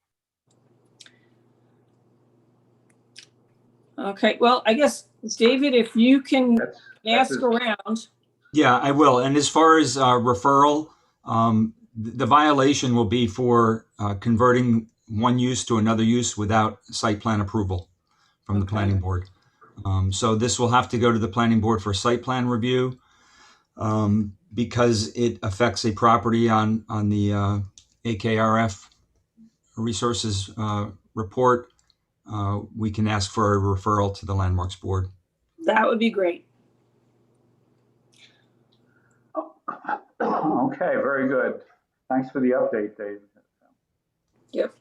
[SPEAKER 4] Okay, well, I guess, David, if you can
[SPEAKER 2] That's
[SPEAKER 4] ask
[SPEAKER 2] it.
[SPEAKER 4] around.
[SPEAKER 7] Yeah, I will. And as far as referral, the violation will be for converting one use to another use without site plan approval from the
[SPEAKER 4] Okay.
[SPEAKER 7] planning board. So this will have to go to the planning board for site plan review because it affects a property on the AKRF resources report. We can ask for a referral to the landmarks board.
[SPEAKER 4] That would be great.
[SPEAKER 2] Okay, very good. Thanks for the update, Dave.
[SPEAKER 4] Yep.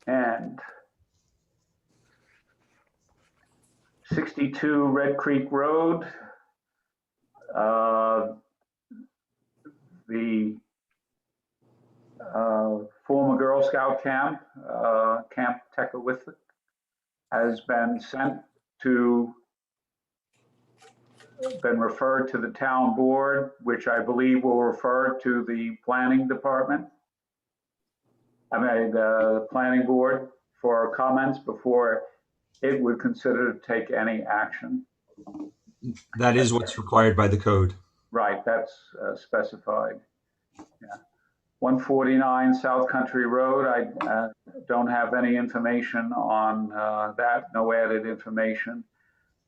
[SPEAKER 2] And 62 Red Creek Road. The former Girl Scout camp, Camp Tekawitha, has been referred to the town board, which I believe will refer to the planning department. The planning board for comments before it would consider to take any action.
[SPEAKER 7] That is what's required by the code.
[SPEAKER 2] Right, that's specified. Yeah. 149 South Country Road, I don't have any information on that, no added information.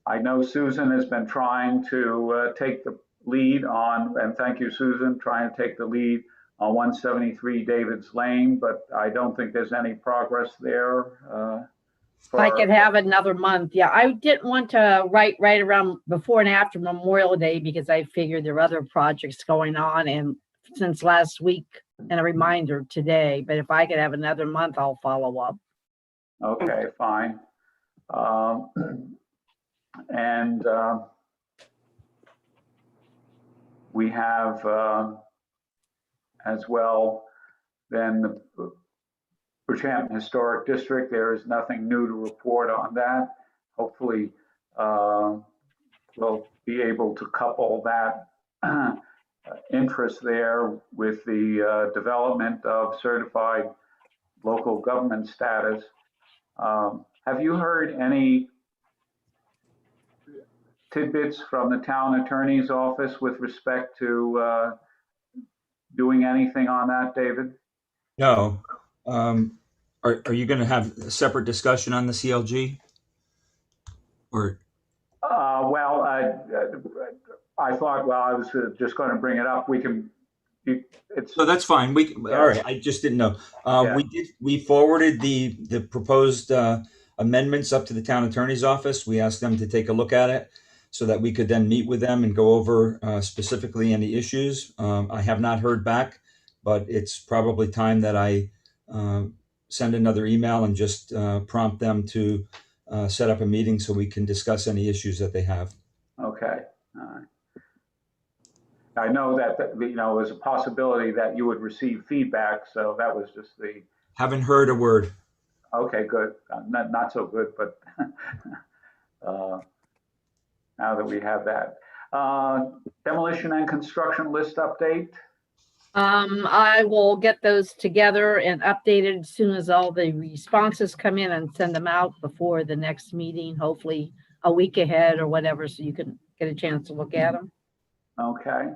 [SPEAKER 2] I know Susan has been trying to take the lead on, and thank you, Susan, trying to take the lead on 173 David's Lane, but I don't think there's any progress there.
[SPEAKER 1] If I could have another month. Yeah, I didn't want to write right around before and after Memorial Day because I figured there are other projects going on, and since last week, and a reminder today, but if I could have another month, I'll follow up.
[SPEAKER 2] Okay, fine. And we have as well, then the Bridgehampton Historic District, there is nothing new to report on that. Hopefully, we'll be able to couple that interest there with the development of certified local government status. Have you heard any tidbits from the town attorney's office with respect to doing anything on that, David?
[SPEAKER 7] No. Are you going to have a separate discussion on the CLG? Or
[SPEAKER 2] Well, I thought, well, I was just going to bring it up. We can.
[SPEAKER 7] so that's fine. All right. I just didn't know.
[SPEAKER 2] Yeah.
[SPEAKER 7] We forwarded the proposed amendments up to the town attorney's office. We asked them to take a look at it so that we could then meet with them and go over specifically any issues. I have not heard back, but it's probably time that I send another email and just prompt them to set up a meeting so we can discuss any issues that they have.
[SPEAKER 2] Okay. All right. I know that it was a possibility that you would receive feedback, so that was just the.
[SPEAKER 7] Haven't heard a word.
[SPEAKER 2] Okay, good. Not so good, but now that we have that. Demolition and construction list update.
[SPEAKER 1] I will get those together and updated as soon as all the responses come in and send them out before the next meeting, hopefully a week ahead or whatever, so you can get a chance to look at them.
[SPEAKER 2] Okay.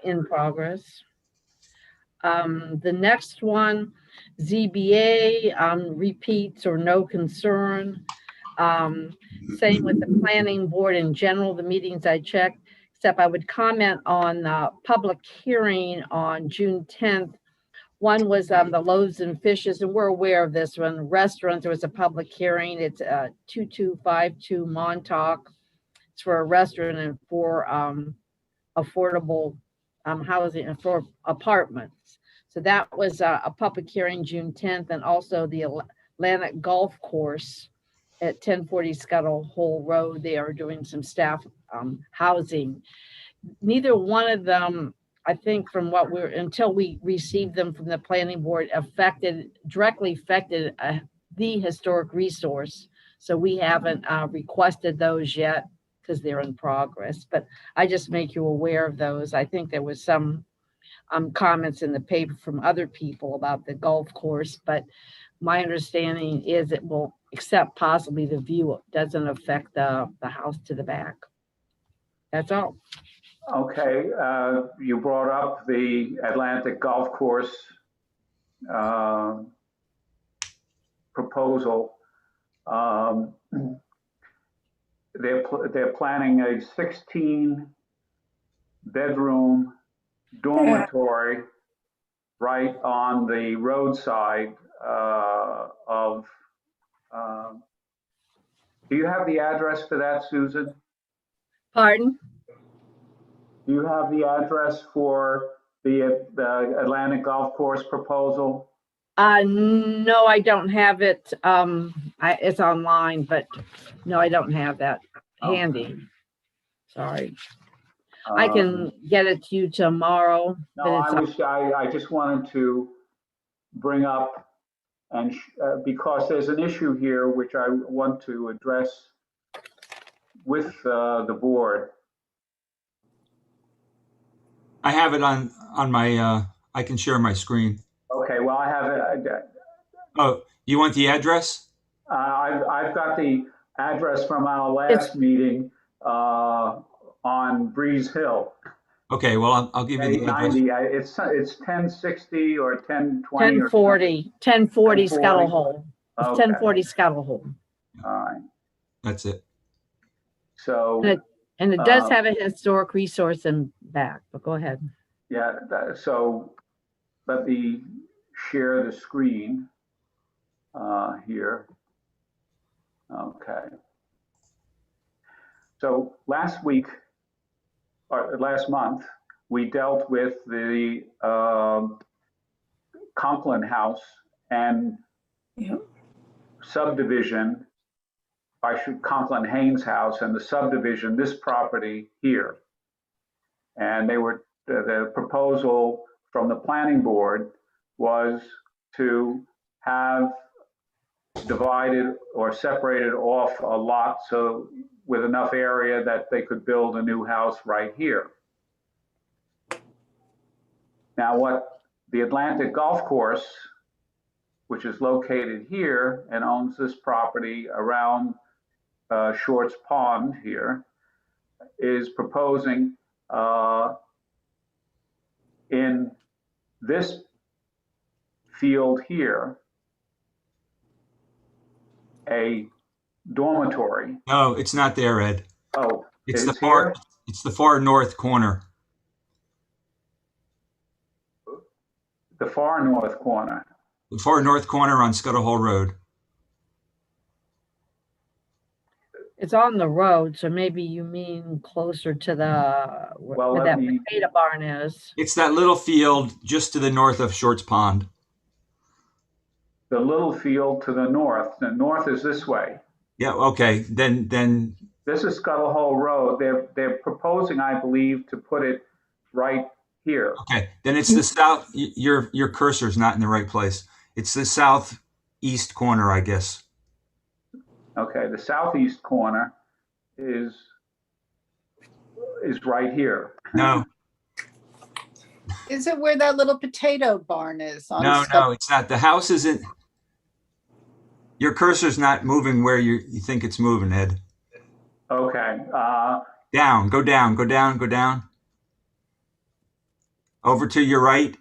[SPEAKER 1] In progress. The next one, ZBA, repeats or no concern. Same with the planning board in general, the meetings I checked, except I would comment on public hearing on June 10th. One was the Loaves and Fishes, and we're aware of this one. Restaurants, there was a public hearing. It's 2252 Montauk. It's for a restaurant and for affordable housing and for apartments. So that was a public hearing June 10th, and also the Atlantic Golf Course at 1040 Scuttle Hole Road. They are doing some staff housing. neither one of them, I think from what until we received them from the planning board, directly affected the historic resource. So we haven't requested those yet because they're in progress, but I just make you aware of those. I think there was some comments in the paper from other people about the golf course, but my understanding is it will, except possibly the view, it doesn't affect the house to the back. That's all.
[SPEAKER 2] Okay, you brought up the Atlantic Golf Course proposal. They're planning a 16-bedroom dormitory right on the roadside of. Do you have the address for that, Susan?
[SPEAKER 1] Pardon?
[SPEAKER 2] Do you have the address for the Atlantic Golf Course proposal?
[SPEAKER 1] No, I don't have it. It's online, but no, I don't have that handy. Sorry. I can get it to you tomorrow.
[SPEAKER 2] No, I just wanted to bring up, and because there's an issue here which I want to address with the board.
[SPEAKER 7] I have it on my, I can share my screen.
[SPEAKER 2] Okay, well, I have it.
[SPEAKER 7] Oh, you want the address?
[SPEAKER 2] I've got the address from our last meeting on Breeze Hill.
[SPEAKER 7] Okay, well, I'll give you the address.
[SPEAKER 2] 90, it's 1060 or 1020
[SPEAKER 1] 1040 Scuttle Hole. It's
[SPEAKER 2] Okay.
[SPEAKER 1] 1040 Scuttle Hole.
[SPEAKER 2] All right.
[SPEAKER 7] That's it.
[SPEAKER 2] So.
[SPEAKER 1] And it does have a historic resource in back, but go ahead.
[SPEAKER 2] Yeah, so let me share the screen here. Okay. So last week, or last month, we dealt with the Conklin House and subdivision. Conklin Haynes House and the subdivision, this property here. And they were, the proposal from the planning board was to have divided or separated off a lot so with enough area that they could build a new house right here. Now what the Atlantic Golf Course, which is located here and owns this property around Shorts Pond here, is proposing in this field here a dormitory.
[SPEAKER 7] No, it's not there, Ed.
[SPEAKER 2] Oh,
[SPEAKER 7] It's the far.
[SPEAKER 2] here?
[SPEAKER 7] It's the far north corner.
[SPEAKER 2] The far north corner.
[SPEAKER 7] The far north corner on Scuttle Hole Road.
[SPEAKER 1] It's on the road, so maybe you mean closer to the
[SPEAKER 2] Well,
[SPEAKER 1] where
[SPEAKER 2] let
[SPEAKER 1] that
[SPEAKER 2] me-
[SPEAKER 1] potato barn is.
[SPEAKER 7] It's that little field just to the north of Shorts Pond.
[SPEAKER 2] The little field to the north. The north is this way.
[SPEAKER 7] Yeah. Okay. Then.
[SPEAKER 2] This is Scuttle Hole Road. They're proposing, I believe, to put it right here.
[SPEAKER 7] Okay. Then it's the south. Your cursor's not in the right place. It's the southeast corner, I guess.
[SPEAKER 2] Okay, the southeast corner is right here.
[SPEAKER 7] No.
[SPEAKER 6] Is it where that little potato barn is? On
[SPEAKER 7] No,
[SPEAKER 6] Scuttle-
[SPEAKER 7] no, it's not. The house isn't. Your cursor's not moving where you think it's moving, Ed.
[SPEAKER 2] Okay,
[SPEAKER 7] Down, go down, go down, go down. Over to your right.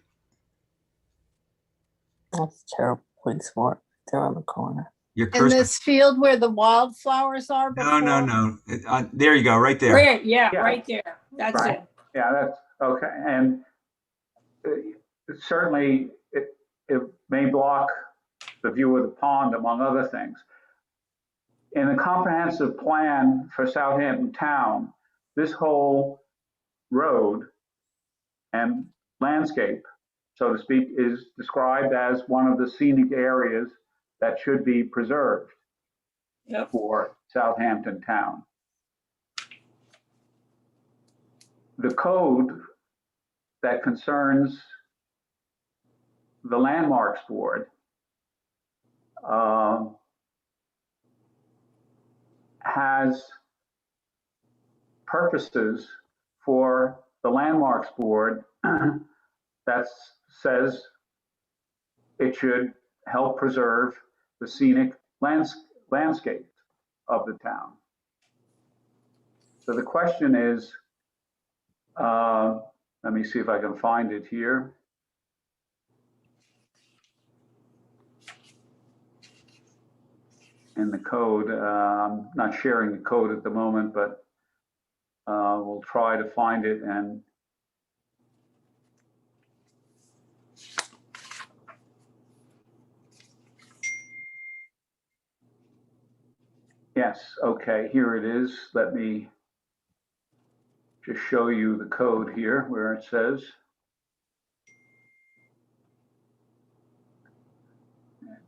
[SPEAKER 12] That's terrible place for it. They're on the corner.
[SPEAKER 7] Your
[SPEAKER 6] In
[SPEAKER 7] cursor.
[SPEAKER 6] this field where the wildflowers are?
[SPEAKER 7] No, no,
[SPEAKER 6] before?
[SPEAKER 7] no. There you go, right there.
[SPEAKER 4] Where? Yeah,
[SPEAKER 2] Yeah.
[SPEAKER 4] right there. That's
[SPEAKER 2] Right.
[SPEAKER 4] it.
[SPEAKER 2] yeah, that's okay. And certainly it may block the view of the pond, among other things. In the comprehensive plan for Southampton Town, this whole road and landscape, so to speak, is described as one of the scenic areas that should be preserved
[SPEAKER 4] Yep.
[SPEAKER 2] for Southampton Town. the code that concerns the Landmarks Board has purposes for the Landmarks Board that says it should help preserve the scenic landscape of the town. So the question is, let me see if I can find it here. In the code, I'm not sharing the code at the moment, but we'll try to find it. And yes, okay, here it is. Let me just show you the code here where it says,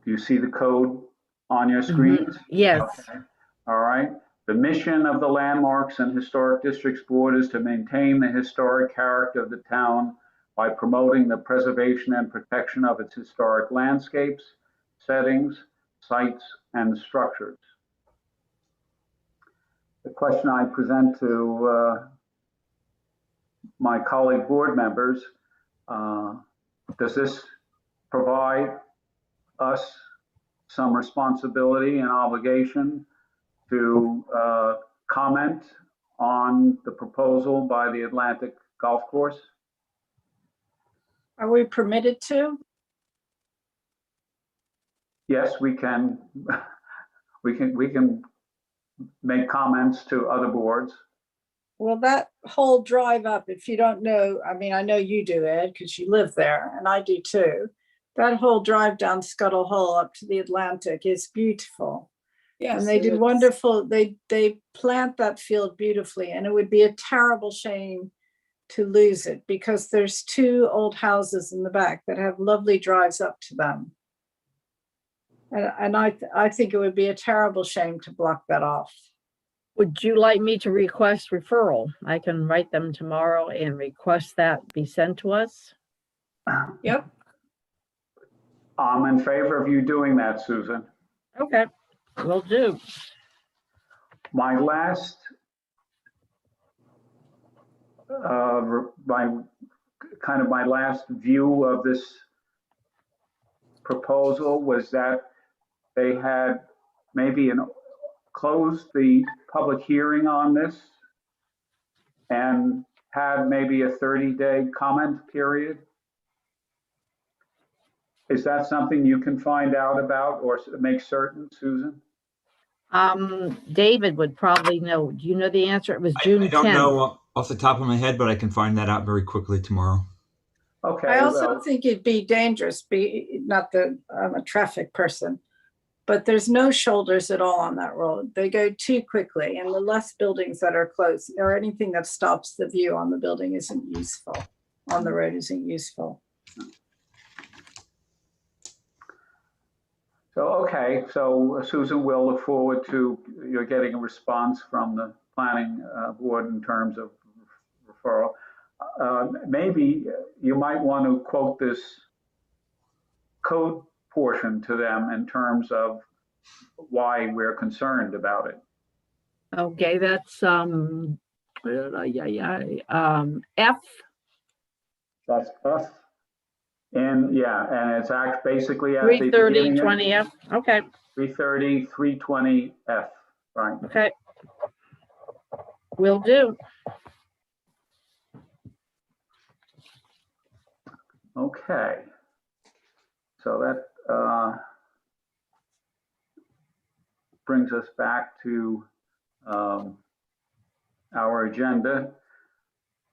[SPEAKER 2] do you see the code on your screens?
[SPEAKER 1] Yes.
[SPEAKER 2] Okay. All right. The mission of the Landmarks and Historic Districts Board is to maintain the historic character of the town by promoting the preservation and protection of its historic landscapes, settings, sites, and structures. The question I present to my colleague board members, does this provide us some responsibility and obligation to comment on the proposal by the Atlantic Golf Course?
[SPEAKER 6] Are we permitted to?
[SPEAKER 2] Yes, we can. We can make comments to other boards.
[SPEAKER 6] Well, that whole drive up, if you don't know, I mean, I know you do, Ed, because you live there, and I do too. That whole drive down Scuttle Hole up to the Atlantic is beautiful.
[SPEAKER 4] Yes,
[SPEAKER 6] And they
[SPEAKER 4] it
[SPEAKER 6] do
[SPEAKER 4] is.
[SPEAKER 6] wonderful, they plant that field beautifully, and it would be a terrible shame to lose it because there's two old houses in the back that have lovely drives up to them. And I think it would be a terrible shame to block that off.
[SPEAKER 1] Would you like me to request referral? I can write them tomorrow and request that be sent to us.
[SPEAKER 4] Yep.
[SPEAKER 2] I'm in favor of you doing that, Susan.
[SPEAKER 1] Okay, will do.
[SPEAKER 2] My last, my last view of this proposal was that they had maybe closed the public hearing on this and had maybe a 30-day comment period. Is that something you can find out about or make certain, Susan?
[SPEAKER 1] David would probably know. Do you know the answer? It was June 10th.
[SPEAKER 7] I don't know off the top of my head, but I can find that out very quickly tomorrow.
[SPEAKER 2] Okay.
[SPEAKER 6] I also
[SPEAKER 2] well,
[SPEAKER 6] think it'd be dangerous, not that I'm a traffic person, but there's no shoulders at all on that road. They go too quickly, and the less buildings that are close or anything that stops the view on the building isn't useful, on the road isn't useful.
[SPEAKER 2] So, okay, so Susan, we'll look forward to you're getting a response from the planning board in terms of referral. Maybe you might want to quote this code portion to them in terms of why we're concerned about it.
[SPEAKER 1] Okay, that's F.
[SPEAKER 2] That's F. And yeah, and it's basically at the
[SPEAKER 1] 330
[SPEAKER 2] beginning.
[SPEAKER 1] 20 F. Okay.
[SPEAKER 2] 330 320 F. Right.
[SPEAKER 1] Okay. Will do.
[SPEAKER 2] Okay. So that brings us back to our agenda.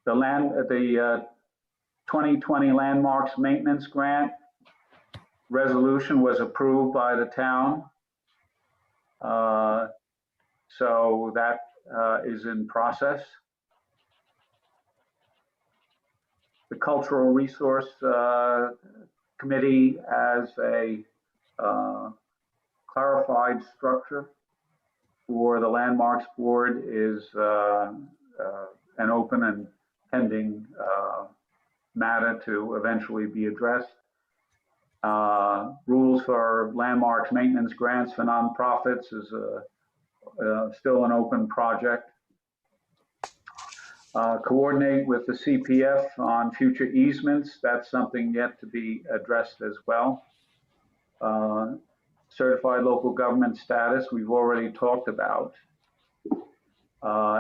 [SPEAKER 2] The 2020 Landmarks Maintenance Grant resolution was approved by the town. So that is in process. The Cultural Resource Committee as a clarified structure for the Landmarks Board is an open and pending matter to eventually be addressed. Rules for landmarks maintenance grants for nonprofits is still an open project. Coordinate with the CPF on future easements. That's something yet to be addressed as well. Certified local government status, we've already talked about.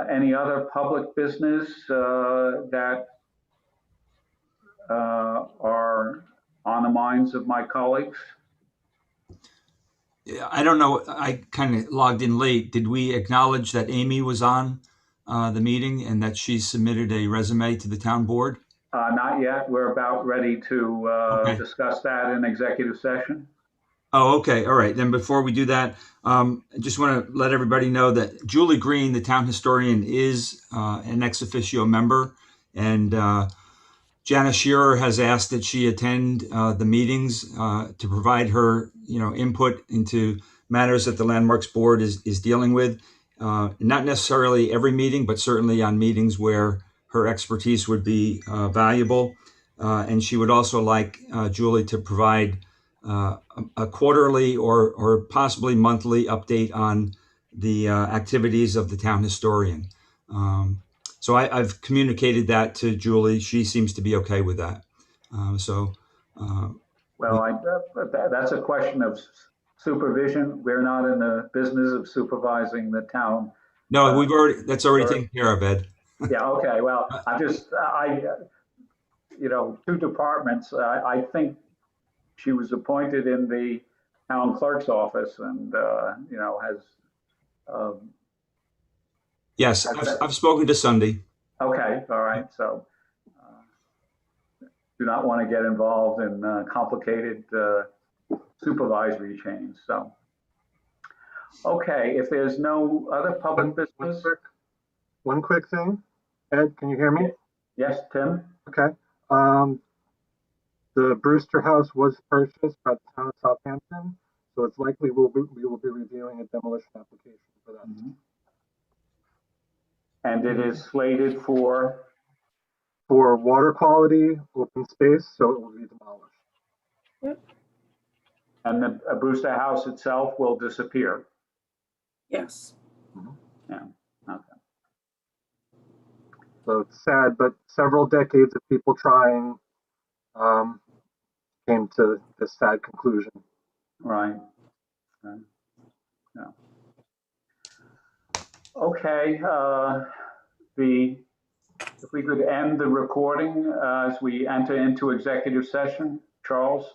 [SPEAKER 2] Any other public business that are on the minds of my colleagues?
[SPEAKER 7] Yeah, I don't know. I kind of logged in late. Did we acknowledge that Amy was on the meeting and that she submitted a resume to the town board?
[SPEAKER 2] Not yet. We're about ready to
[SPEAKER 7] Okay.
[SPEAKER 2] discuss that in executive session.
[SPEAKER 7] Oh, okay. All right. Then before we do that, I just want to let everybody know that Julie Green, the town historian, is an ex officio member. And Janice Shearer has asked that she attend the meetings to provide her, input into matters that the Landmarks Board is dealing with. Not necessarily every meeting, but certainly on meetings where her expertise would be valuable. And she would also like Julie to provide a quarterly or possibly monthly update on the activities of the town historian. So I've communicated that to Julie. She seems to be okay with that.
[SPEAKER 2] Well, that's a question of supervision. We're not in the business of supervising the town.
[SPEAKER 7] No, that's already taken care of, Ed.
[SPEAKER 2] Yeah, okay. Well, two departments. I think she was appointed in the town clerk's office and, has.
[SPEAKER 7] Yes, I've spoken to Sunday.
[SPEAKER 2] Okay, all right. So do not want to get involved in complicated supervisory chains. So, okay, if there's no other public business.
[SPEAKER 13] One quick thing. Ed, can you hear me?
[SPEAKER 2] Yes, Tim?
[SPEAKER 13] Okay. The Brewster House was purchased by the town of Southampton, so it's likely we will be reviewing a demolition application for that.
[SPEAKER 2] Mm-hmm. And it is slated for
[SPEAKER 13] water quality, open space, so it will be demolished.
[SPEAKER 4] Yep.
[SPEAKER 2] And the Brewster House itself will disappear.
[SPEAKER 4] Yes.
[SPEAKER 2] Yeah. Okay.
[SPEAKER 13] So it's sad, but several decades of people trying came to this sad conclusion.
[SPEAKER 2] Right. Okay. Yeah. Okay. If we could end the recording as we enter into executive session, Charles.